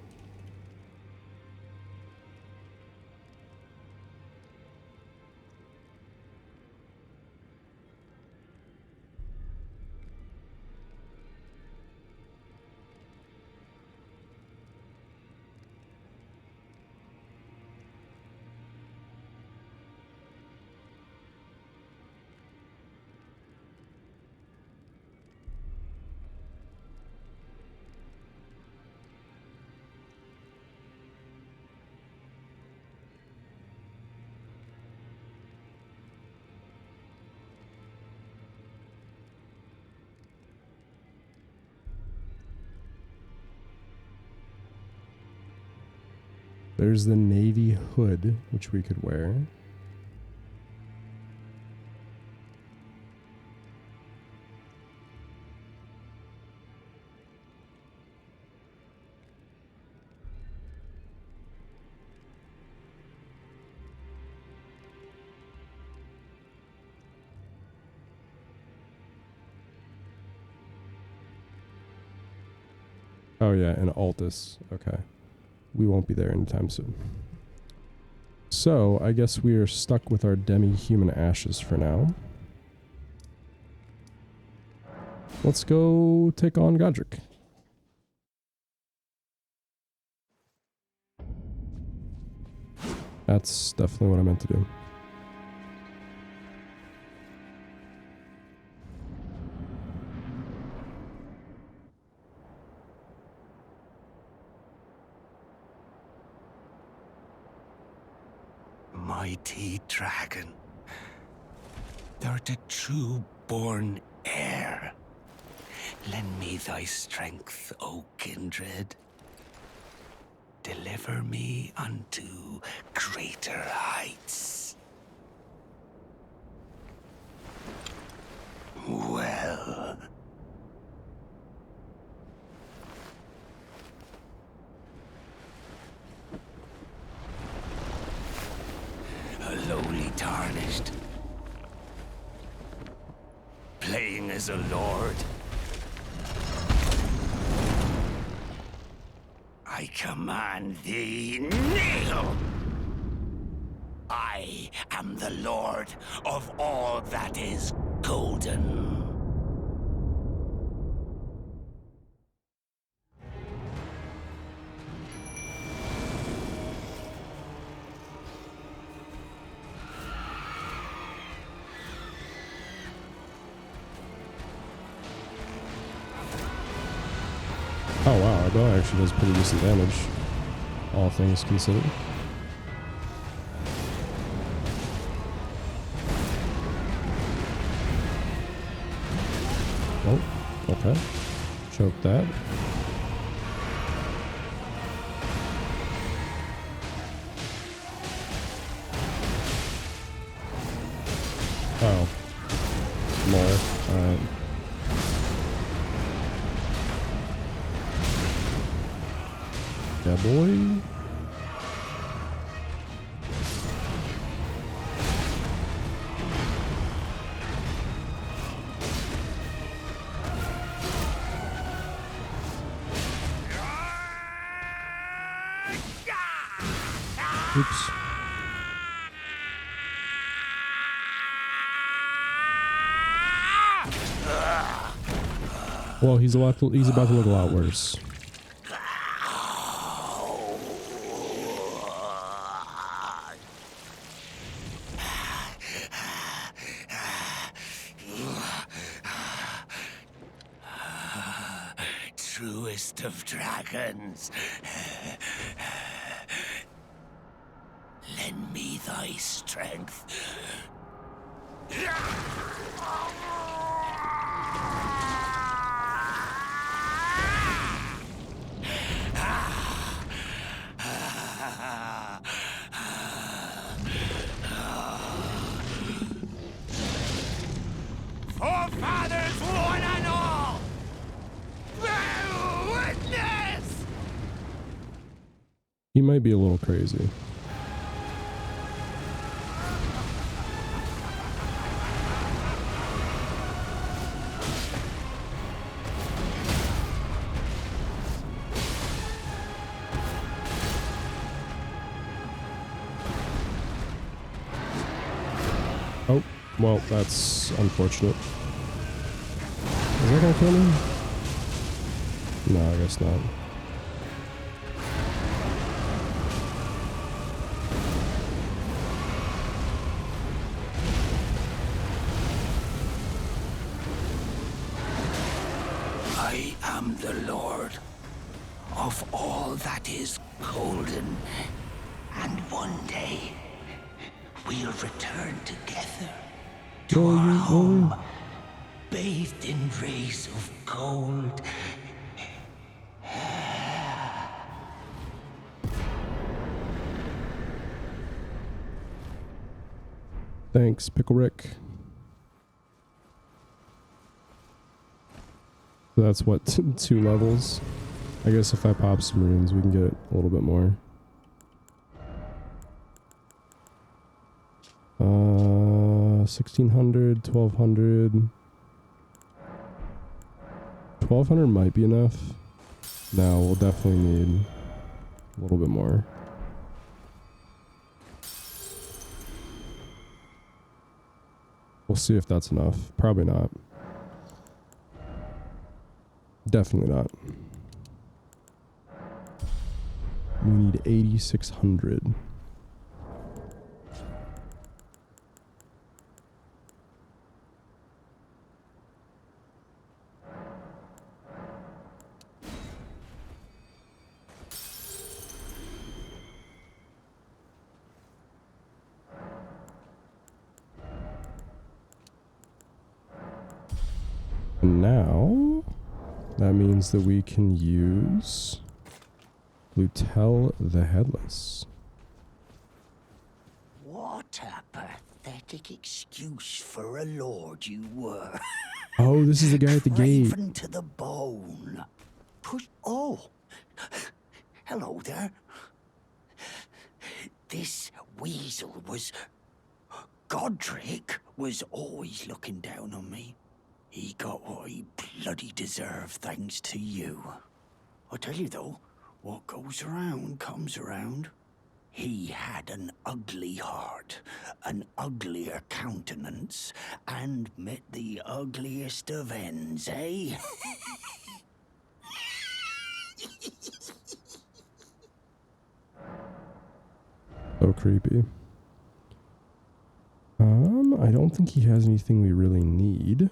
There's the navy hood, which we could wear. Oh yeah, in Altus. Okay. We won't be there anytime soon. So, I guess we are stuck with our demi-human ashes for now. Let's go take on Godric. That's definitely what I meant to do. Mighty dragon, thou'rt a true born heir. Lend me thy strength, O kindred. Deliver me unto greater heights. Well. A lowly tarnished, playing as a lord. I command thee, kneel! I am the lord of all that is golden. Oh wow, our bow actually does pretty decent damage, all things considered. Oh, okay. Choke that. Oh. More. Alright. Yeah, boy. Oops. Well, he's about to look a lot worse. Truest of dragons. Lend me thy strength. Forefathers, one and all! Bear witness! He might be a little crazy. Oh, well, that's unfortunate. Is that gonna kill me? No, I guess not. I am the lord of all that is golden, and one day we'll return together to our home, bathed in rays of gold. Thanks, Pickle Rick. So that's what, 2 levels? I guess if I pop some runes, we can get a little bit more. 1600, 1200. 1200 might be enough. No, we'll definitely need a little bit more. We'll see if that's enough. Probably not. Definitely not. We need 8,600. And now, that means that we can use Lutel the Headless. What a pathetic excuse for a lord you were. Oh, this is the guy at the gate. Craven to the bone. Push. Oh. Hello there. This weasel was... Godric was always looking down on me. He got what he bloody deserved thanks to you. I tell you though, what goes around comes around. He had an ugly heart, an uglier countenance, and met the ugliest of ends, eh? So creepy. I don't think he has anything we really need.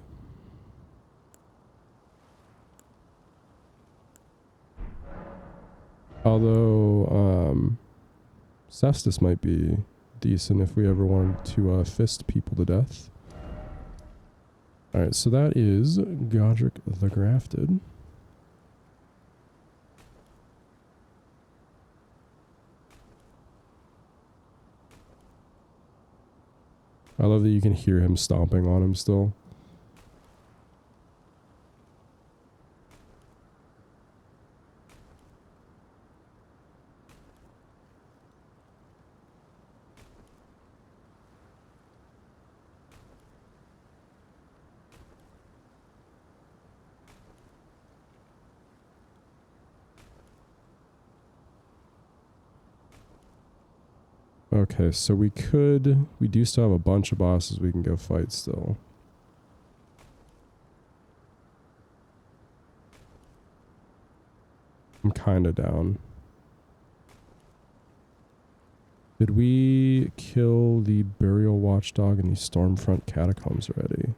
Although, Cestus might be decent if we ever wanted to fist people to death. Alright, so that is Godric the Grafted. I love that you can hear him stomping on him still. Okay, so we do still have a bunch of bosses we can go fight still. I'm kinda down. Did we kill the Burial Watchdog in the Stormfront Catacombs already?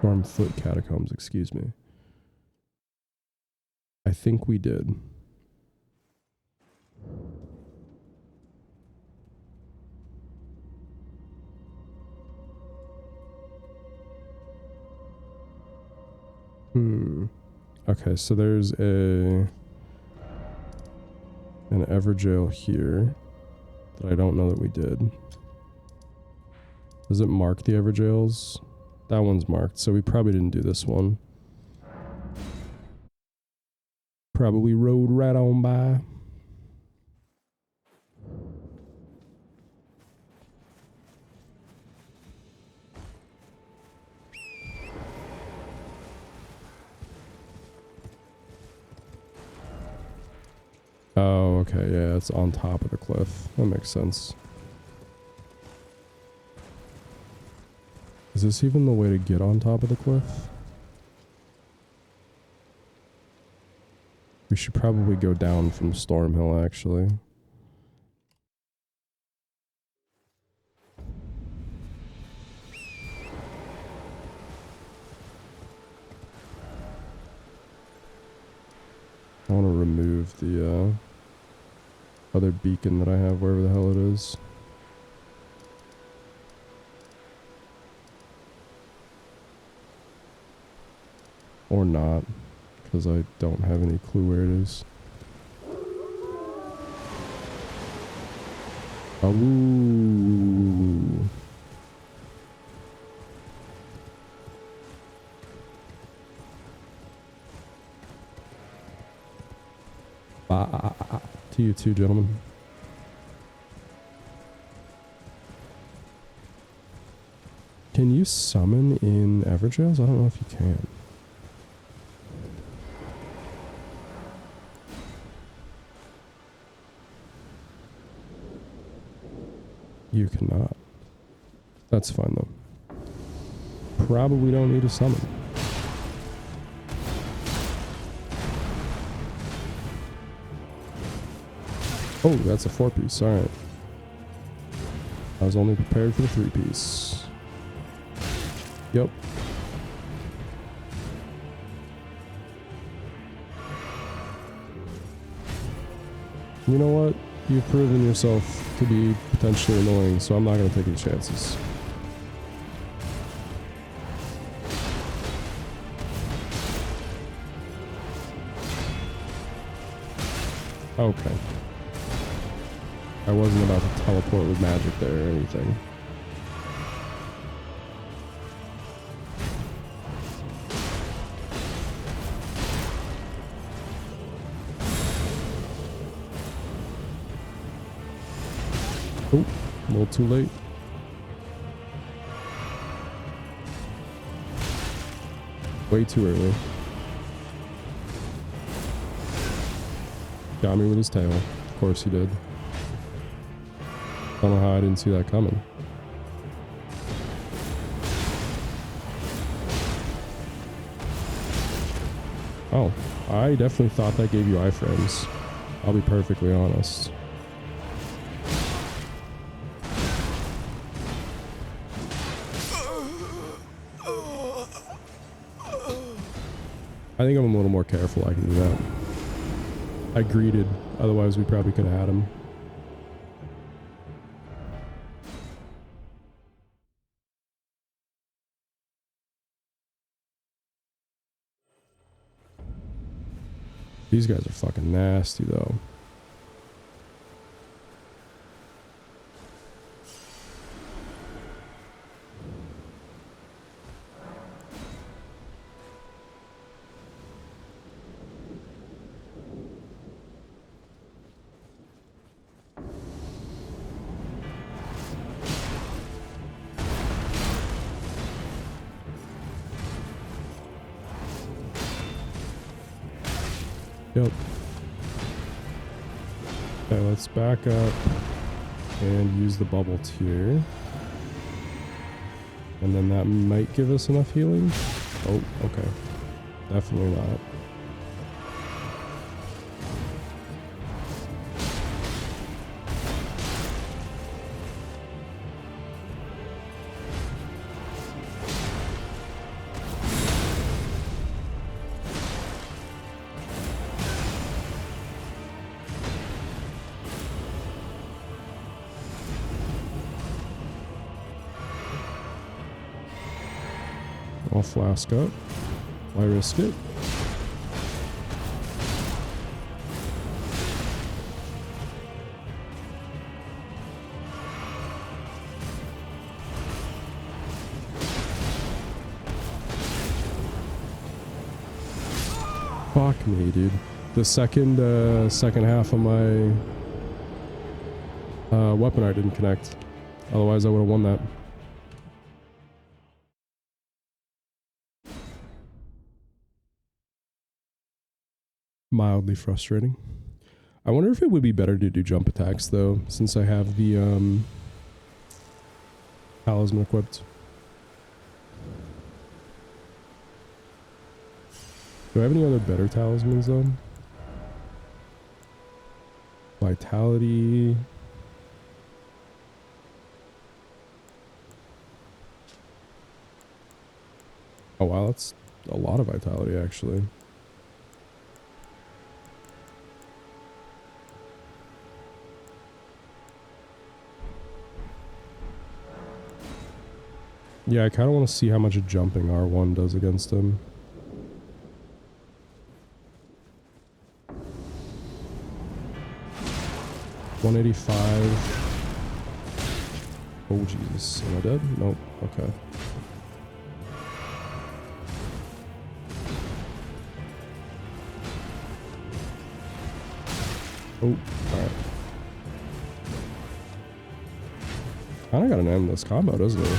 Stormfoot Catacombs, excuse me. I think we did. Okay, so there's an Everjail here that I don't know that we did. Does it mark the Everjails? That one's marked, so we probably didn't do this one. Probably rode right on by. Oh, okay, yeah, it's on top of the cliff. That makes sense. Is this even the way to get on top of the cliff? We should probably go down from Stormhill, actually. I want to remove the other beacon that I have, wherever the hell it is. Or not, because I don't have any clue where it is. Ooh. To you too, gentlemen. Can you summon in Everjails? I don't know if you can. You cannot. That's fine though. Probably don't need a summon. Oh, that's a 4-piece. Alright. I was only prepared for the 3-piece. Yep. You know what? You've proven yourself to be potentially annoying, so I'm not going to take any chances. Okay. I wasn't about to teleport with magic there or anything. Oh, a little too late. Way too early. Got me with his tail. Of course he did. Don't know how I didn't see that coming. Oh, I definitely thought that gave you iframes. I'll be perfectly honest. I think I'm a little more careful. I can do that. I greeted, otherwise we probably could have had him. These guys are fucking nasty though. Yep. Okay, let's back up and use the bubble tier. And then that might give us enough healing. Oh, okay. Definitely not. I'll flask up. Why risk it? Fuck me, dude. The second half of my weapon I didn't connect. Otherwise I would have won that. Mildly frustrating. I wonder if it would be better to do jump attacks though, since I have the talisman equipped. Do I have any other better talismans though? Vitality. Oh wow, that's a lot of vitality actually. Yeah, I kind of want to see how much a jumping R1 does against him. $185. Oh Jesus, am I dead? Nope. Okay. Oh, alright. Kinda got an endless combo, doesn't he?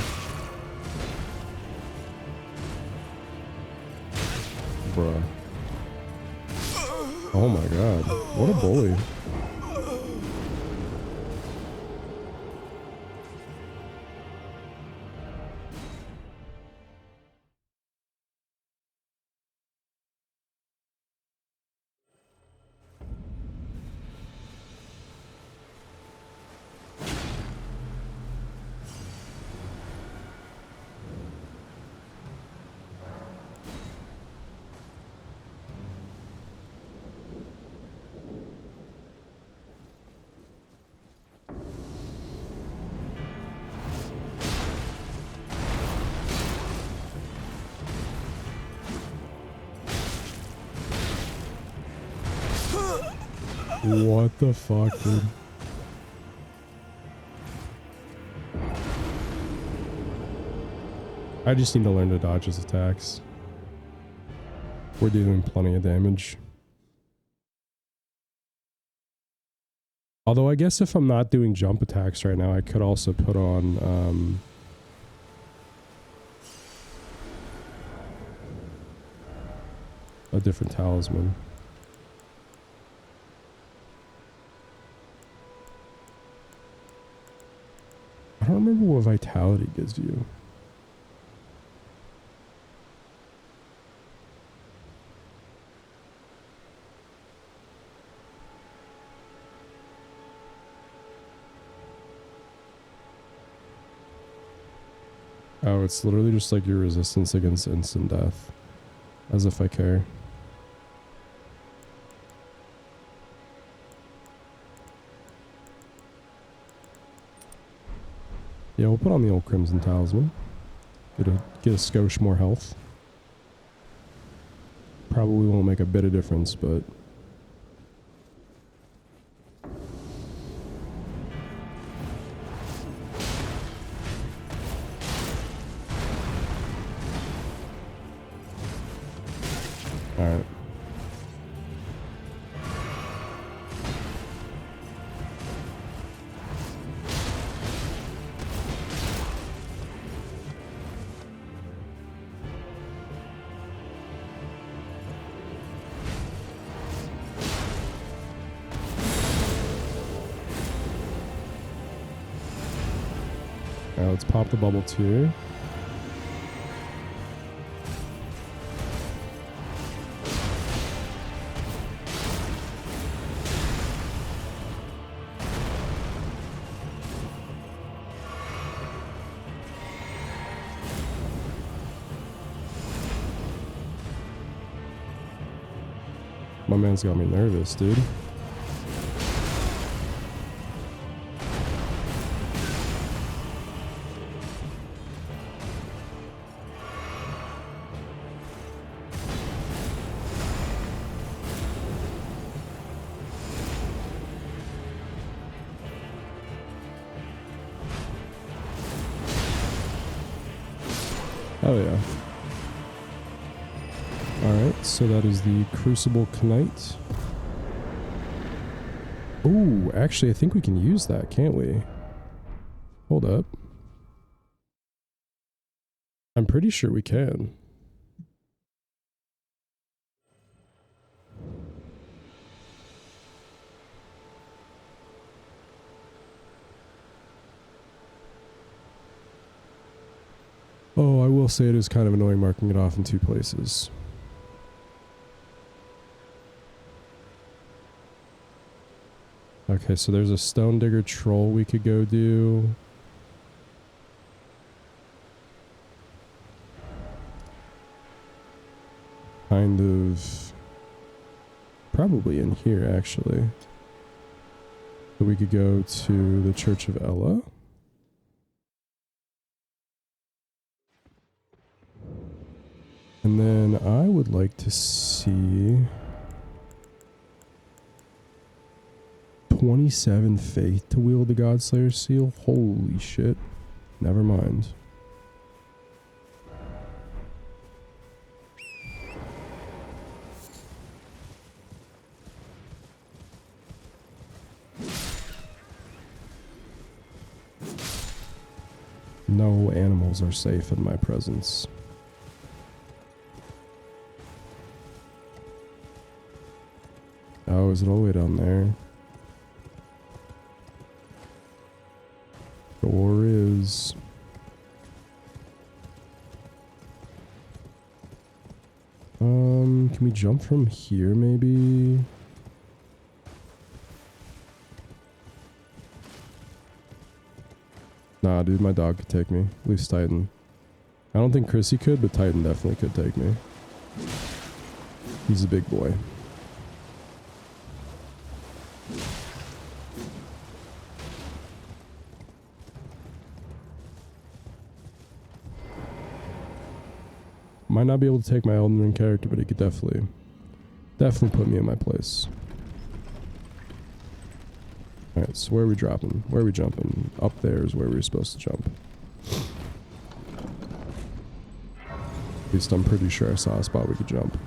Bruh. Oh my god. What a bully. What the fuck, dude? I just need to learn to dodge his attacks. We're doing plenty of damage. Although I guess if I'm not doing jump attacks right now, I could also put on a different talisman. I don't remember what vitality gives you. Oh, it's literally just like your resistance against instant death. As if I care. Yeah, we'll put on the old Crimson Talisman. Get a skosh more health. Probably won't make a bit of difference, but... Alright. Alright, let's pop the bubble too. My man's got me nervous, dude. Oh yeah. Alright, so that is the Crucible Knight. Ooh, actually I think we can use that, can't we? Hold up. I'm pretty sure we can. Oh, I will say it is kind of annoying marking it off in two places. Okay, so there's a Stone Digger Troll we could go do. Kind of... Probably in here, actually. So we could go to the Church of Ella. And then I would like to see 27 faith to wield the Godslayer seal. Holy shit. Never mind. No animals are safe in my presence. Oh, is it all the way down there? Sure is. Can we jump from here maybe? Nah, dude, my dog could take me. At least Titan. I don't think Chrissy could, but Titan definitely could take me. He's a big boy. Might not be able to take my Elden Ring character, but he could definitely put me in my place. Alright, so where are we dropping? Where are we jumping? Up there is where we were supposed to jump. At least I'm pretty sure I saw a spot we could jump.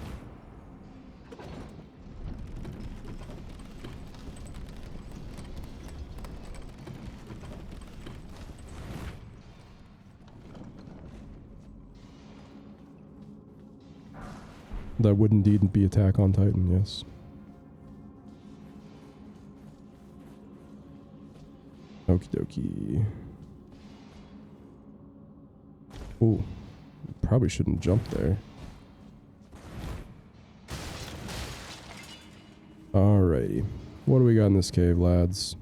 That would indeed be Attack on Titan, yes. Okie dokie. Ooh, probably shouldn't jump there. Alrighty. What do we got in this cave, lads?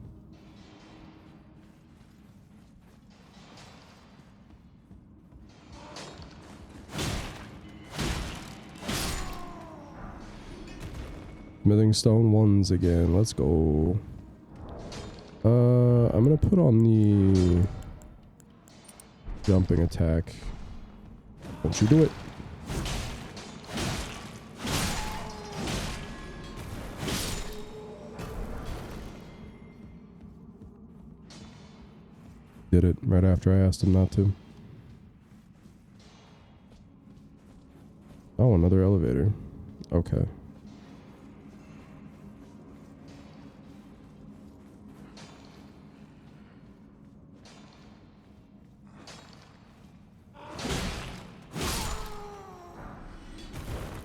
Smithing stone ones again. Let's go. I'm gonna put on the jumping attack. Don't you do it. Did it right after I asked him not to. Oh, another elevator. Okay.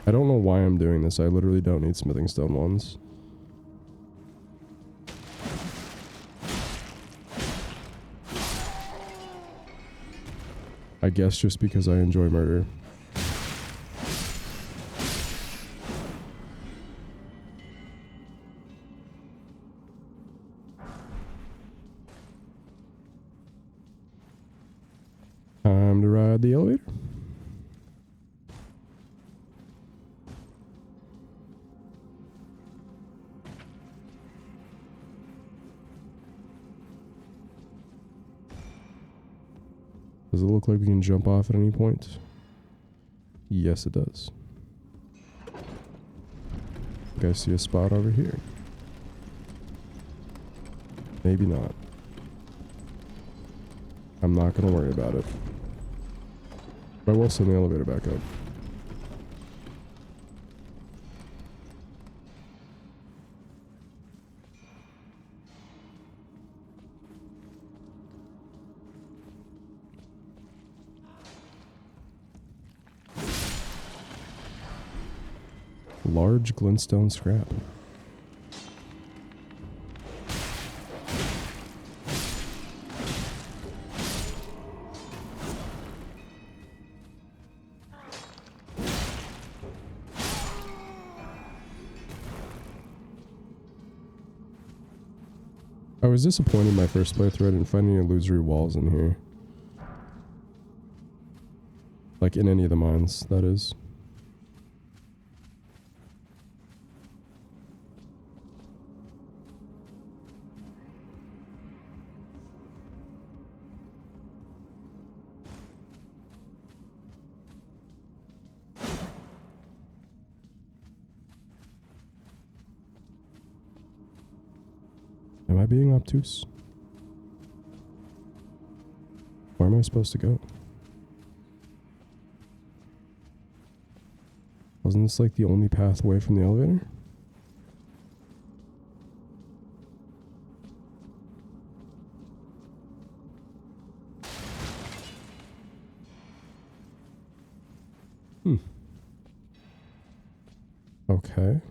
I don't know why I'm doing this. I literally don't need smithing stone ones. I guess just because I enjoy murder. Time to ride the elevator. Does it look like we can jump off at any point? Yes, it does. I think I see a spot over here. Maybe not. I'm not going to worry about it. But I will send the elevator back up. Large glintstone scrap. I was disappointed in my first playthrough. I didn't find any illusory walls in here. Like in any of the mines, that is. Am I being obtuse? Where am I supposed to go? Wasn't this like the only path away from the elevator? Okay.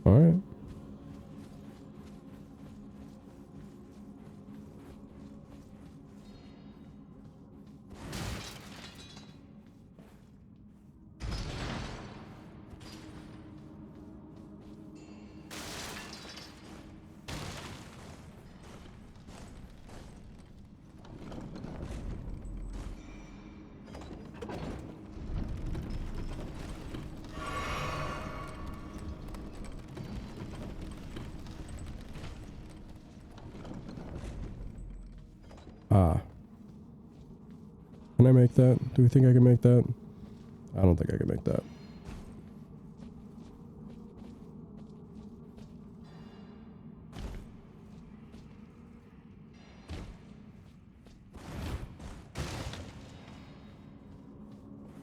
All right. Ah. Can I make that? Do we think I can make that? I don't think I can make that.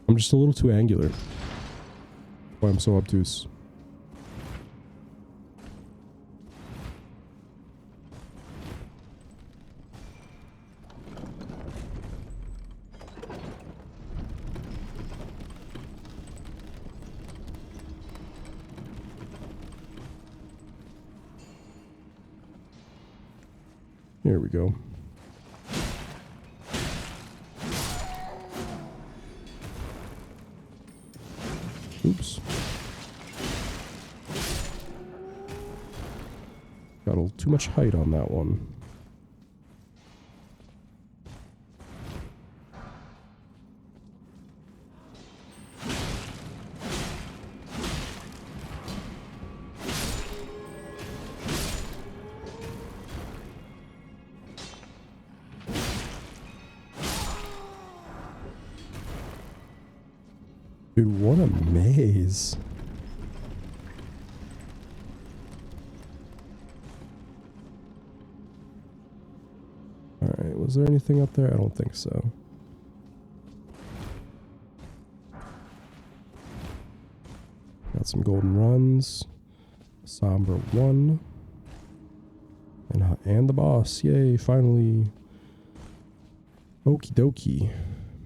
I'm just a little too angular. That's why I'm so obtuse. Here we go. Oops. Got a little too much height on that one. Dude, what a maze. Alright, was there anything up there? I don't think so. Got some golden runs. Somber 1. And the boss. Yay, finally. Okie dokie,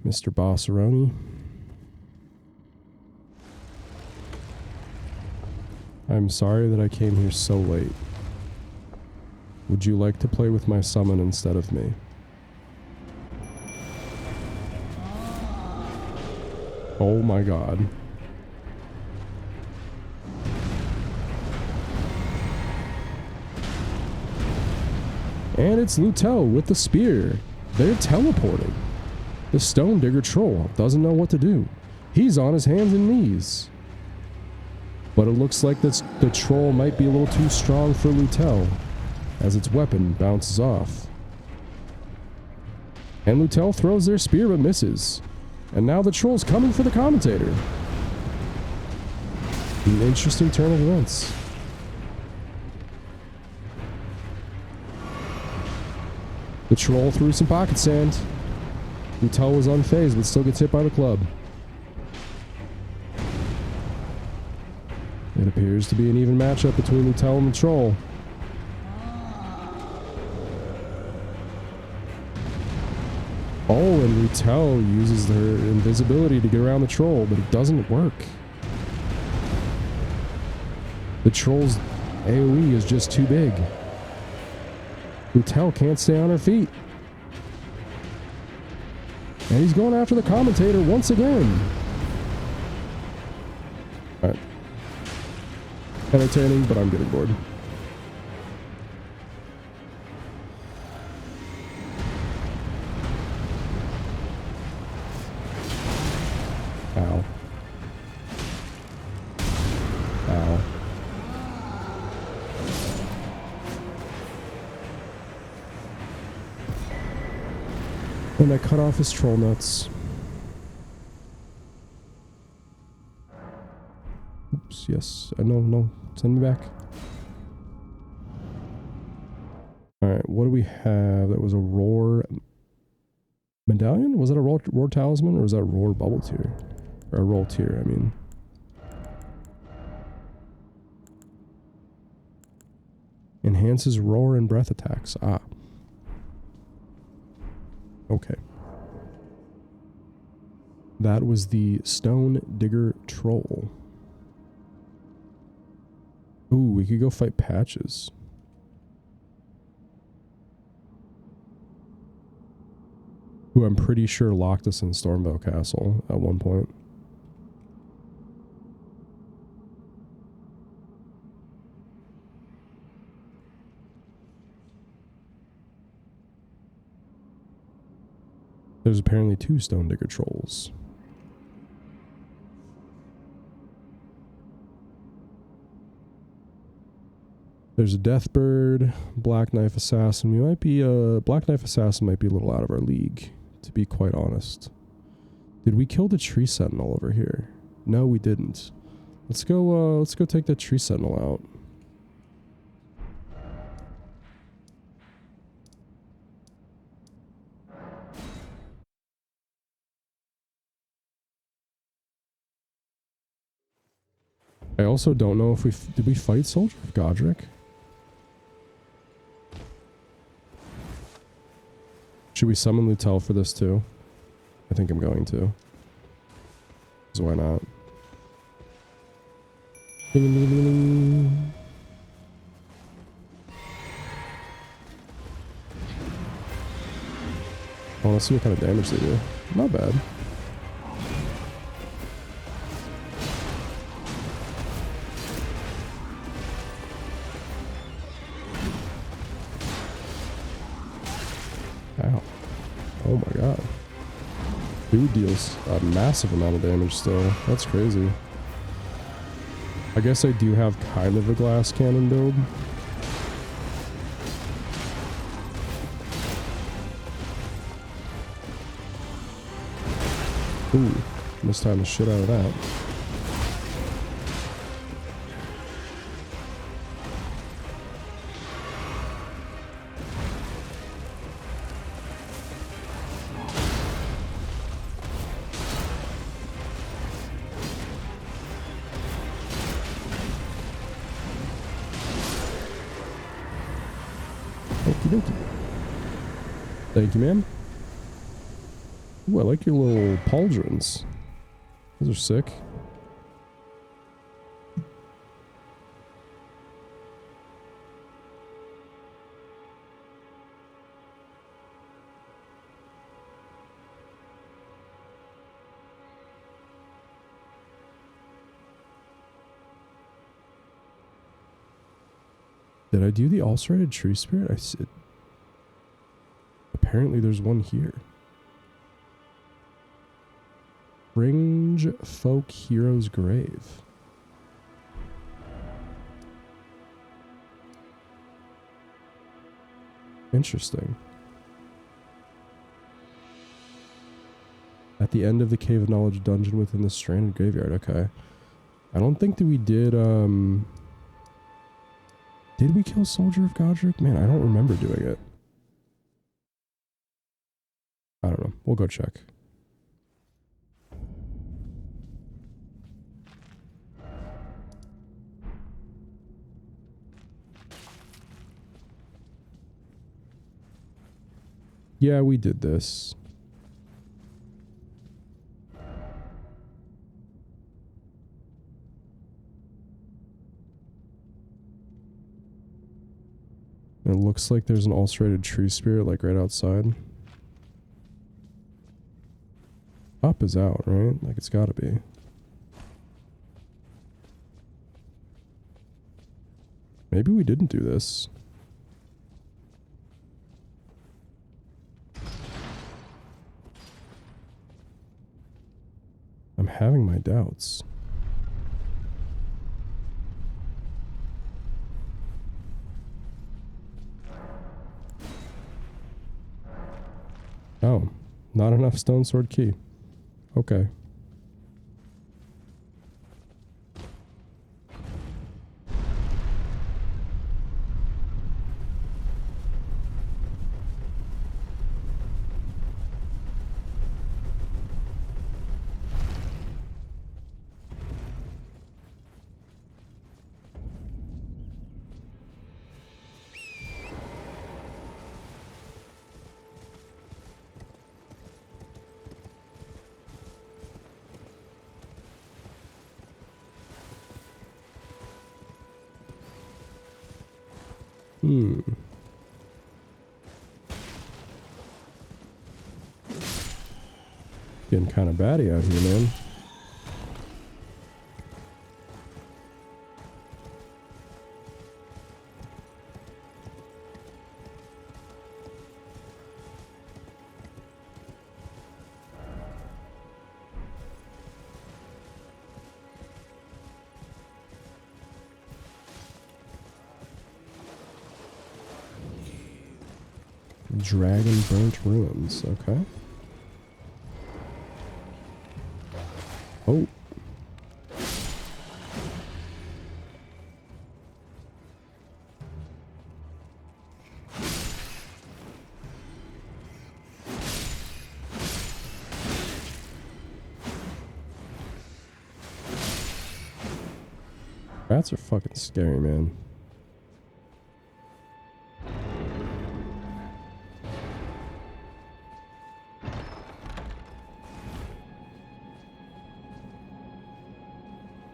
Mr. Bossaroni. I'm sorry that I came here so late. Would you like to play with my summon instead of me? Oh my god. And it's Lutel with the spear. They're teleporting. The Stone Digger troll doesn't know what to do. He's on his hands and knees. But it looks like the troll might be a little too strong for Lutel, as its weapon bounces off. And Lutel throws their spear but misses. And now the troll's coming for the commentator. An interesting turn of events. The troll threw some pocket sand. Lutel was unfazed but still gets hit by the club. It appears to be an even matchup between Lutel and the troll. Oh, and Lutel uses her invisibility to get around the troll, but it doesn't work. The troll's AoE is just too big. Lutel can't stay on her feet. And he's going after the commentator once again. Alright. Entertaining, but I'm getting bored. Ow. Ow. And I cut off his troll nuts. Oops, yes. No. Send me back. Alright, what do we have? That was a roar medallion? Was that a roar talisman, or was that a roar bubble tier? Or a roll tier, I mean. Enhances roar and breath attacks. Ah. Okay. That was the Stone Digger Troll. Ooh, we could go fight Patches. Who I'm pretty sure locked us in Stormvale Castle at one point. There's apparently 2 Stone Digger Trolls. There's a Deathbird, Black Knife Assassin. We might be, Black Knife Assassin might be a little out of our league, to be quite honest. Did we kill the Tree Sentinel over here? No, we didn't. Let's go take that Tree Sentinel out. I also don't know if did we fight Soldier of Godric? Should we summon Lutel for this too? I think I'm going to. So why not? Ding, ding, ding, ding. Oh, let's see what kind of damage they do. Not bad. Ow. Oh my god. Dude deals a massive amount of damage still. That's crazy. I guess I do have kind of a glass cannon build. Ooh, mistimed the shit out of that. Thank you, ma'am. Ooh, I like your little pauldrons. Those are sick. Did I do the ulcerated tree spirit? I said. Apparently there's one here. Fringe Folk Hero's Grave. Interesting. At the end of the Cave of Knowledge dungeon within the Stranded Graveyard. Okay. I don't think that we did, Did we kill Soldier of Godric? Man, I don't remember doing it. I don't know. We'll go check. Yeah, we did this. It looks like there's an ulcerated tree spirit like right outside. Up is out, right? Like it's gotta be. Maybe we didn't do this. I'm having my doubts. Oh, not enough stone sword key. Okay. Getting kind of batty out here, man. Dragon Burnt Ruins, okay. Oh. Rats are fucking scary, man.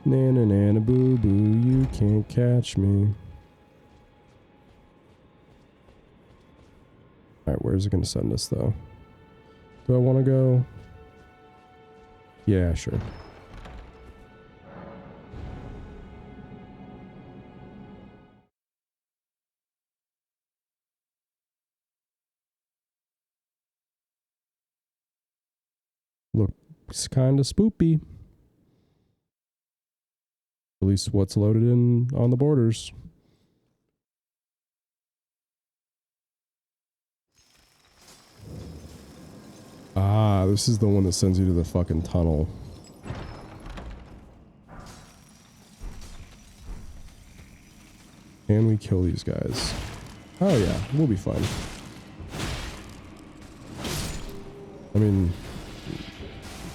Nana nana boo boo, you can't catch me. Alright, where's it gonna send us though? Do I wanna go? Yeah, sure. Looks kinda spoopy. At least what's loaded in on the borders. Ah, this is the one that sends you to the fucking tunnel. Can we kill these guys? Oh yeah, we'll be fine. I mean,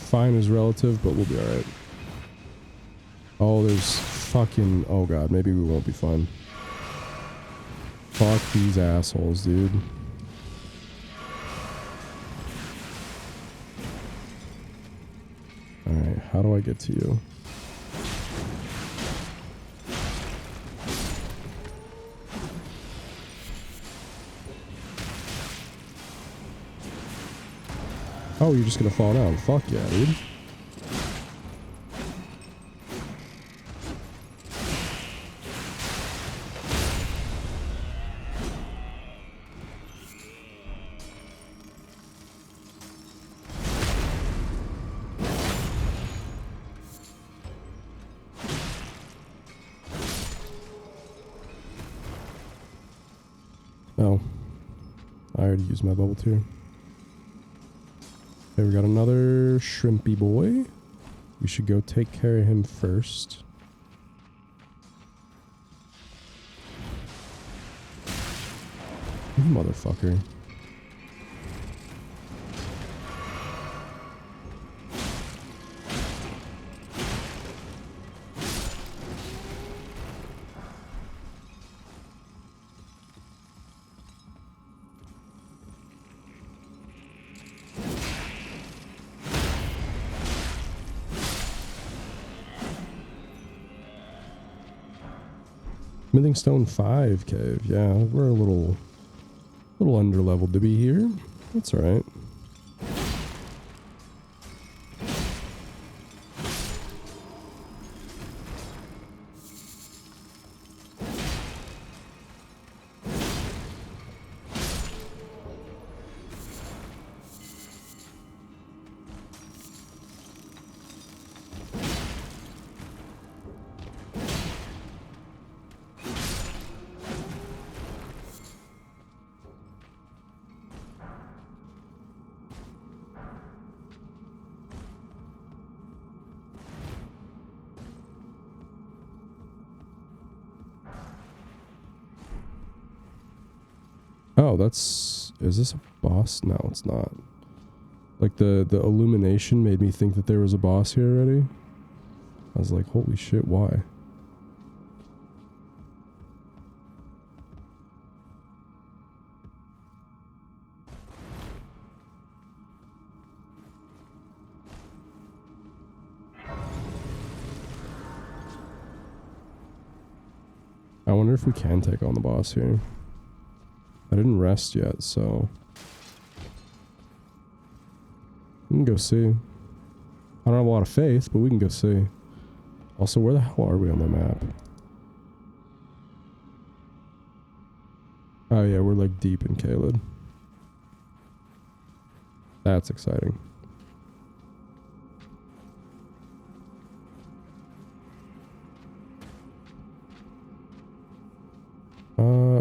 fine is relative, but we'll be alright. Oh, there's fucking... Oh god, maybe we won't be fine. Fuck these assholes, dude. Alright, how do I get to you? Oh, you're just gonna fall down. Fuck yeah, dude. Oh. I already used my bubble tier. Okay, we got another shrimpy boy. We should go take care of him first. You motherfucker. Smithing Stone 5 cave. Yeah, we're a little under-leveled to be here. That's alright. Oh, that's... Is this a boss? No, it's not. Like, the illumination made me think that there was a boss here already. I was like, holy shit, why? I wonder if we can take on the boss here. I didn't rest yet, so... We can go see. I don't have a lot of faith, but we can go see. Also, where the hell are we on the map? Oh yeah, we're like deep in Caelid. That's exciting.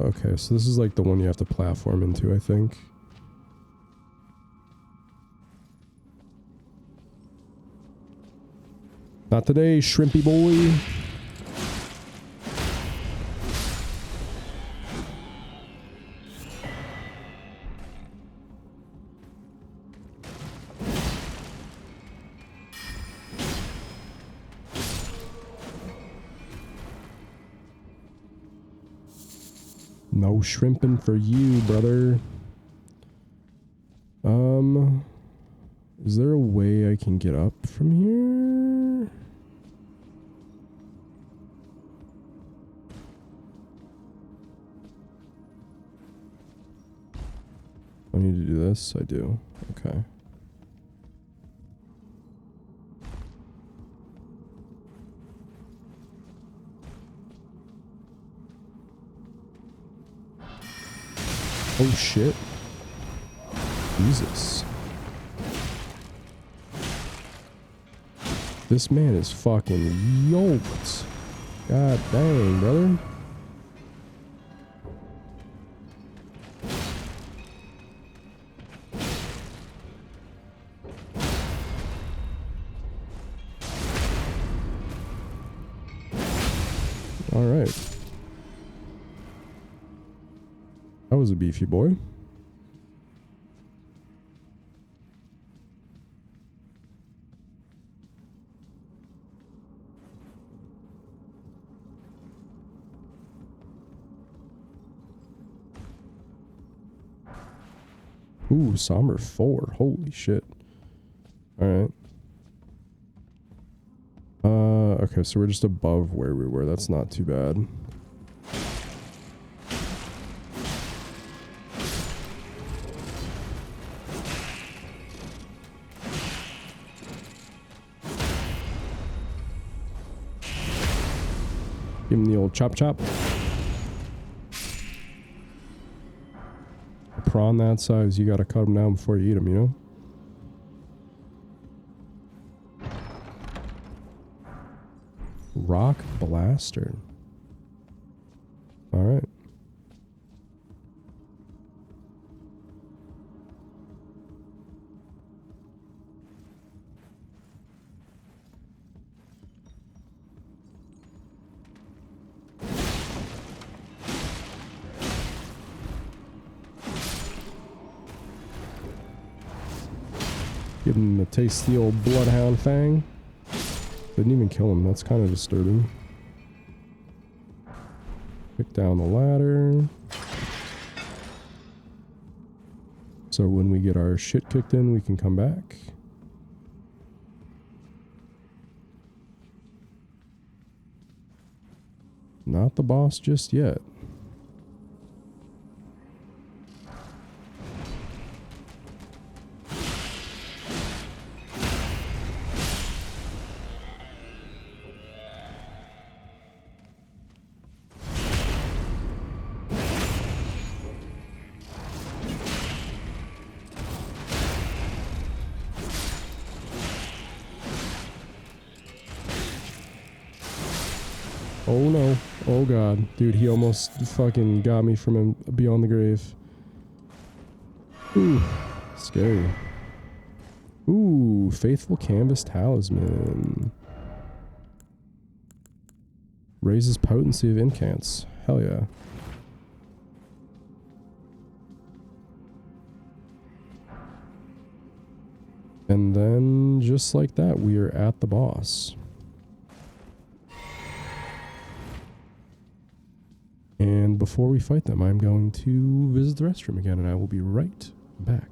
Okay, so this is like the one you have to platform into, I think. Not today, shrimpy boy. No shrimping for you, brother. Is there a way I can get up from here? I need to do this? I do. Okay. Oh shit. Jesus. This man is fucking yoked. God dang, brother. All right. That was a beefy boy. Ooh, Somber 4. Holy shit. Alright. Okay, so we're just above where we were. That's not too bad. Give him the old chop chop. A prawn that size, you gotta cut them down before you eat them, you know? Rock blaster. Alright. Give him a tasty old bloodhound fang. Didn't even kill him. That's kind of disturbing. Pick down the ladder. So when we get our shit kicked in, we can come back. Not the boss just yet. Oh no. Oh god. Dude, he almost fucking got me from beyond the grave. Ooh. Scary. Ooh. Faithful Canvas Talisman. Raises potency of incants. Hell yeah. And then, just like that, we are at the boss. And before we fight them, I'm going to visit the restroom again, and I will be right back.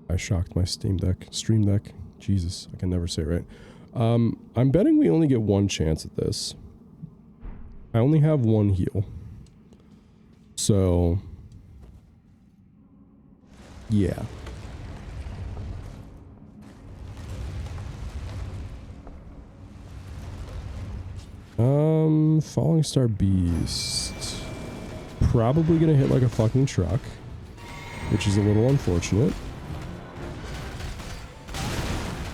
I shocked my Stream Deck. Jesus, I can never say it right. I'm betting we only get one chance at this. I only have one heal. So, yeah. Falling Star Beast. Probably gonna hit like a fucking truck, which is a little unfortunate.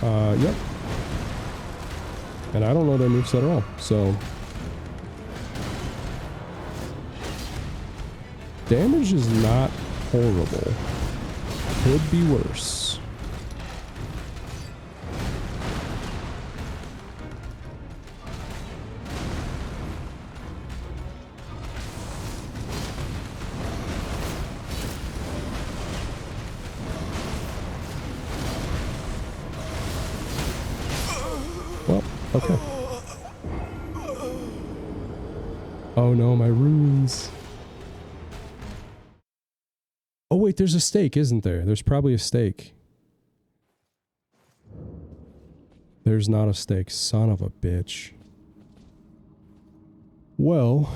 Yep. And I don't know their moveset at all, so. Damage is not horrible. Could be worse. Well, okay. Oh no, my runes. Oh wait, there's a stake, isn't there? There's probably a stake. There's not a stake, son of a bitch. Well.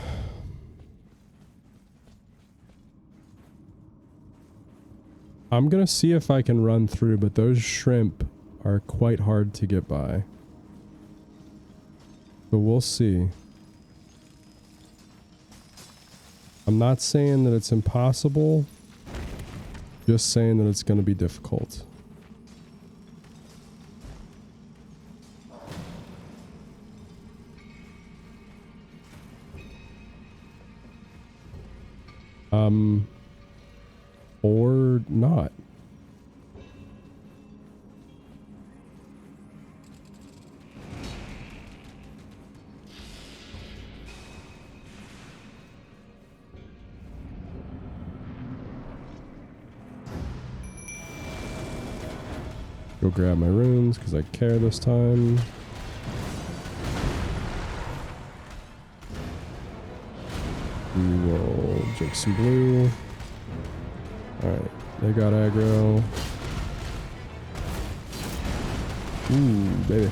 I'm gonna see if I can run through, but those shrimp are quite hard to get by. But we'll see. I'm not saying that it's impossible. Just saying that it's going to be difficult. Or not. Go grab my runes because I care this time. We will drink some blue. Alright, they got aggro. Ooh, baby.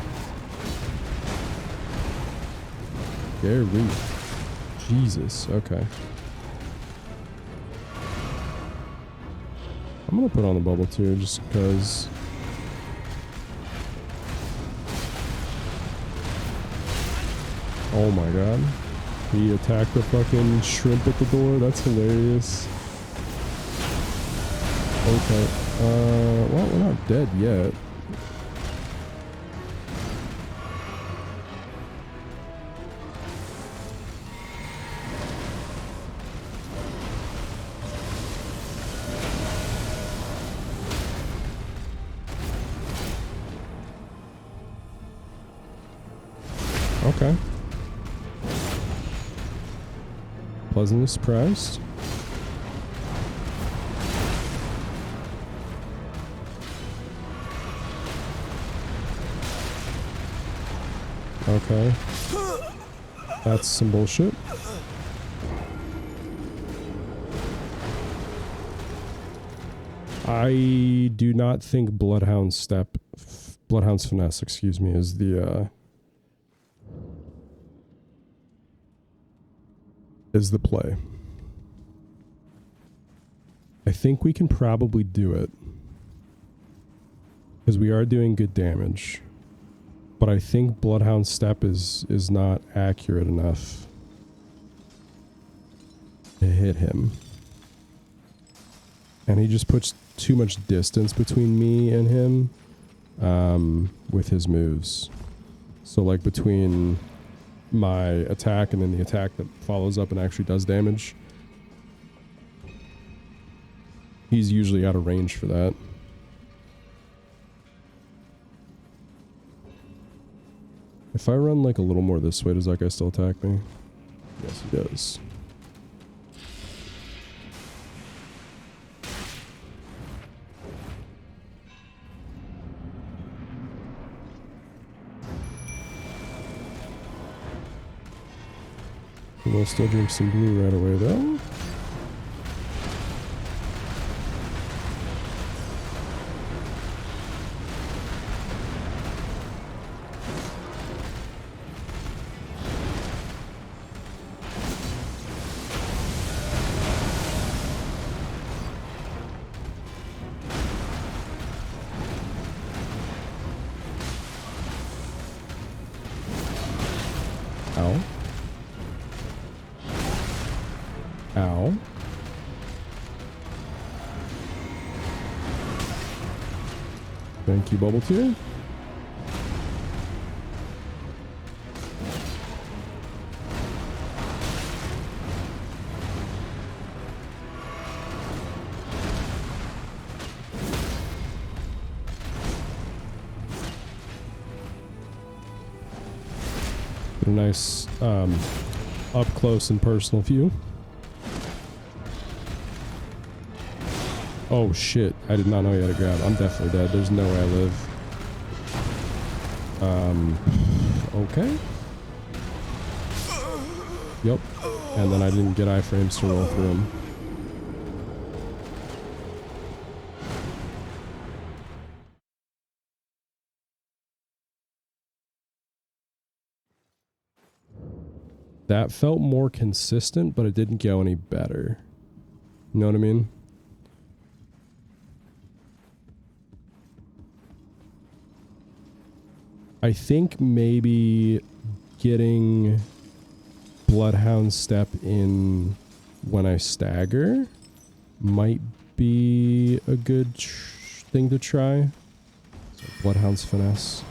Gary. Jesus, okay. I'm gonna put on the bubble too, just because. Oh my god. He attacked the fucking shrimp at the door. That's hilarious. Okay. Well, we're not dead yet. Okay. Pleasantly surprised. Okay. That's some bullshit. I do not think Bloodhound's Finesse, excuse me, is the play. I think we can probably do it because we are doing good damage, but I think Bloodhound's Step is not accurate enough to hit him, and he just puts too much distance between me and him with his moves. So like between my attack and then the attack that follows up and actually does damage, he's usually out of range for that. If I run like a little more this way, does that guy still attack me? Yes, he does. We'll still drink some blue right away though. Ow. Thank you, Bubble Tear. A nice up close and personal view. Oh shit, I did not know you had a grab. I'm definitely dead. There's no way I live. Okay. Yep. And then I didn't get iframes to roll through him. That felt more consistent, but it didn't go any better. You know what I mean? I think maybe getting Bloodhound Step in when I stagger might be a good thing to try. So Bloodhound's Finesse.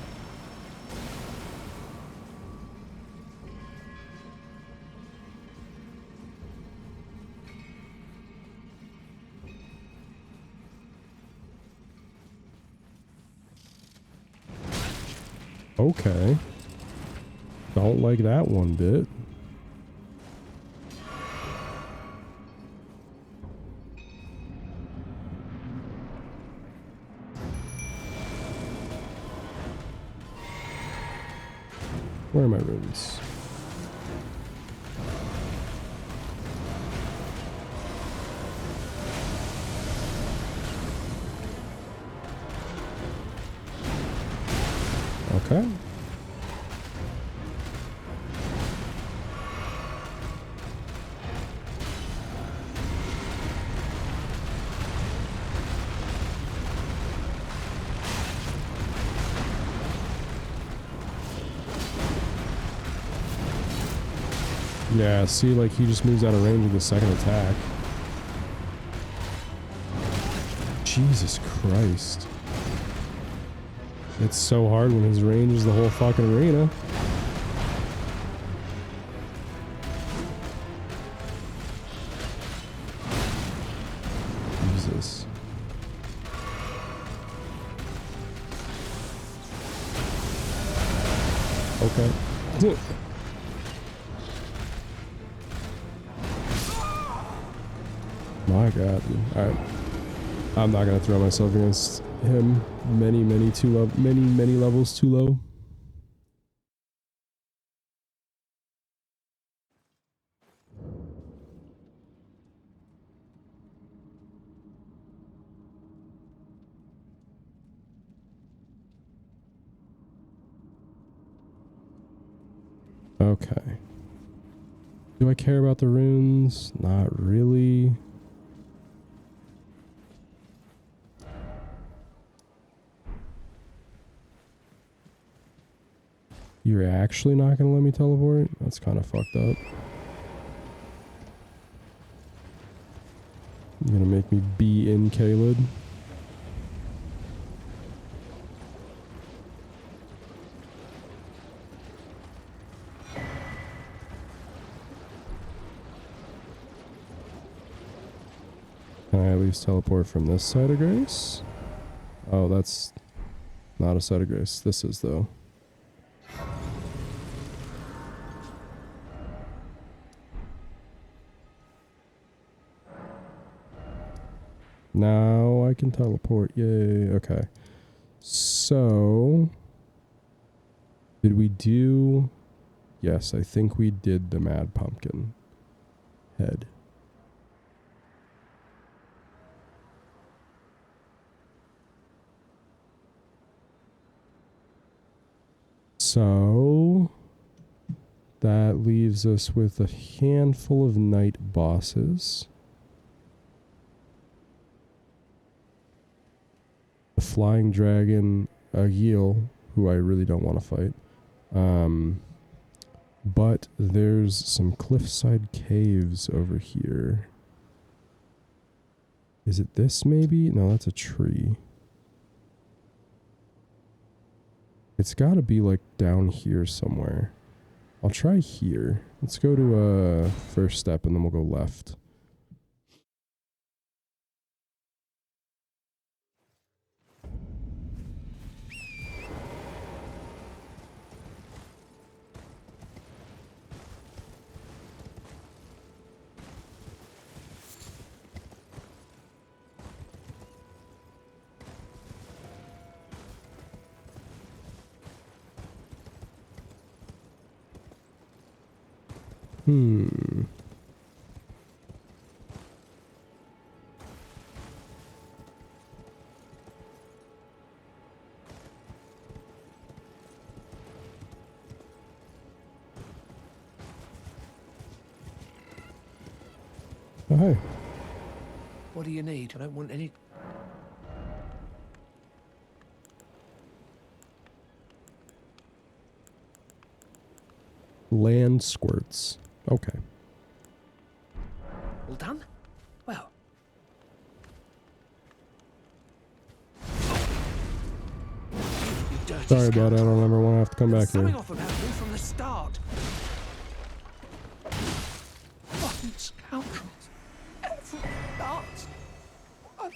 Okay. Don't like that one bit. Where are my runes? Okay. Yeah, see, like, he just moves out of range with the second attack. Jesus Christ. It's so hard when his range is the whole fucking arena. Jesus. Okay. My God. Alright. I'm not gonna throw myself against him many levels too low. Okay. Do I care about the runes? Not really. You're actually not gonna let me teleport? That's kind of fucked up. You're gonna make me be in Caelid? Can I at least teleport from this side of Grace? Oh, that's not a side of Grace. This is, though. Now I can teleport. Yay. Okay. So, did we do... Yes, I think we did the Mad Pumpkin head. So, that leaves us with a handful of night bosses. The Flying Dragon, Agil, who I really don't want to fight. But there's some cliffside caves over here. Is it this maybe? No, that's a tree. It's gotta be like down here somewhere. I'll try here. Let's go to first step and then we'll go left. Oh, hey. What do you need? I don't want any... Land squirts. Okay. All done? Well. You dirty Sorry about it. I scoundrel. don't ever want to have to come There back was something here. off about you from the start. Rotten scoundrels. Every last. One.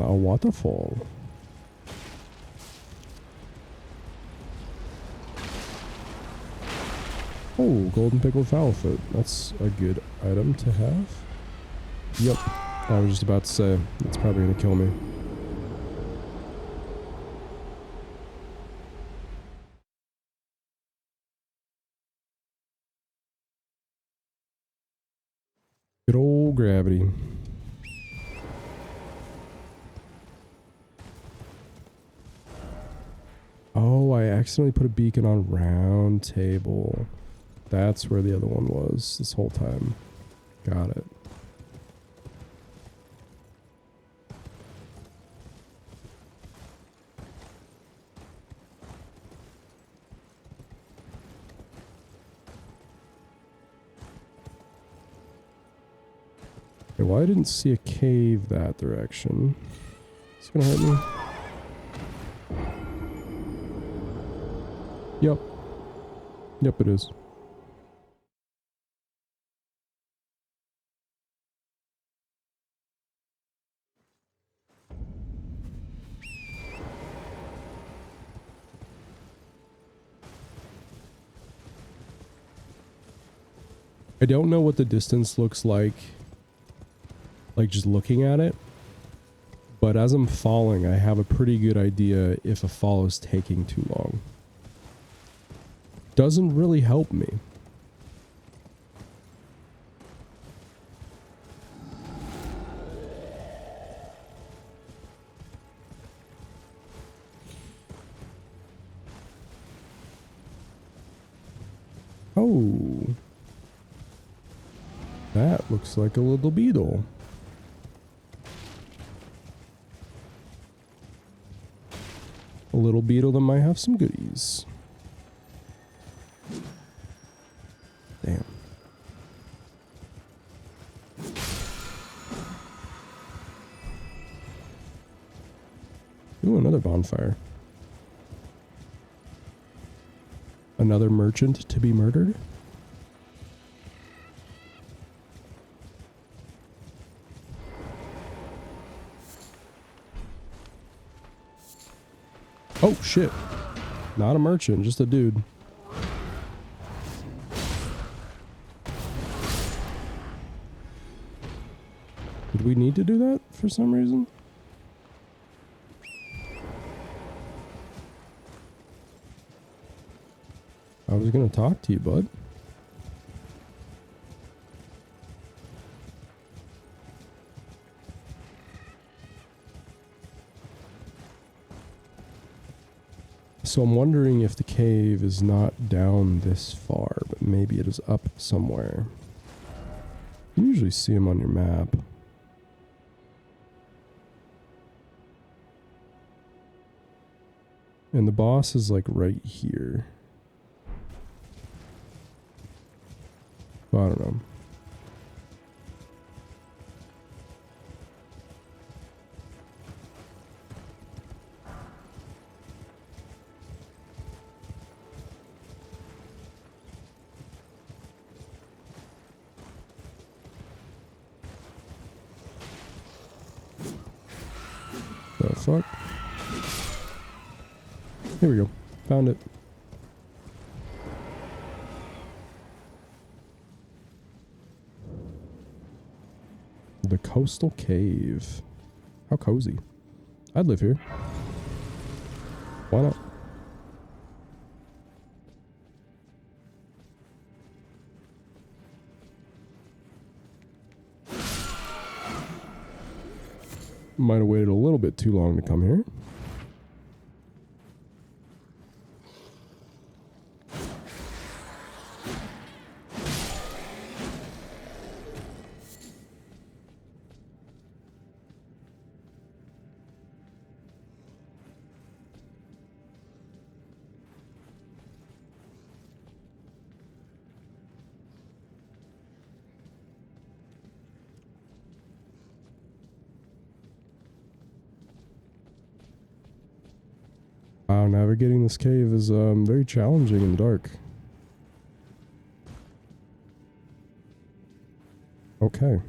A waterfall. Oh, golden pickled fowlfoot. That's a good item to have. Yep. I was just about to say, it's probably going to kill me. Good old gravity. Oh, I accidentally put a beacon on round table. That's where the other one was this whole time. Got it. Okay, well, I didn't see a cave that direction. It's gonna hurt me. Yep. Yep, it is. I don't know what the distance looks like just looking at it, but as I'm falling, I have a pretty good idea if a fall is taking too long. Doesn't really help me. Oh. That looks like a little beetle. A little beetle that might have some goodies. Damn. Ooh, another bonfire. Another merchant to be murdered? Oh, shit. Not a merchant, just a dude. Did we need to do that for some reason? I was gonna talk to you, bud. So I'm wondering if the cave is not down this far, but maybe it is up somewhere. You usually see them on your map. And the boss is like right here. I don't know. The fuck? Here we go. Found it. The Coastal Cave. How cozy. I'd live here. Why not? Might have waited a little bit too long to come here. Wow, navigating this cave is very challenging in the dark. Okay.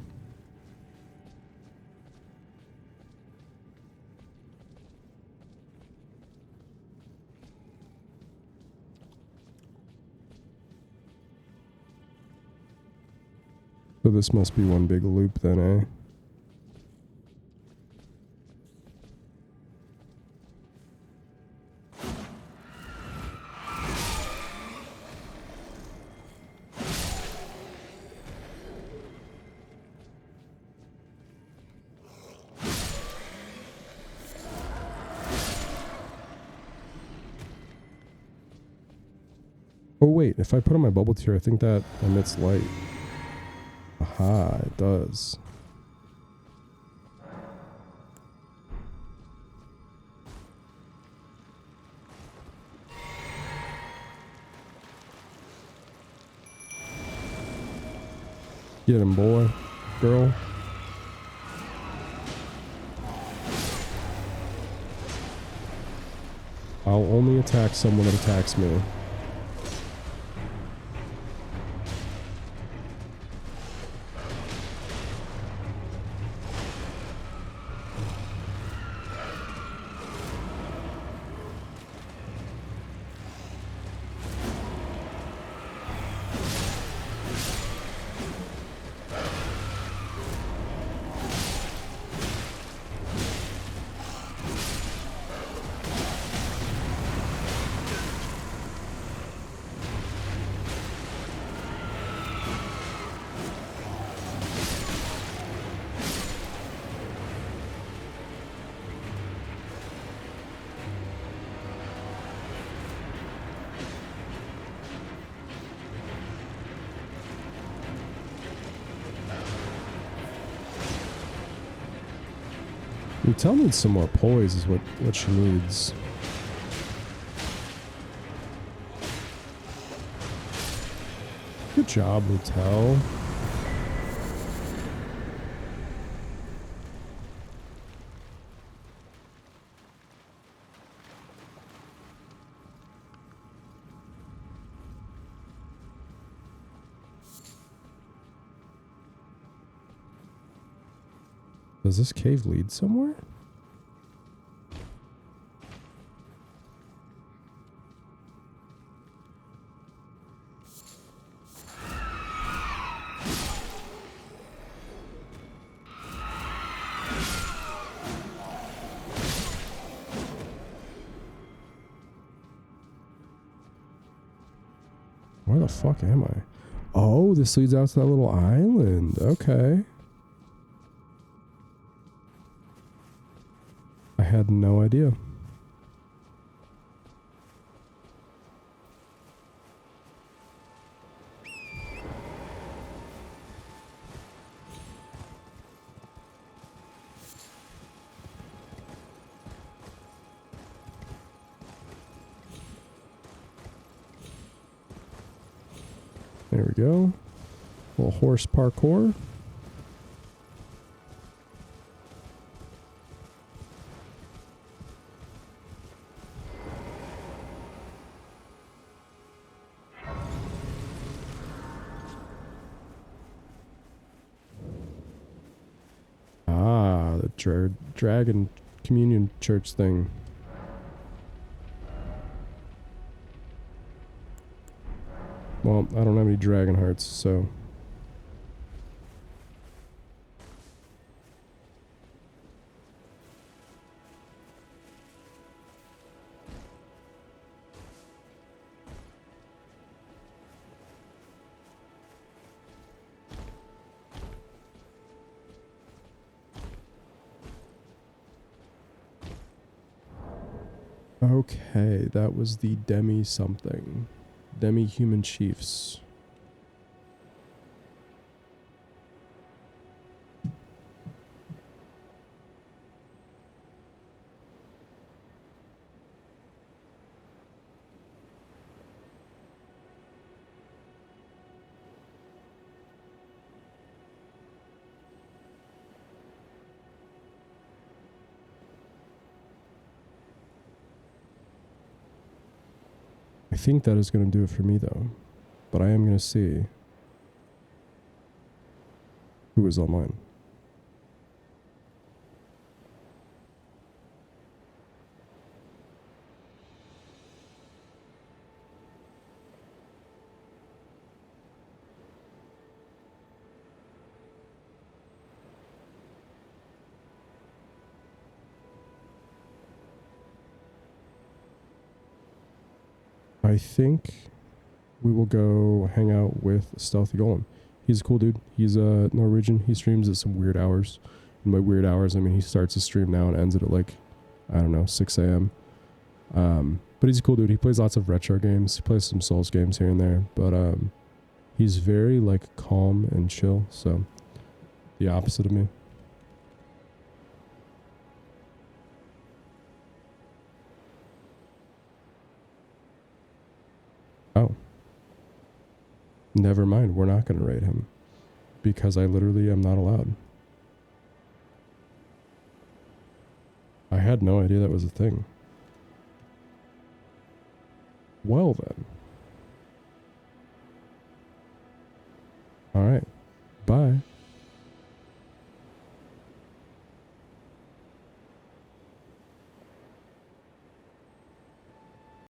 So this must be one big loop then, eh? Oh wait, if I put on my bubble tier, I think that emits light. Aha, it does. Get him, boy. Girl. I'll only attack someone that attacks me. Lutel needs some more poise is what she needs. Good job, Lutel. Does this cave lead somewhere? Where the fuck am I? Oh, this leads out to that little island. Okay. I had no idea. There we go. Little horse parkour. Ah, the dragon communion church thing. Well, I don't have any dragon hearts, so... Okay, that was the demi something. Demi human chiefs. I think that is going to do it for me, though. But I am going to see who is online. I think we will go hang out with Stealthy Golem. He's a cool dude. He's Norwegian. He streams at some weird hours. And by weird hours, I mean he starts a stream now and ends it at like, I don't know, 6 a.m. But he's a cool dude. He plays lots of retro games. He plays some Souls games here and there. But he's very like calm and chill. So the opposite of me. Oh. Never mind, we're not going to raid him. Because I literally am not allowed. I had no idea that was a thing. Well then. Alright.